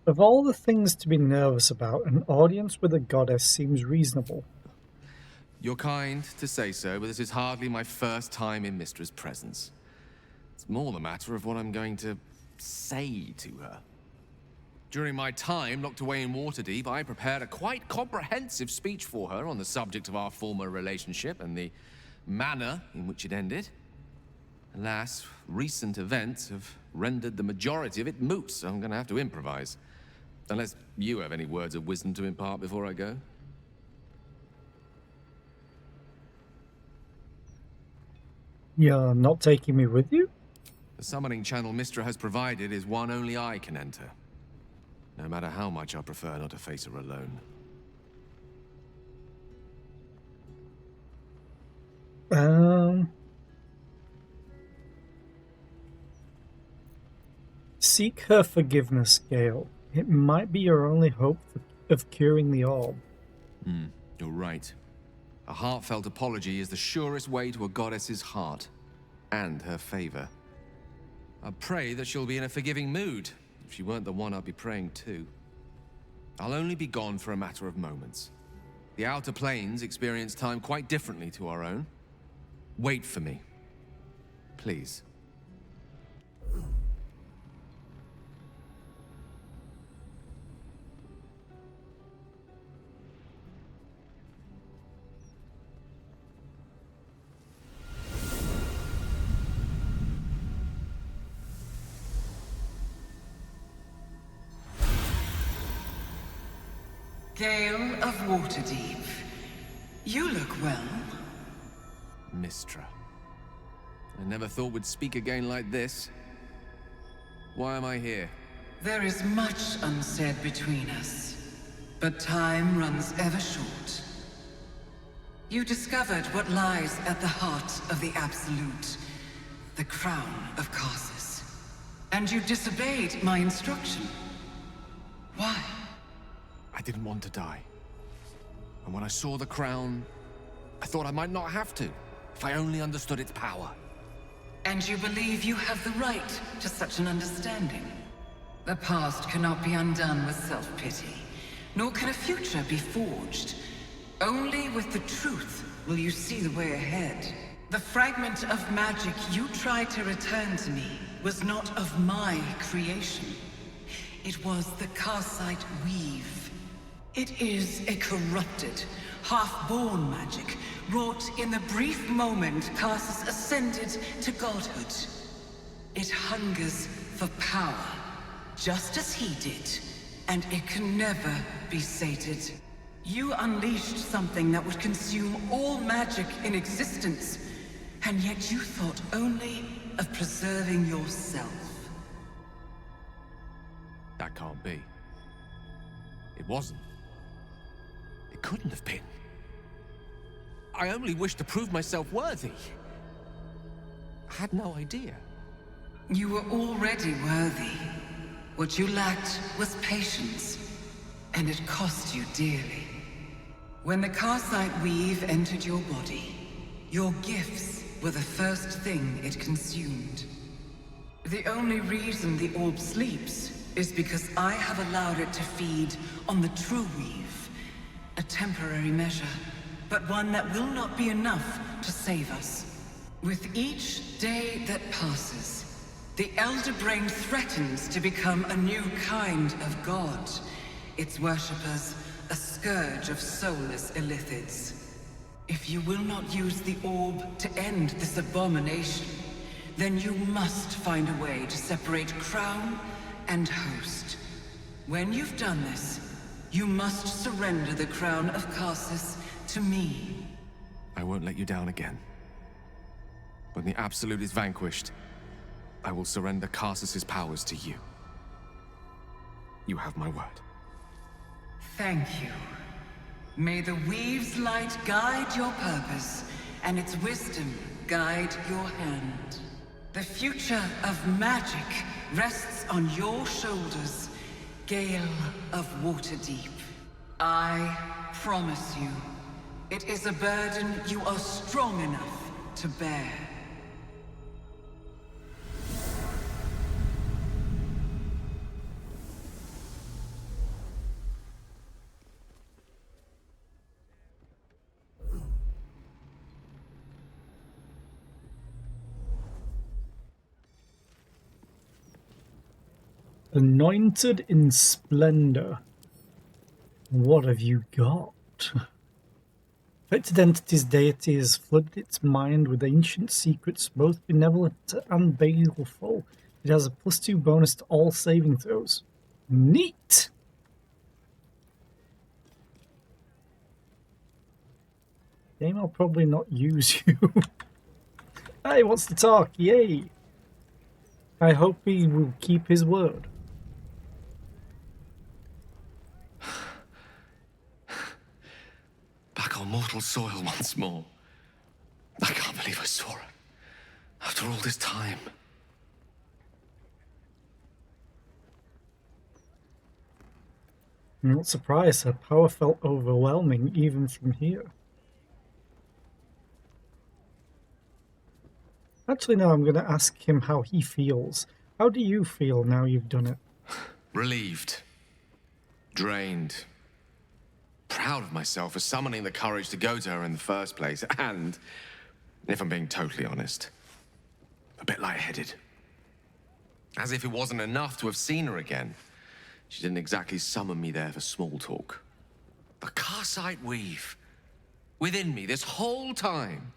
Of all the things to be nervous about, an audience with a goddess seems reasonable. You're kind to say so, but this is hardly my first time in Mystra's presence. It's more the matter of what I'm going to say to her. During my time locked away in Waterdeep, I prepared a quite comprehensive speech for her on the subject of our former relationship and the manner in which it ended. Alas, recent events have rendered the majority of it moot, so I'm going to have to improvise. Unless you have any words of wisdom to impart before I go. You're not taking me with you? The summoning channel Mystra has provided is one only I can enter. No matter how much I prefer not to face her alone. Seek her forgiveness, Gale. It might be your only hope of curing the orb. You're right. A heartfelt apology is the surest way to a goddess's heart, and her favor. I pray that she'll be in a forgiving mood. If she weren't the one, I'd be praying too. I'll only be gone for a matter of moments. The Outer Planes experience time quite differently to our own. Wait for me. Please. Gale of Waterdeep. You look well. Mystra. I never thought we'd speak again like this. Why am I here? There is much unsaid between us, but time runs ever short. You discovered what lies at the heart of the Absolute, the crown of Karsus. And you disobeyed my instruction. Why? I didn't want to die. And when I saw the crown, I thought I might not have to, if I only understood its power. And you believe you have the right to such an understanding? The past cannot be undone with self-pity, nor can a future be forged. Only with the truth will you see the way ahead. The fragment of magic you tried to return to me was not of my creation. It was the Karsite weave, It is a corrupted, half-born magic, wrought in the brief moment Karsus ascended to godhood. It hungers for power, just as he did, and it can never be sated. You unleashed something that would consume all magic in existence, and yet you thought only of preserving yourself. That can't be. It wasn't. It couldn't have been. I only wished to prove myself worthy. I had no idea. You were already worthy. What you lacked was patience, and it cost you dearly. When the Karsite weave entered your body, your gifts were the first thing it consumed. The only reason the orb sleeps is because I have allowed it to feed on the true weave. A temporary measure, but one that will not be enough to save us. With each day that passes, the Elder Brain threatens to become a new kind of god. Its worshippers, a scourge of soulless illithids. If you will not use the orb to end this abomination, then you must find a way to separate crown and host. When you've done this, you must surrender the crown of Karsus to me. I won't let you down again. When the Absolute is vanquished, I will surrender Karsus's powers to you. You have my word. Thank you. May the Weave's light guide your purpose, and its wisdom guide your hand. The future of magic rests on your shoulders, Gale of Waterdeep. I promise you, it is a burden you are strong enough to bear. Anointed in splendor. What have you got? Affected entity's deity has flooded its mind with ancient secrets, both benevolent and baleful. It has a +2 bonus to all saving throws. Neat! Game, I'll probably not use you. Hey, wants to talk, yay! I hope he will keep his word. Back on mortal soil once more. I can't believe I saw her. After all this time. I'm not surprised, her power felt overwhelming even from here. Actually, no, I'm going to ask him how he feels. How do you feel now you've done it? Relieved. Drained. Proud of myself for summoning the courage to go to her in the first place. And, if I'm being totally honest, a bit lightheaded. As if it wasn't enough to have seen her again. She didn't exactly summon me there for small talk. The Karsite weave. Within me this whole time.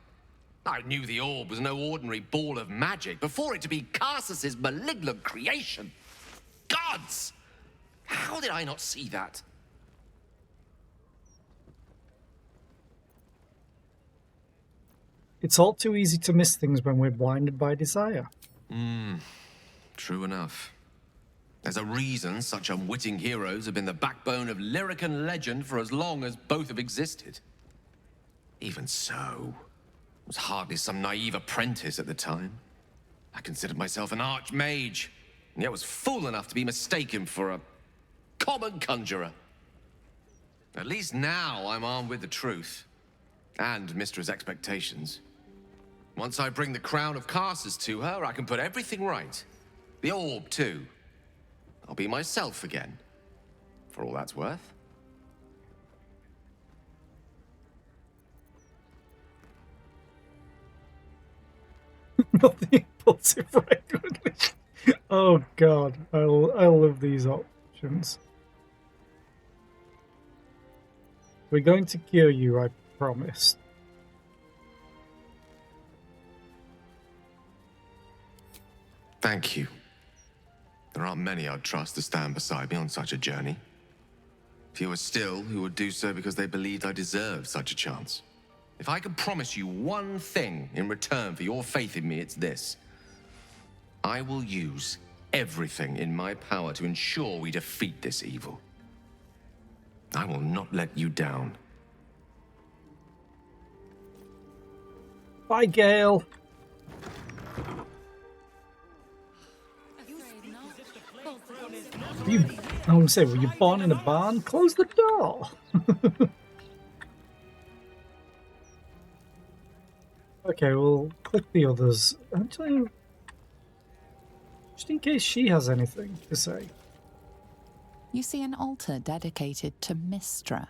I knew the orb was no ordinary ball of magic before it to be Karsus's malignant creation. Gods! How did I not see that? It's all too easy to miss things when we're blinded by desire. True enough. There's a reason such unwitting heroes have been the backbone of lyric and legend for as long as both have existed. Even so, I was hardly some naive apprentice at the time. I considered myself an archmage, and yet was fool enough to be mistaken for a common conjurer. At least now I'm armed with the truth, and Mystra's expectations. Once I bring the crown of Karsus to her, I can put everything right. The orb, too. I'll be myself again, for all that's worth. Not the impulsive recognition. Oh god, I love these options. We're going to cure you, I promise. Thank you. There aren't many I'd trust to stand beside me on such a journey. Fewer still who would do so because they believed I deserved such a chance. If I could promise you one thing in return for your faith in me, it's this. I will use everything in my power to ensure we defeat this evil. I will not let you down. Bye, Gale. I want to say, were you born in a barn? Close the door. Okay, we'll click the others. Actually, just in case she has anything to say. You see an altar dedicated to Mystra.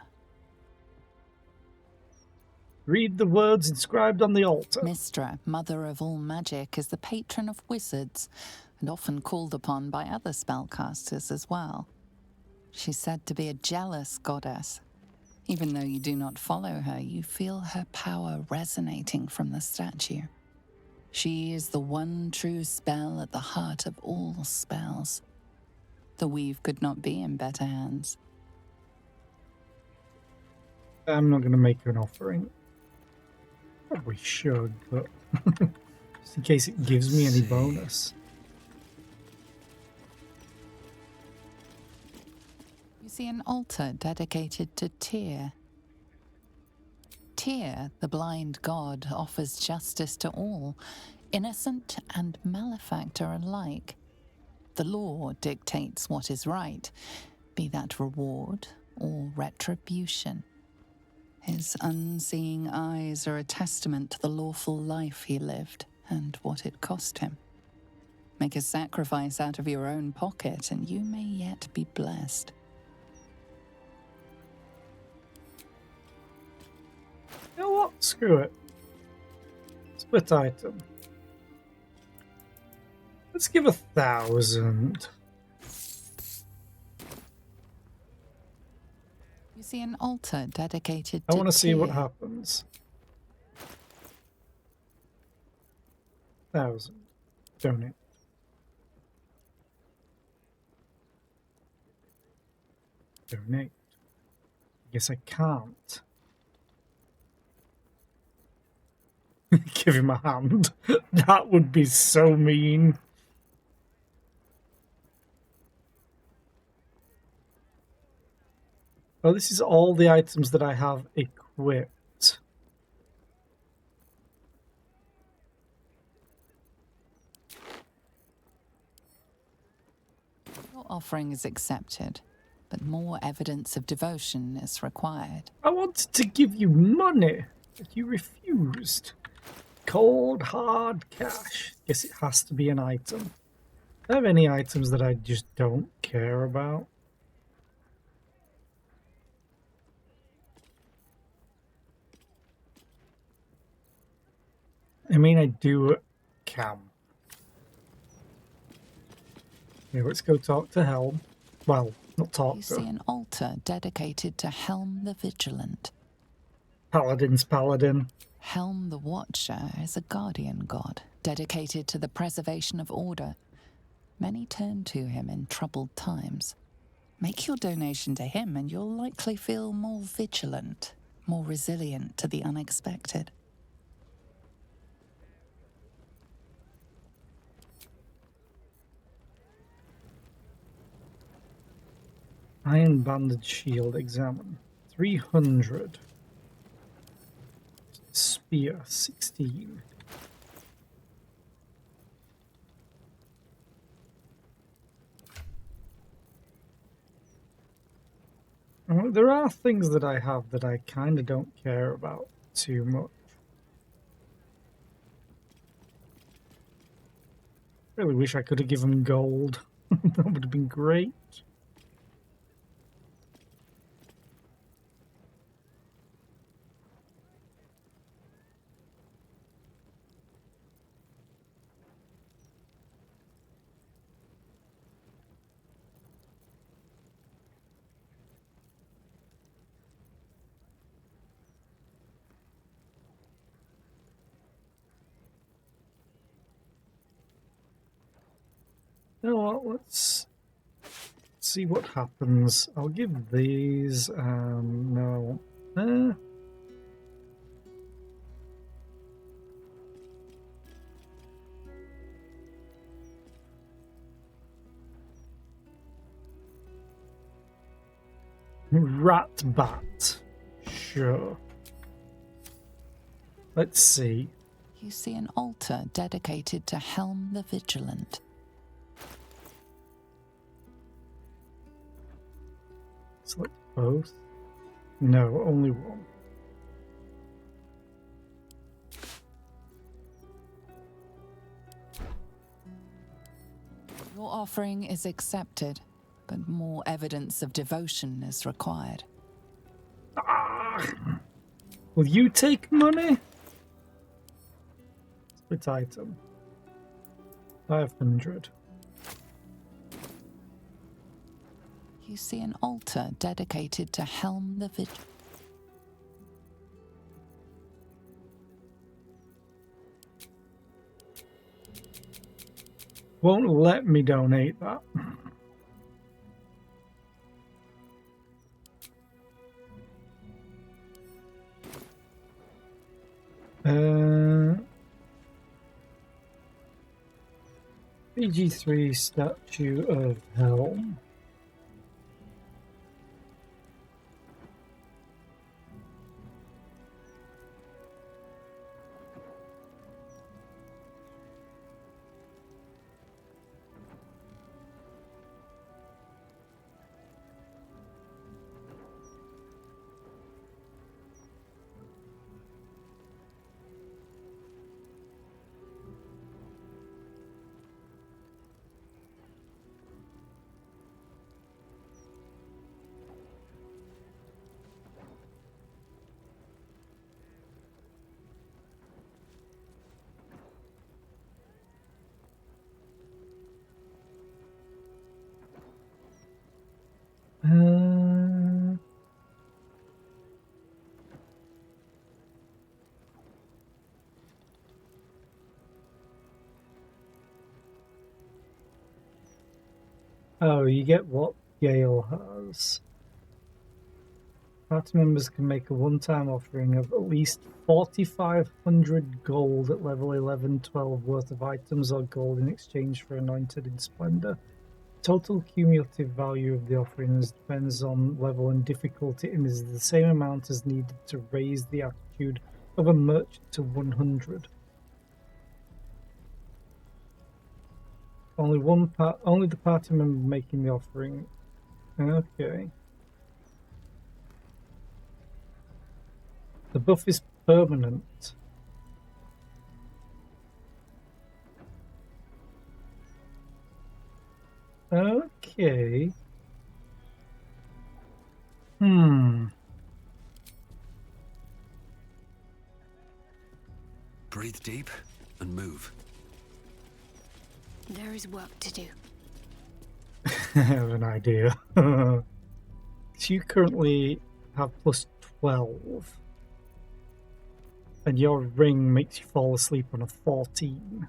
Read the words inscribed on the altar. Mystra, mother of all magic, is the patron of wizards and often called upon by other spellcasters as well. She's said to be a jealous goddess. Even though you do not follow her, you feel her power resonating from the statue. She is the one true spell at the heart of all spells. The weave could not be in better hands. I'm not going to make her an offering. Probably should, but just in case it gives me any bonus. You see an altar dedicated to Tyr. Tyr, the blind god, offers justice to all, innocent and malefactor alike. The law dictates what is right, be that reward or retribution. His unseeing eyes are a testament to the lawful life he lived and what it cost him. Make a sacrifice out of your own pocket and you may yet be blessed. You know what? Screw it. Split item. Let's give 1,000. You see an altar dedicated to I want to see what Tyr. happens. 1,000. Donate. Donate. I guess I can't. Give him a hand. That would be so mean. Oh, this is all the items that I have equipped. Your offering is accepted, but more evidence of devotion is required. I wanted to give you money, but you refused. Cold, hard cash. Guess it has to be an item. Do I have any items that I just don't care about? I mean, I do camp. Yeah, let's go talk to Helm. Well, not talk You to see an altar dedicated to Helm the Vigilant. Paladin's Paladin. Helm the Watcher is a guardian god, dedicated to the preservation of order. Many turn to him in troubled times. Make your donation to him and you'll likely feel more vigilant, more resilient to the unexpected. Iron Banded Shield, examine. 300. Spear, 16. Well, there are things that I have that I kind of don't care about too much. Really wish I could have given gold. That would have been great. You know what? Let's see what happens. I'll give these. No. Rat bat. Sure. Let's see. You see an altar dedicated to Helm the Vigilant. Select both. No, only one. Your offering is accepted, but more evidence of devotion is required. Will you take money? Split item. 500. You see an altar dedicated to Helm the Vigilant. Won't let me donate that. PG3 Statue of Helm. Oh, you get what Gale has. Party members can make a one-time offering of at least 4,500 gold at level 11-12 worth of items or gold in exchange for Anointed in Splendor. Total cumulative value of the offerings depends on level and difficulty and is the same amount as needed to raise the attitude of a merchant to 100. Only the party member making the offering. Okay. The buff is permanent. Okay. Breathe deep and move. There is work to do. I have an idea. So you currently have plus 12. And your ring makes you fall asleep on a 14.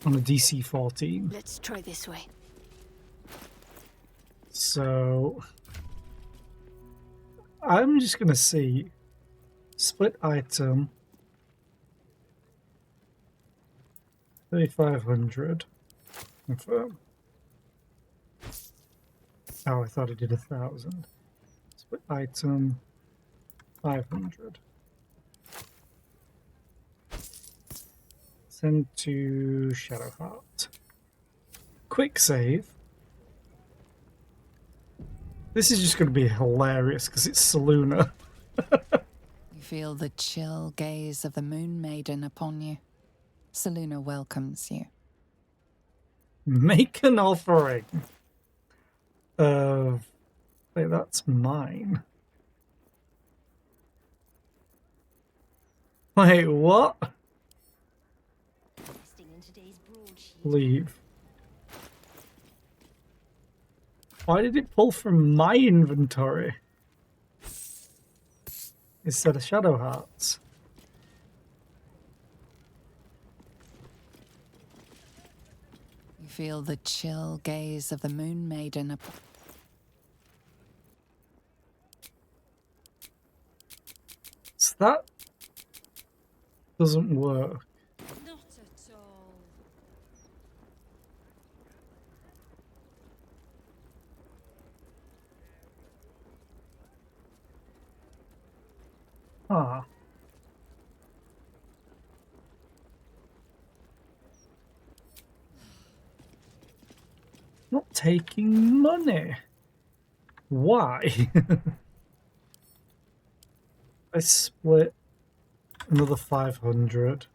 On a DC 14. Let's try this way. So I'm just gonna see split item 3,500. Confirm. Oh, I thought it did 1,000. Split item 500. Send to Shadowheart. Quick save. This is just going to be hilarious because it's Selûne. You feel the chill gaze of the Moon Maiden upon you. Selûne welcomes you. Make an offering of... Wait, that's mine. Wait, what? Leave. Why did it pull from my inventory instead of Shadowheart's? You feel the chill gaze of the Moon Maiden So that doesn't work. Not at all. Ah. Not taking money. Why? I split another 500.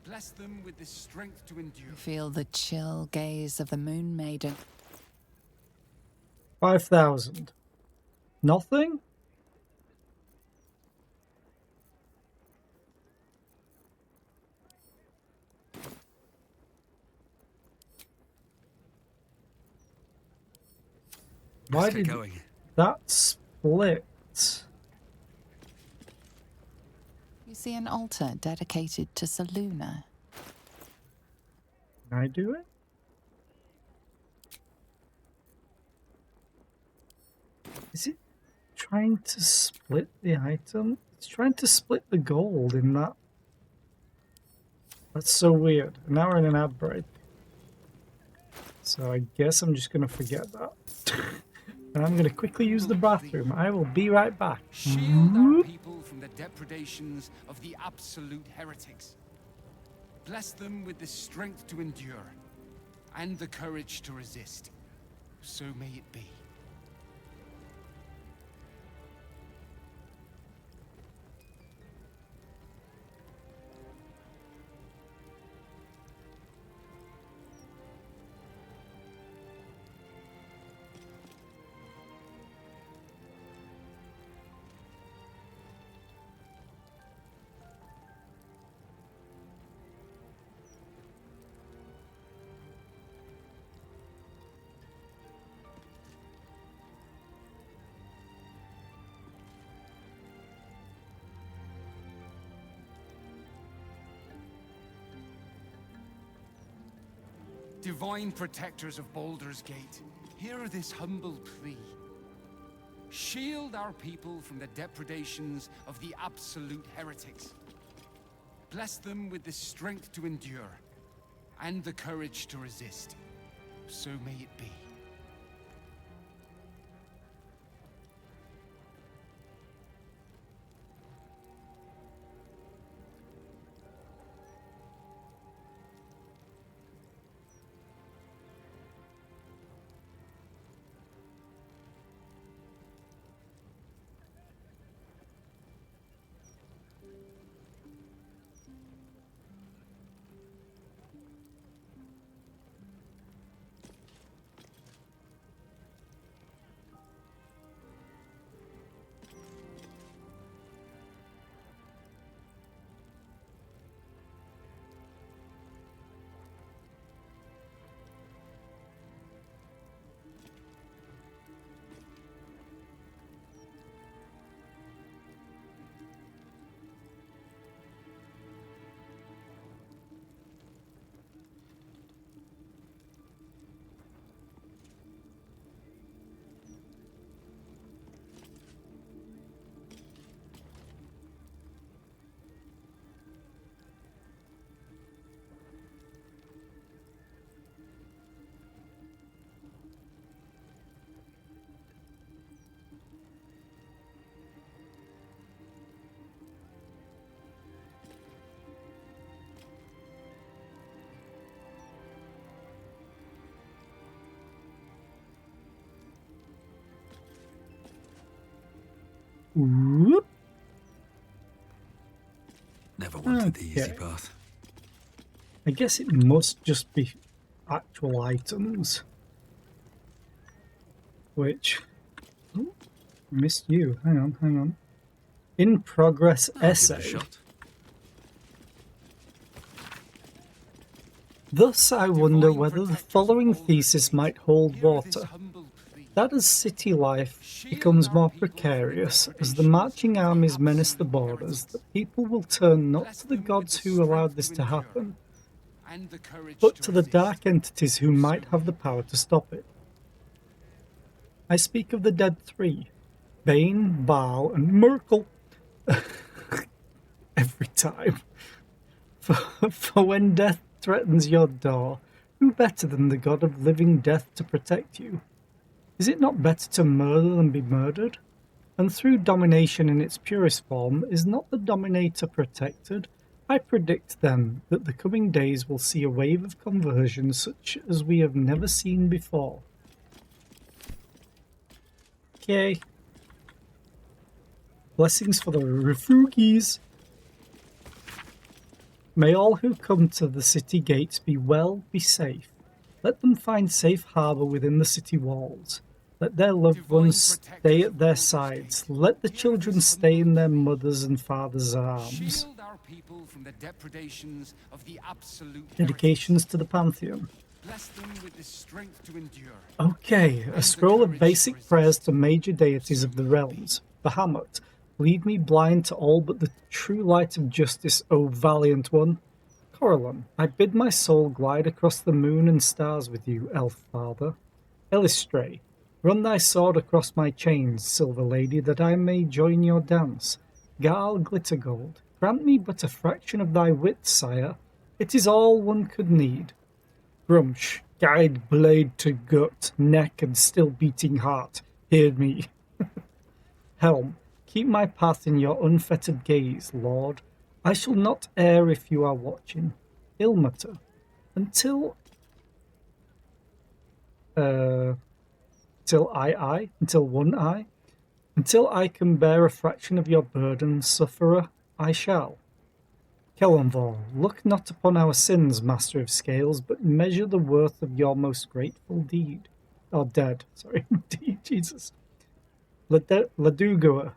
Bless them with the strength to endure. You feel the chill gaze of the Moon Maiden. 5,000. Nothing? Why Let's get did going. that split? You see an altar dedicated to Selûne. Can I do it? Is it trying to split the item? It's trying to split the gold in that. That's so weird. Now we're in an ad break. So I guess I'm just going to forget that. And I'm going to quickly use the bathroom. I will be right back. Shield our people from the depredations of the absolute heretics. Bless them with the strength to endure and the courage to resist. So may it be. Divine protectors of Baldur's Gate, hear this humble plea. Shield our people from the depredations of the absolute heretics. Bless them with the strength to endure and the courage to resist. So may it be. Whoop. Never wanted the easy Okay. path. I guess it must just be actual items. Which... Oh, missed you. Hang on, hang on. In progress I'll give it a essay. shot. Thus, I wonder whether the following thesis might hold water. that as city life becomes more precarious, as the marching armies menace the borders, that people will turn not to the gods who allowed this to happen, but to the dark entities who might have the power to stop it. I speak of the dead three, Bane, Baal, and Merkel. Every time. For when death threatens your door, who better than the god of living death to protect you? Is it not better to murder than be murdered? And through domination in its purest form, is not the dominator protected? I predict then that the coming days will see a wave of conversion such as we have never seen before. Okay. Blessings for the refugees. May all who come to the city gates be well, be safe. Let them find safe harbour within the city walls. Let their loved ones stay at their sides. Let the children stay in their mothers' and fathers' arms. Shield our people from the depredations of the absolute. Dedications to the Pantheon. Bless them with the strength to endure. Okay, a scroll of basic prayers to major deities of the realms. Bahamut, lead me blind to all but the true light of justice, O valiant one. Corellon, I bid my soul glide across the moon and stars with you, elf father. Elistray, run thy sword across my chains, silver lady, that I may join your dance. Garl Glittergold, grant me but a fraction of thy wit, sire. It is all one could need. Grumsh, guide blade to gut, neck, and still beating heart. Hear me. Helm, keep my path in your unfettered gaze, Lord. I shall not err if you are watching. Ilmater, until one eye, until I can bear a fraction of your burden, sufferer, I shall. Kelemvor, look not upon our sins, Master of Scales, but measure the worth of your most grateful deed. Or dead, sorry, deed, Jesus. Ladugua,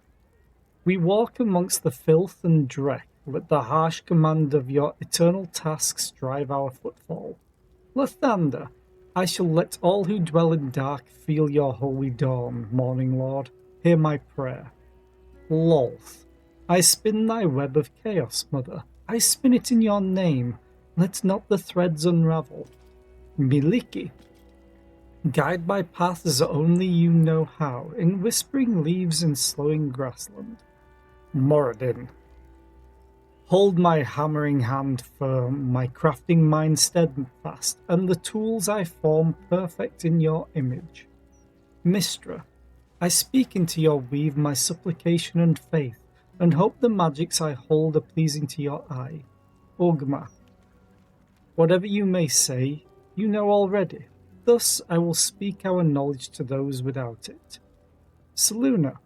we walk amongst the filth and dreck. Let the harsh command of your eternal tasks drive our footfall. Lathander, I shall let all who dwell in dark feel your holy dawn, morning lord. Hear my prayer. Lolth, I spin thy web of chaos, mother. I spin it in your name. Let not the threads unravel. Miliki, guide my path as only you know how, in whispering leaves and slowing grassland. Moradin, hold my hammering hand firm, my crafting mind steadfast, and the tools I form perfect in your image. Mistra, I speak into your weave my supplication and faith, and hope the magics I hold are pleasing to your eye. Ogma, whatever you may say, you know already. Thus I will speak our knowledge to those without it. Seluna,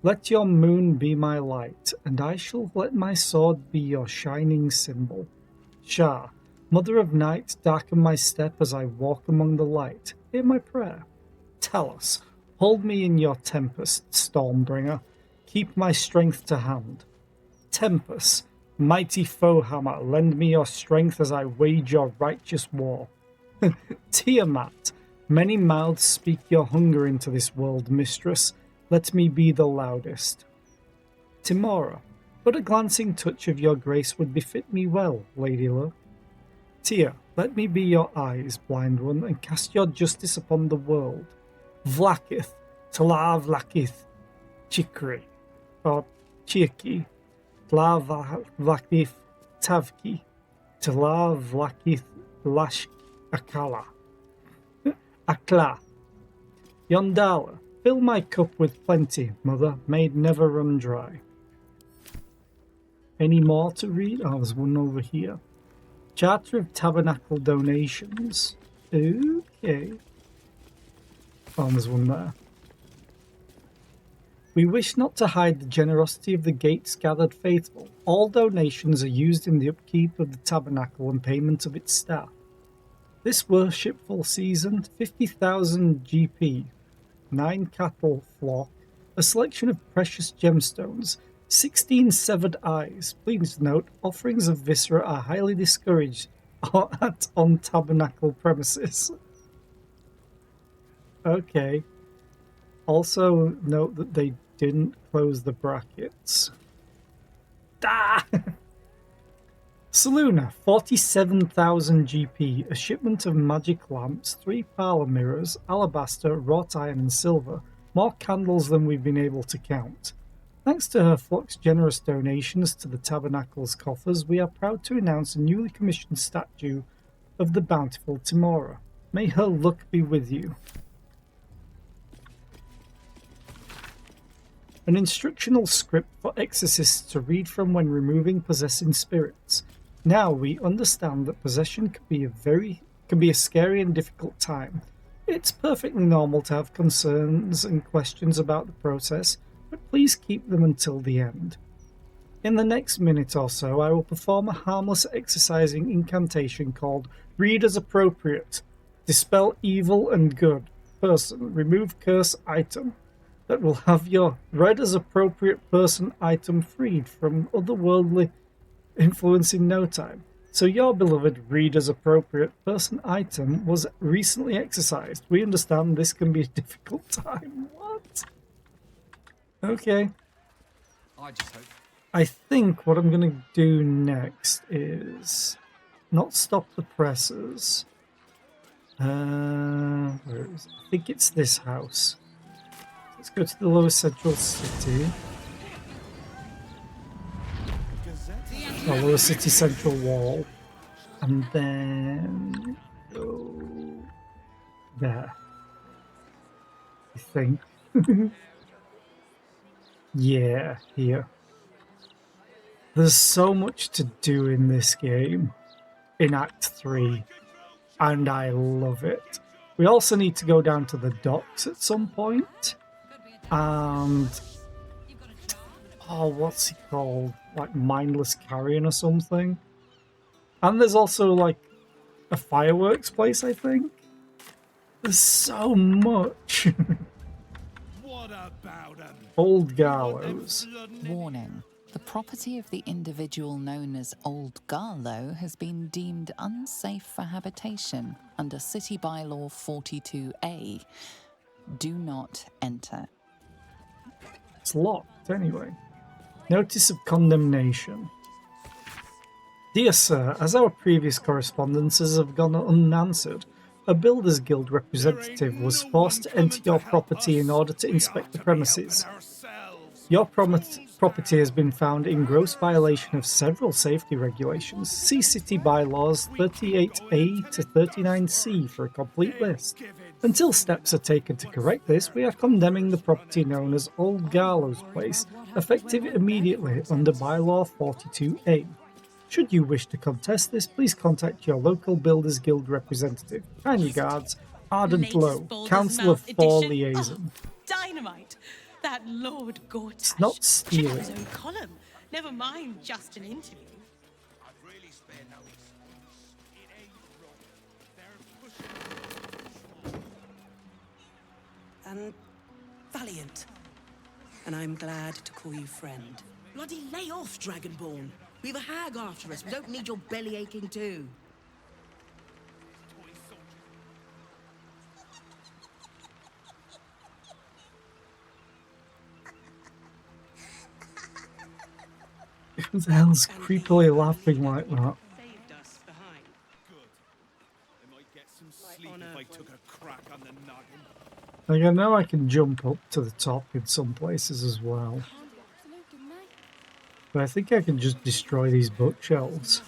let your moon be my light, and I shall let my sword be your shining symbol. Shah, mother of night, darken my step as I walk among the light. Hear my prayer. Talos, hold me in your tempest, Stormbringer. Keep my strength to hand. Tempest, mighty foe hammer, lend me your strength as I wage your righteous war. Tiamat, many mouths speak your hunger into this world, mistress. Let me be the loudest. Timora, but a glancing touch of your grace would befit me well, Lady Luck. Tia, let me be your eyes, blind one, and cast your justice upon the world. Vlakith, Tla Vlakith, Chikri, or Chiki, Tla Vlakith, Tavki, Tla Vlakith, Lash Akala, Akla, Yondala, fill my cup with plenty, mother, may it never run dry. Any more to read? Oh, there's one over here. Charter of Tabernacle donations. Okay. Oh, there's one there. We wish not to hide the generosity of the gates gathered faithful. All donations are used in the upkeep of the tabernacle and payment of its staff. This worshipful season, 50,000 GP, 9 cattle flock, a selection of precious gemstones, 16 severed eyes. Please note, offerings of viscera are highly discouraged on tabernacle premises. Okay. Also, note that they didn't close the brackets. Ah! Saluna, 47,000 GP, a shipment of magic lamps, 3 parlor mirrors, alabaster, wrought iron and silver, more candles than we've been able to count. Thanks to her flock's generous donations to the tabernacle's coffers, we are proud to announce a newly commissioned statue of the bountiful Timora. May her luck be with you. An instructional script for exorcists to read from when removing possessing spirits. Now we understand that possession can be a scary and difficult time. It's perfectly normal to have concerns and questions about the process, but please keep them until the end. In the next minute or so, I will perform a harmless exorcising incantation called Read as Appropriate. Dispel evil and good. Person, remove curse item. That will have your read as appropriate person item freed from otherworldly influence in no time. So your beloved read as appropriate person item was recently exercised. We understand this can be a difficult time. What? Okay. I think what I'm going to do next is not stop the presses. Where is it? I think it's this house. Let's go to the Lower Central City. Lower City Central Wall. And then go there. I think. Yeah, here. There's so much to do in this game. In Act 3. And I love it. We also need to go down to the docks at some point. And what's he called? Like Mindless Carrion or something. And there's also like a fireworks place, I think. There's so much. What about him? Old Gallows. Warning. The property of the individual known as Old Garlow has been deemed unsafe for habitation under City Bylaw 42A. Do not enter. It's locked anyway. Notice of condemnation. Dear Sir, as our previous correspondences have gone unanswered, a Builders Guild representative was forced to enter your property in order to inspect the premises. Your property has been found in gross violation of several safety regulations. See City Bylaws 38A to 39C for a complete list. Until steps are taken to correct this, we are condemning the property known as Old Gallows Place, effective immediately under Bylaw 42A. Should you wish to contest this, please contact your local Builders Guild representative. Kind regards, Ardent Low, Council of 4 Liaison. Dynamite! That Lord Gortash. It's not Should have stealing. his own column. Never mind just an interview. And valiant. And I'm glad to call you friend. Bloody lay off, Dragonborn. We've a hag after us. We don't need your belly aching too. Who the hell's creepily laughing like that? Saved us behind. I might get some sleep if I took a crack on the noggin. Like, I know I can jump up to the top in some places as well. But I think I can just destroy these bookshelves.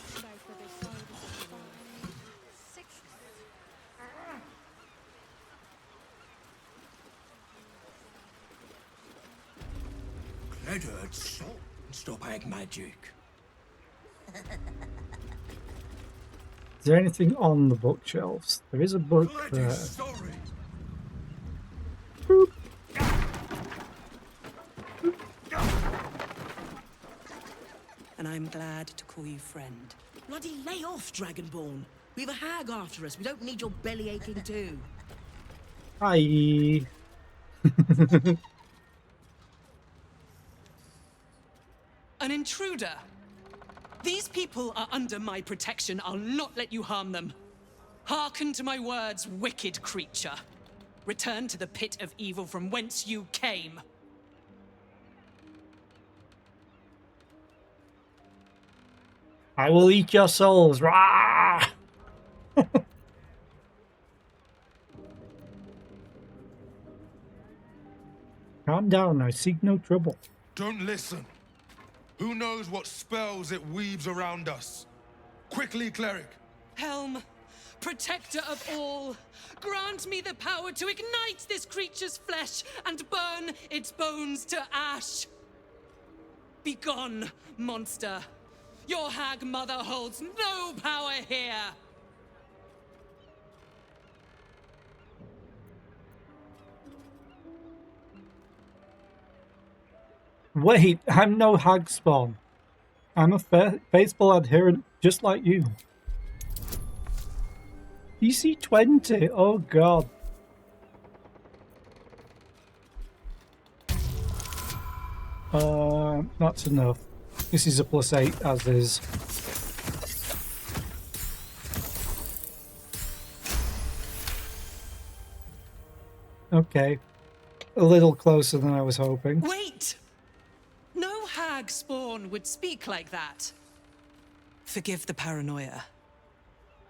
Cledard, stop hag magic. Is there anything on the bookshelves? There is a book there. Boop. And I'm glad to call you friend. Bloody lay off, Dragonborn. We've a hag after us. We don't need your belly aching too. Hi. An intruder. These people are under my protection. I'll not let you harm them. Hearken to my words, wicked creature. Return to the pit of evil from whence you came. I will eat your souls. Rah! Calm down, I seek no trouble. Don't listen. Who knows what spells it weaves around us? Quickly, cleric. Helm, protector of all, grant me the power to ignite this creature's flesh and burn its bones to ash. Begone, monster. Your hag mother holds no power here. Wait, I'm no hag spawn. I'm a faithful adherent just like you. DC 20, oh god. That's enough. This is a +8 as is. Okay. A little closer than I was hoping. Wait! No hag spawn would speak like that. Forgive the paranoia.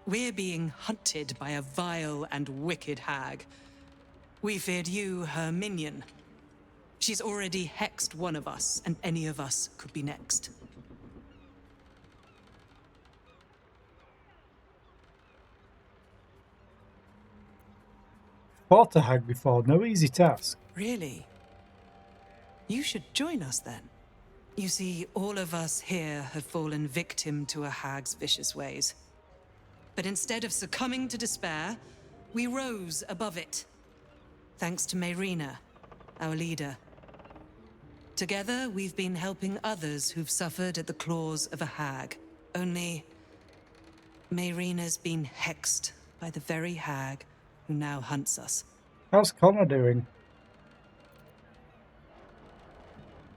We're being hunted by a vile and wicked hag. We feared you, her minion. She's already hexed one of us, and any of us could be next. Fought a hag before, no easy task. Really? You should join us then. You see, all of us here have fallen victim to a hag's vicious ways. But instead of succumbing to despair, we rose above it. Thanks to Mayrina, our leader. Together, we've been helping others who've suffered at the claws of a hag. Only, Mayrina's been hexed by the very hag who now hunts us. How's Connor doing?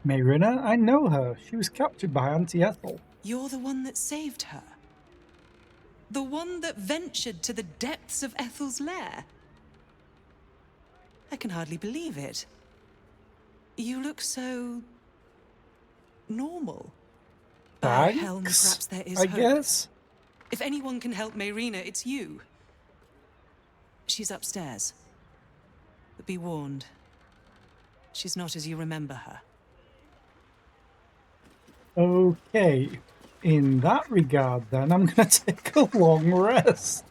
Mayrina? I know her. She was captured by Auntie Ethel. You're the one that saved her. The one that ventured to the depths of Ethel's lair. I can hardly believe it. You look so... normal. Thanks, Helm, perhaps there is I hope. guess. If anyone can help Mayrina, it's you. She's upstairs. But be warned. She's not as you remember her. Okay. In that regard, then, I'm going to take a long rest.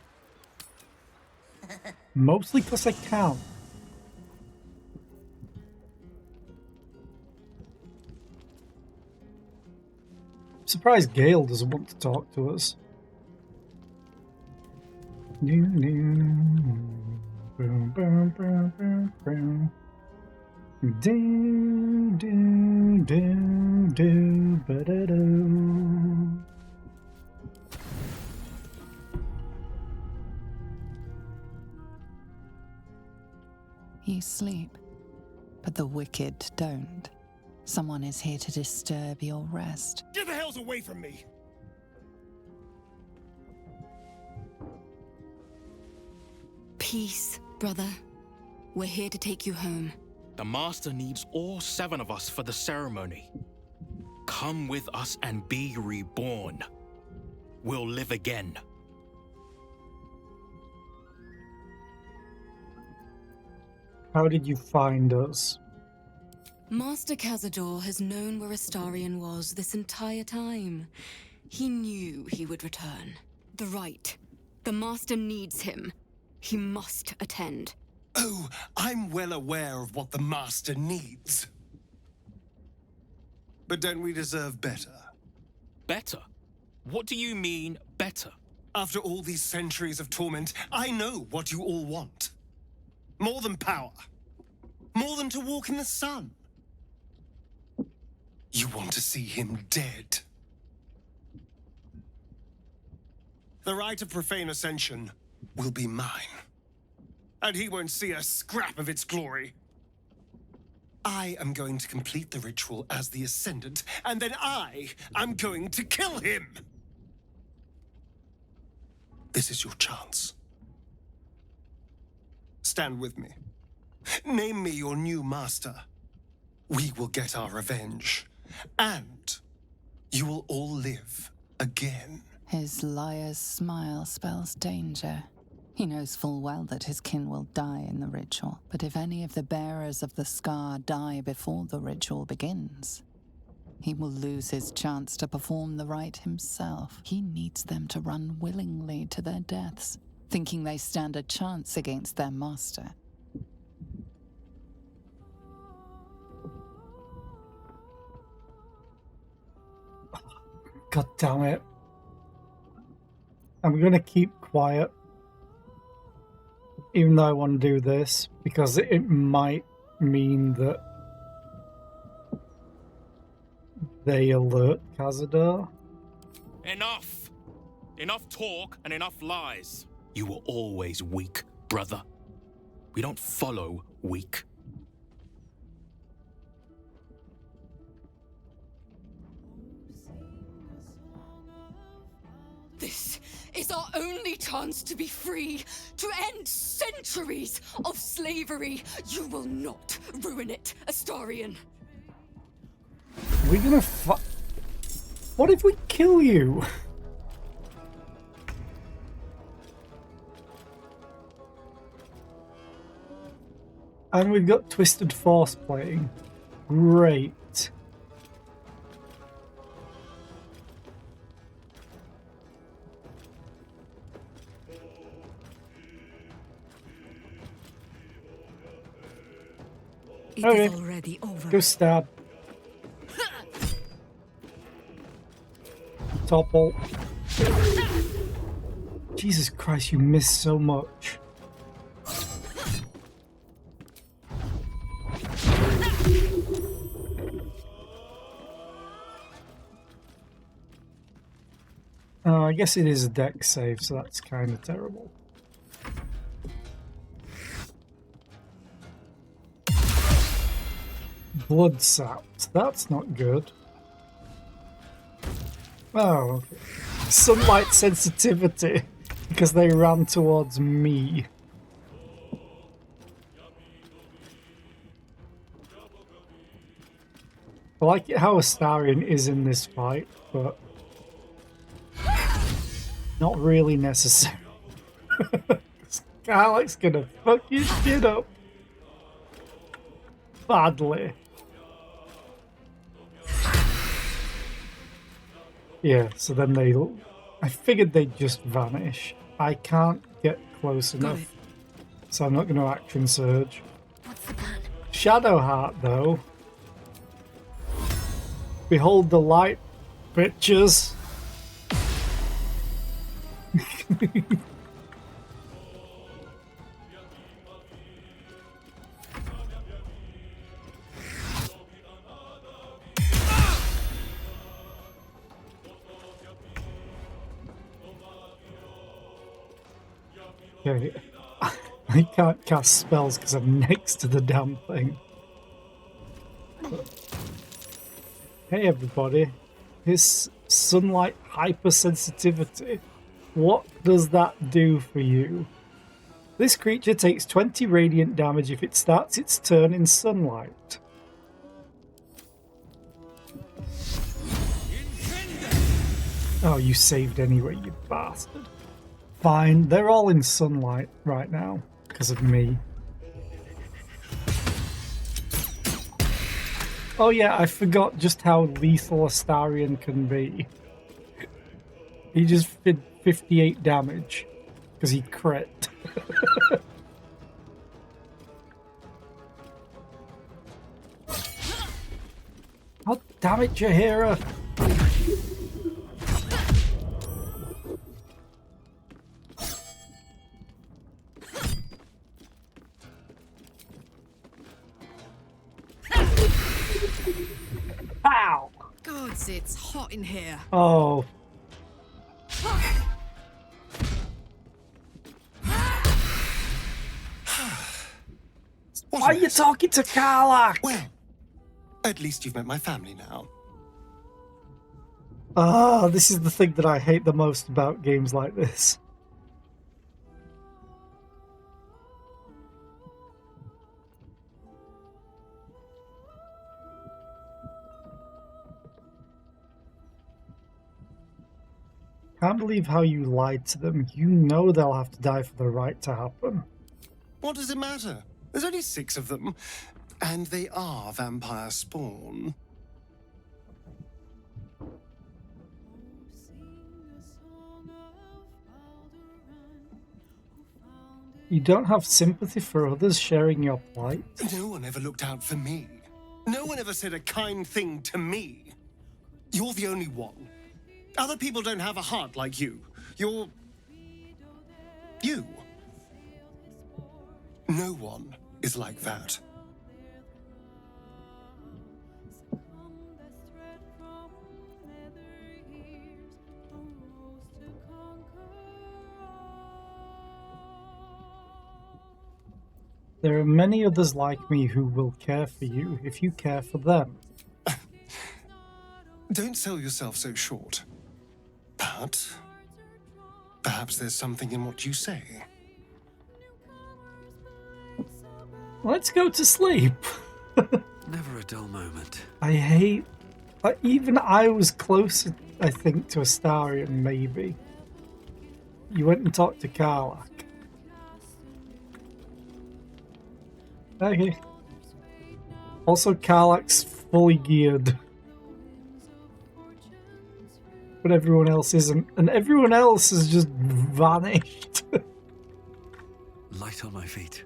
Mostly because I can. I'm surprised Gale doesn't want to talk to us. You sleep, but the wicked don't. Someone is here to disturb your rest. Get the hells away from me! Peace, brother. We're here to take you home. The Master needs all 7 of us for the ceremony. Come with us and be reborn. We'll live again. How did you find us? Master Cazador has known where Astarion was this entire time. He knew he would return. The rite. The Master needs him. He must attend. Oh, I'm well aware of what the Master needs. But don't we deserve better? Better? What do you mean, better? After all these centuries of torment, I know what you all want. More than power. More than to walk in the sun. You want to see him dead. The rite of profane ascension will be mine. And he won't see a scrap of its glory. I am going to complete the ritual as the Ascendant, and then I am going to kill him! This is your chance. Stand with me. Name me your new master. We will get our revenge. And you will all live again. His liar's smile spells danger. He knows full well that his kin will die in the ritual, but if any of the bearers of the scar die before the ritual begins, he will lose his chance to perform the rite himself. He needs them to run willingly to their deaths, thinking they stand a chance against their master. God damn it. I'm gonna keep quiet, even though I want to do this, because it might mean that they alert Cazador. Enough! Enough talk and enough lies. You were always weak, brother. We don't follow weak. This is our only chance to be free, to end centuries of slavery. You will not ruin it, Astarion. We're gonna What if we kill you? And we've got Twisted Force playing. Great. It Okay. is already over. Go stab. Topple. Jesus Christ, you missed so much. Oh, I guess it is a deck save, so that's kind of terrible. Blood sapped. That's not good. Oh, okay. Sunlight sensitivity because they ran towards me. I like it how Astarion is in this fight, but not really necessary. Scarlet's gonna fuck your shit up badly. Yeah, so then I figured they'd just vanish. I can't get close enough, so I'm not going to action surge. Shadowheart, though. Behold the light, bitches. Okay, I can't cast spells because I'm next to the damn thing. Hey everybody, this sunlight hypersensitivity, what does that do for you? This creature takes 20 radiant damage if it starts its turn in sunlight. Oh, you saved anyway, you bastard. Fine, they're all in sunlight right now, because of me. Oh yeah, I forgot just how lethal Astarion can be. He just did 58 damage, because he crit. Oh, damn it, Jaheira! Ow! Gods, it's hot in here. Oh. Why are you talking to Karlach? Well, at least you've met my family now. Ah, this is the thing that I hate the most about games like this. can't believe how you lied to them. You know they'll have to die for the right to happen. What does it matter? There's only 6 of them, and they are vampire spawn. You don't have sympathy for others sharing your plight? No one ever looked out for me. No one ever said a kind thing to me. You're the only one. Other people don't have a heart like you. You're... you. No one is like that. There are many others like me who will care for you if you care for them. Don't sell yourself so short. But perhaps there's something in what you say. Let's go to sleep. Never a dull moment. I hate... even I was closer, I think, to Astarion, maybe. You went and talked to Karlach. Okay. Also, Karlach's fully geared. But everyone else isn't. And everyone else has just vanished. Light on my feet.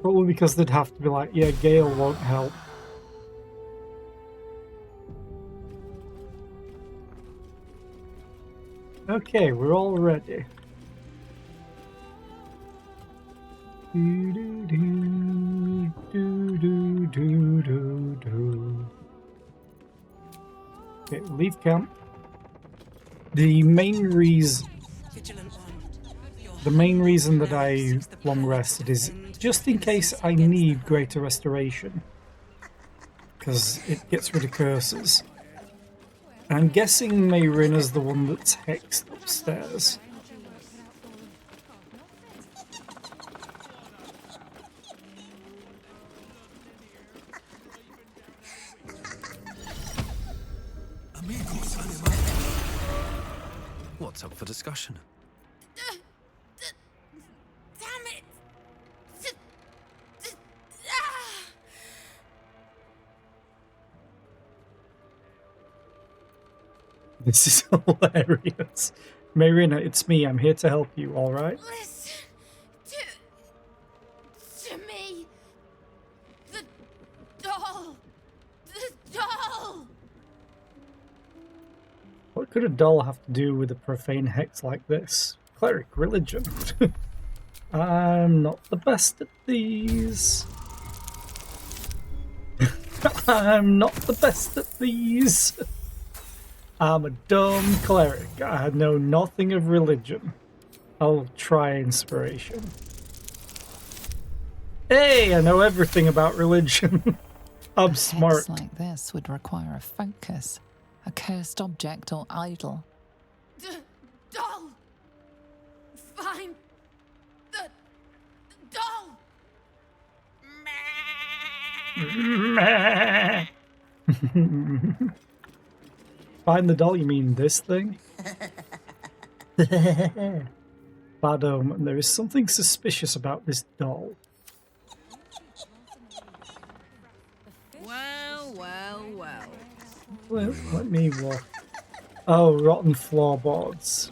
Probably because they'd have to be like, yeah, Gale won't help. Okay, we're all ready. Do, do, do, do, do, do, do, do. Okay, leave camp. The main reason that I long rested is just in case I need greater restoration, because it gets rid of curses. And I'm guessing Mayrina's the one that's hexed upstairs. What's up for discussion? Damn it! This is hilarious. Mayrina, it's me. I'm here to help you, alright? Listen to me. The doll. The doll. What could a doll have to do with a profane hex like this? Cleric religion. I'm not the best at these. I'm not the best at these. I'm a dumb cleric. I know nothing of religion. I'll try inspiration. Hey, I know everything about religion. I'm smart. Hex like this would require a focus, a cursed object or idol. Doll. Find the doll. Find the doll, you mean this thing? Bad omen. There is something suspicious about this doll. Well, well, well. Well, let me walk. Oh, rotten floorboards.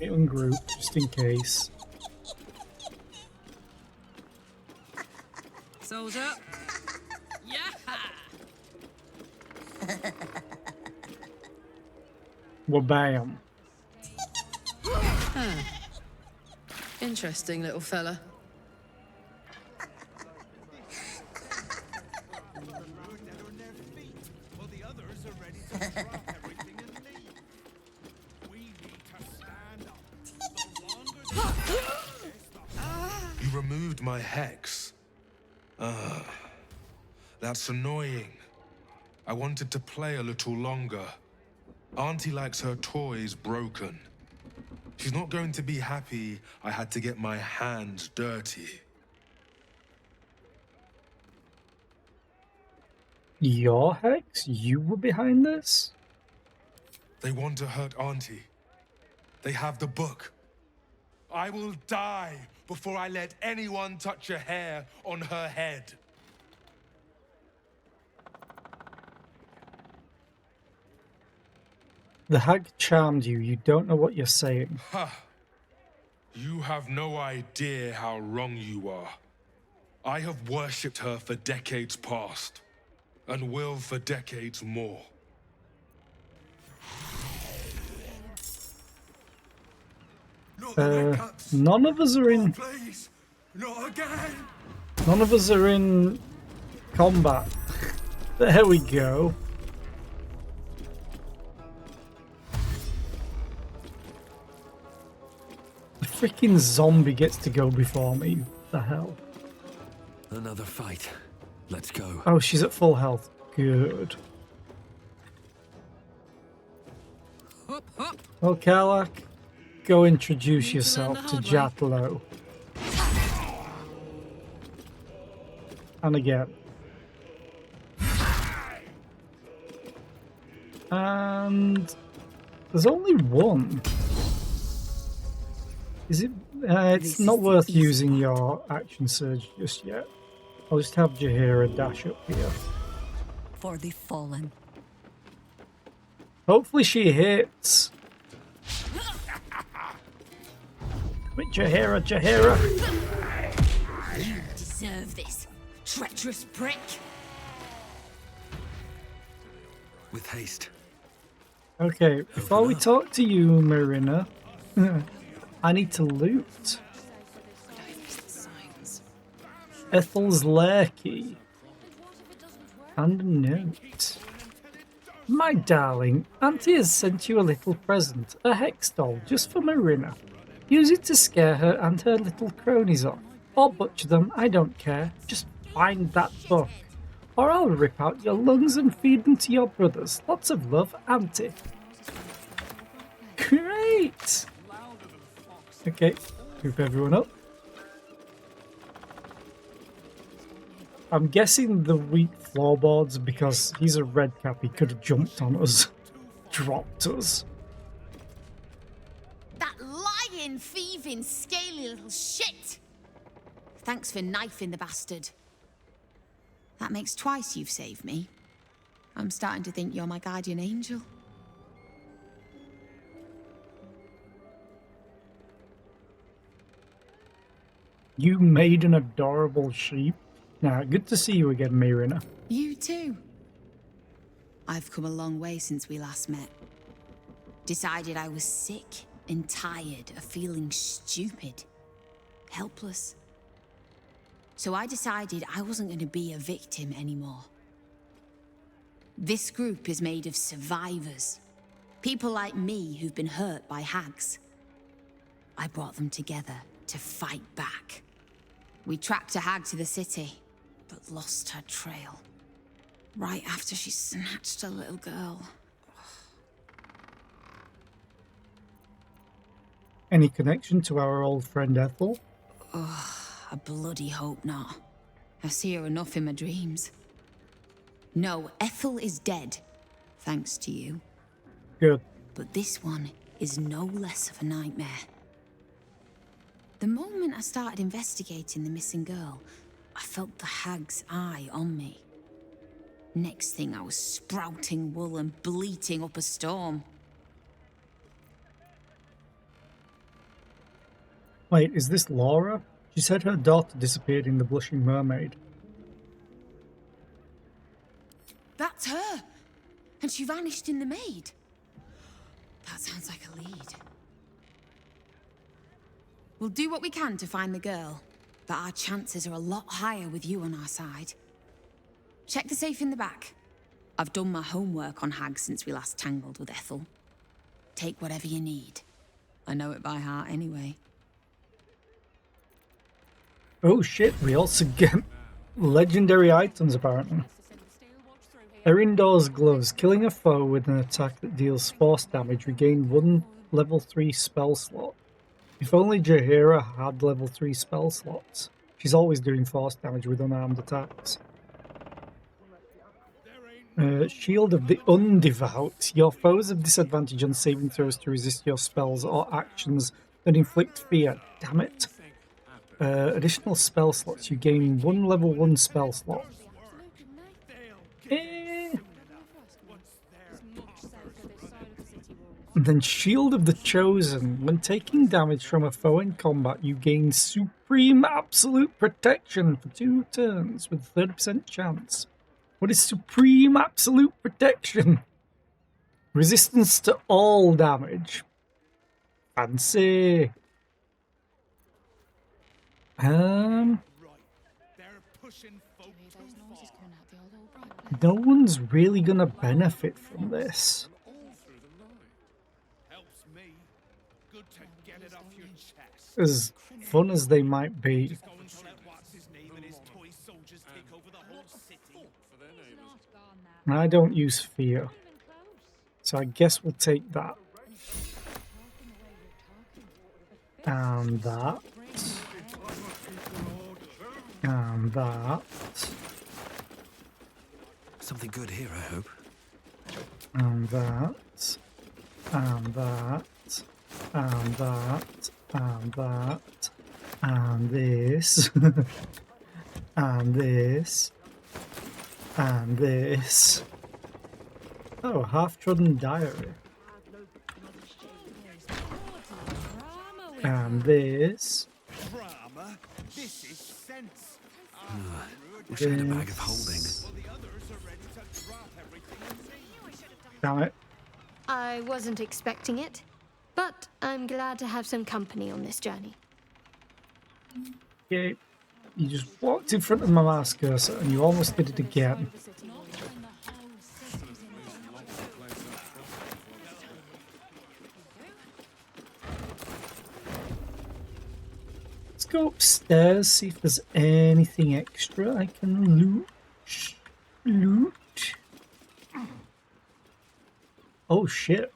Get in group, just in case. Soldier. Yeah. Well, bam. Huh. Interesting little fella. You removed my hex. That's annoying. I wanted to play a little longer. Auntie likes her toys broken. She's not going to be happy I had to get my hands dirty. Your Hex? You were behind this? They want to hurt Auntie. They have the book. I will die before I let anyone touch a hair on her head. The hag charmed you. You don't know what you're saying. Ha! You have no idea how wrong you are. I have worshipped her for decades past, and will for decades more. None of us are in. Please, not again. None of us are in combat. There we go. The freaking zombie gets to go before me. What the hell? Another fight. Let's go. Oh, she's at full health. Good. Well, Karlach, go introduce yourself to Jatlo. And again. And there's only one. Is it? It's not worth using your action surge just yet. I'll just have Jaheira dash up here. For the fallen. Hopefully she hits. With Jaheira, Jaheira. You deserve this, treacherous prick. With haste. Okay, before we talk to you, Marina, I need to loot. Ethel's lair key. And a note. My darling, Auntie has sent you a little present, a hex doll, just for Marina. Use it to scare her and her little cronies off. Or butcher them, I don't care. Just find that book. Or I'll rip out your lungs and feed them to your brothers. Lots of love, Auntie. Great! Okay, group everyone up. I'm guessing the weak floorboards because he's a red cap. He could have jumped on us, dropped us. That lying, thieving, scaly little shit! Thanks for knifing the bastard. That makes twice you've saved me. I'm starting to think you're my guardian angel. You made an adorable sheep. Now, good to see you again, Marina. You too. I've come a long way since we last met. Decided I was sick and tired of feeling stupid, helpless. So I decided I wasn't going to be a victim anymore. This group is made of survivors. People like me who've been hurt by hags. I brought them together to fight back. We tracked a hag to the city, but lost her trail. Right after she snatched a little girl. Any connection to our old friend Ethel? Ugh, I bloody hope not. I see her enough in my dreams. No, Ethel is dead, thanks to you. Good. But this one is no less of a nightmare. The moment I started investigating the missing girl, I felt the hag's eye on me. Next thing, I was sprouting wool and bleating up a storm. Wait, is this Laura? She said her daughter disappeared in the Blushing Mermaid. That's her! And she vanished in the maid. That sounds like a lead. We'll do what we can to find the girl, but our chances are a lot higher with you on our side. Check the safe in the back. I've done my homework on hags since we last tangled with Ethel. Take whatever you need. I know it by heart anyway. Oh shit, we also get legendary items apparently. Erindar's gloves. Killing a foe with an attack that deals force damage. Regain 1 level 3 spell slot. If only Jaheira had level 3 spell slots. She's always doing force damage with unarmed attacks. Shield of the Undevout. Your foes have disadvantage on saving throws to resist your spells or actions that inflict fear. Damn it. Additional spell slots. You gain 1 level 1 spell slot. And then Shield of the Chosen. When taking damage from a foe in combat, you gain Supreme Absolute Protection for 2 turns with 30% chance. What is Supreme Absolute Protection? Resistance to all damage. Fancy. No one's really gonna benefit from this. As fun as they might be. I don't use fear, so I guess we'll take that. And that. And that. Something good here, I hope. And that. And that. And that. And that. And this. And this. And this. Oh, half-trodden diary. And this. Wish I had a bag of holding. Damn it. I wasn't expecting it, but I'm glad to have some company on this journey. Okay. You just walked in front of my mouse cursor and you almost did it again. Let's go upstairs, see if there's anything extra I can loot. Loot. Oh shit.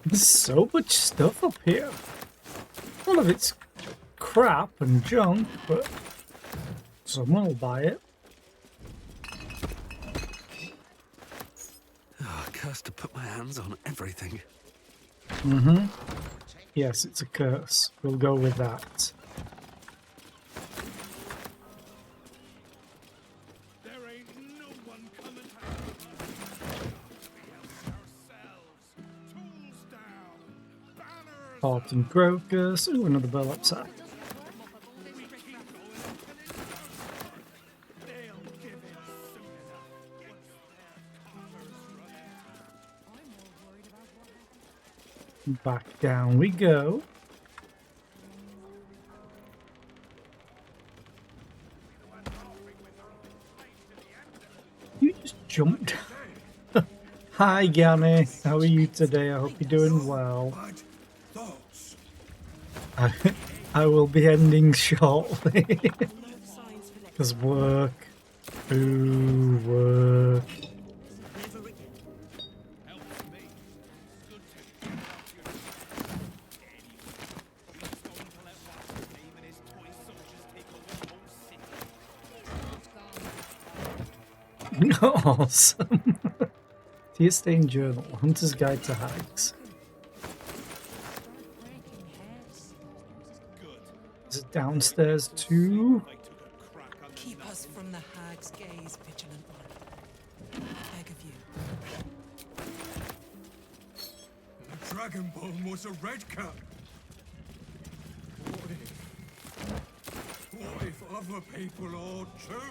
There's so much stuff up here. All of it's crap and junk, but someone will buy it. Oh, cursed to put my hands on everything. Mm-hmm. Yes, it's a curse. We'll go with that. Autumn Crocus. Ooh, another burlap sack. Back down we go. You just jumped. Hi, Ganny. How are you today? I hope you're doing well. I will be ending shortly. Because work. Ooh, work. Awesome. Tear Stain Journal, Hunter's Guide to Hags. Is it downstairs too? Keep us from the hag's gaze, vigilant one. Beg of you. The Dragonborn was a redcap. What if other people are too?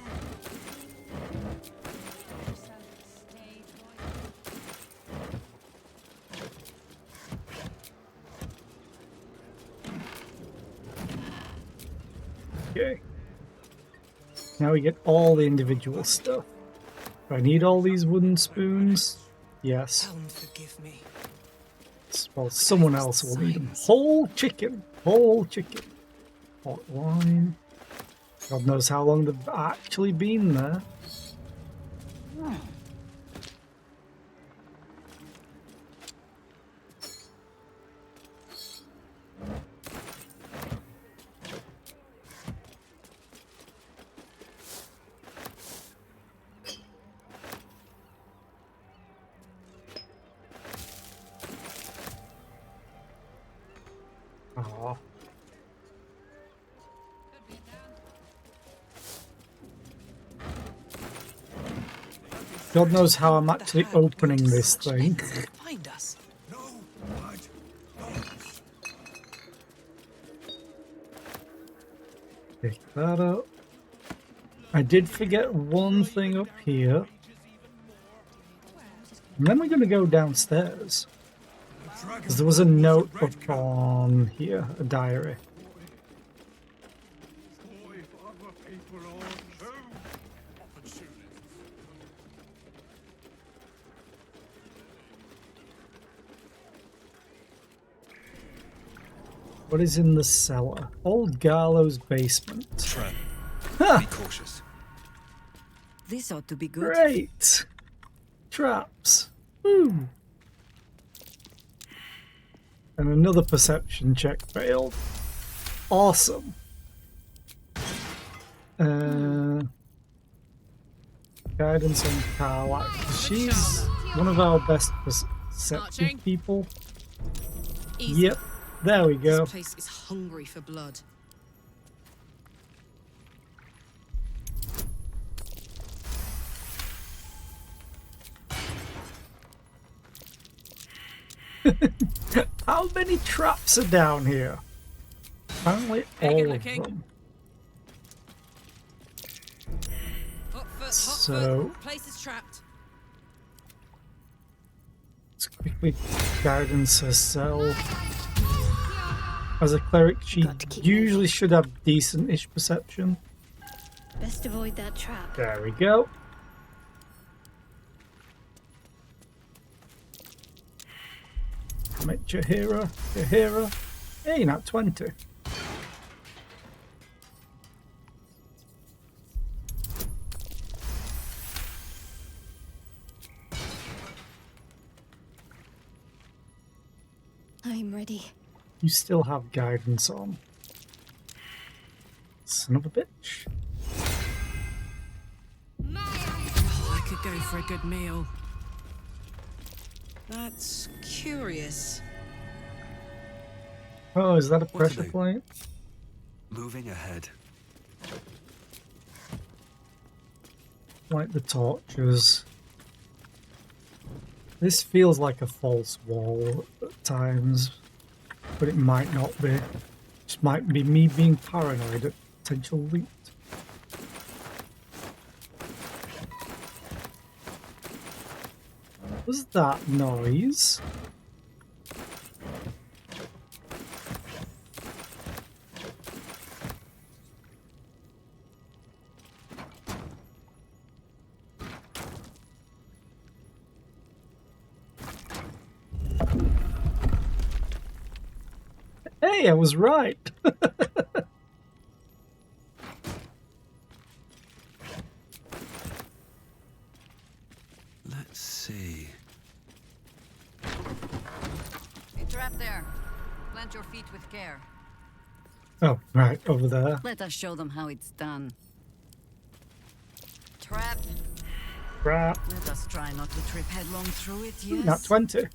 Okay. Now we get all the individual stuff. Do I need all these wooden spoons? Yes. Helm, forgive me. else. Well, someone else will need them. Whole chicken. Whole chicken. Hot wine. God knows how long they've actually been there. Aw. God knows how I'm actually opening this thing. Find us. Pick that up. I did forget one thing up here. And then we're going to go downstairs. Because there was a note up on here, a diary. What is in the cellar? Old Garlow's basement. Trap. Huh. Be cautious. This ought to be good. Great! Traps. Woo! And another perception check failed. Awesome. Guidance on Carla. She's one of our best perceptive people. Easy. Yep. There we go. This place is hungry for blood. How many traps are down here? Apparently all of them. So Place is trapped. let's quickly guidance herself. As a cleric, she usually should have decent-ish perception. Best avoid that trap. There we go. Make Jaheira. Hey, not 20. I'm ready. You still have guidance on. Son of a bitch. Oh, I could go for a good meal. That's curious. Oh, is that a What to pressure do? plate? Moving ahead. Like the torches. This feels like a false wall at times, but it might not be. Just might be me being paranoid at potential loot. What was that noise? Hey, I was right. Let's see. A trap there. Plant your feet with care. Oh, right, over there. Let us show them how it's done. Trap. Crap. Let us try not to trip headlong through it, yes? Not 20.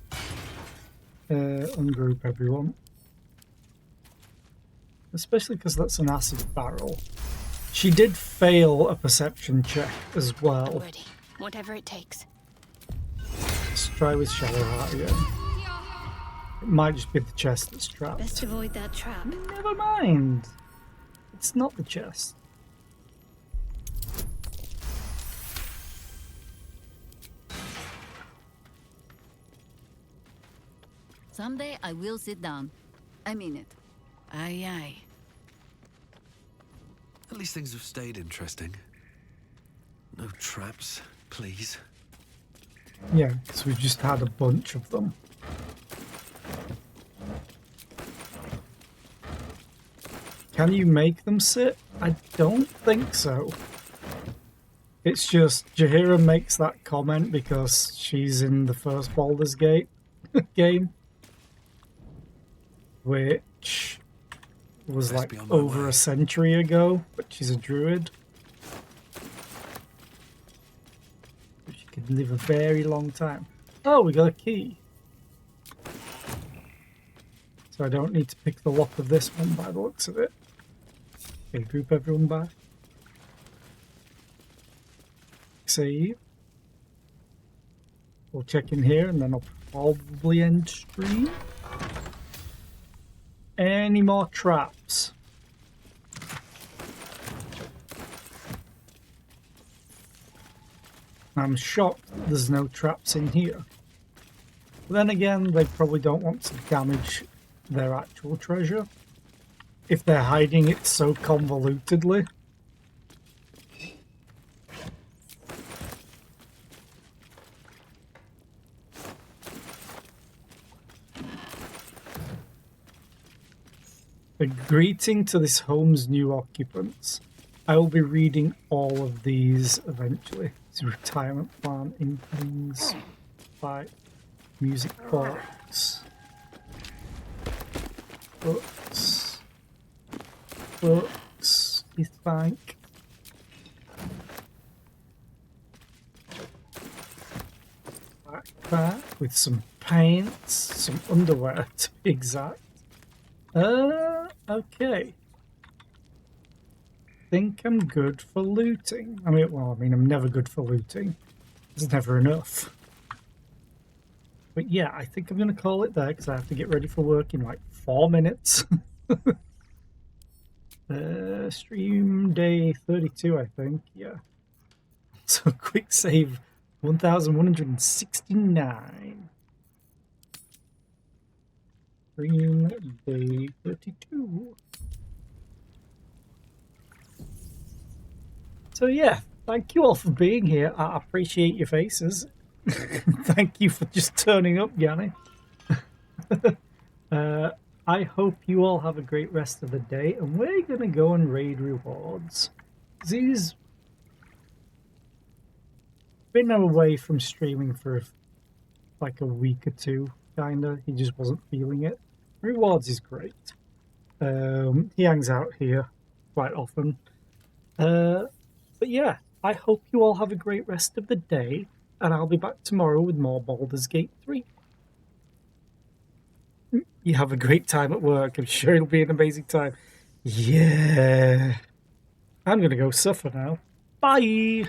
Ungroup everyone. Especially because that's an acid barrel. She did fail a perception check as well. Ready. Whatever it takes. Let's try with Shadowheart again. It might just be the chest that's trapped. Best avoid that trap. Never mind. It's not the chest. Someday I will sit down. I mean it. Aye, aye. At least things have stayed interesting. No traps, please. Yeah, because we've just had a bunch of them. Can you make them sit? I don't think so. It's just Jaheira makes that comment because she's in the first Baldur's Gate game, which was like over a century ago, but she's a druid. She could live a very long time. Oh, we got a key. So I don't need to pick the lock of this one by the looks of it. Okay, group everyone back. Save. We'll check in here and then I'll probably end stream. Any more traps? I'm shocked there's no traps in here. But then again, they probably don't want to damage their actual treasure if they're hiding it so convolutedly. A greeting to this home's new occupants. I will be reading all of these eventually. It's retirement plan, incomes, like music box, books, you think? Backpack with some pants, some underwear to be exact. Okay. Think I'm good for looting. I mean, I'm never good for looting. There's never enough. But yeah, I think I'm going to call it there because I have to get ready for work in like 4 minutes. Stream day 32, I think. Yeah. So quick save 1169. Stream day 32. So yeah, thank you all for being here. I appreciate your faces. Thank you for just turning up, Yanni. I hope you all have a great rest of the day, and we're gonna go and raid rewards. He's been away from streaming for like a week or two, kinda. He just wasn't feeling it. Rewards is great. He hangs out here quite often. But yeah, I hope you all have a great rest of the day, and I'll be back tomorrow with more Baldur's Gate 3. You have a great time at work. I'm sure it'll be an amazing time. Yeah. I'm gonna go suffer now. Bye!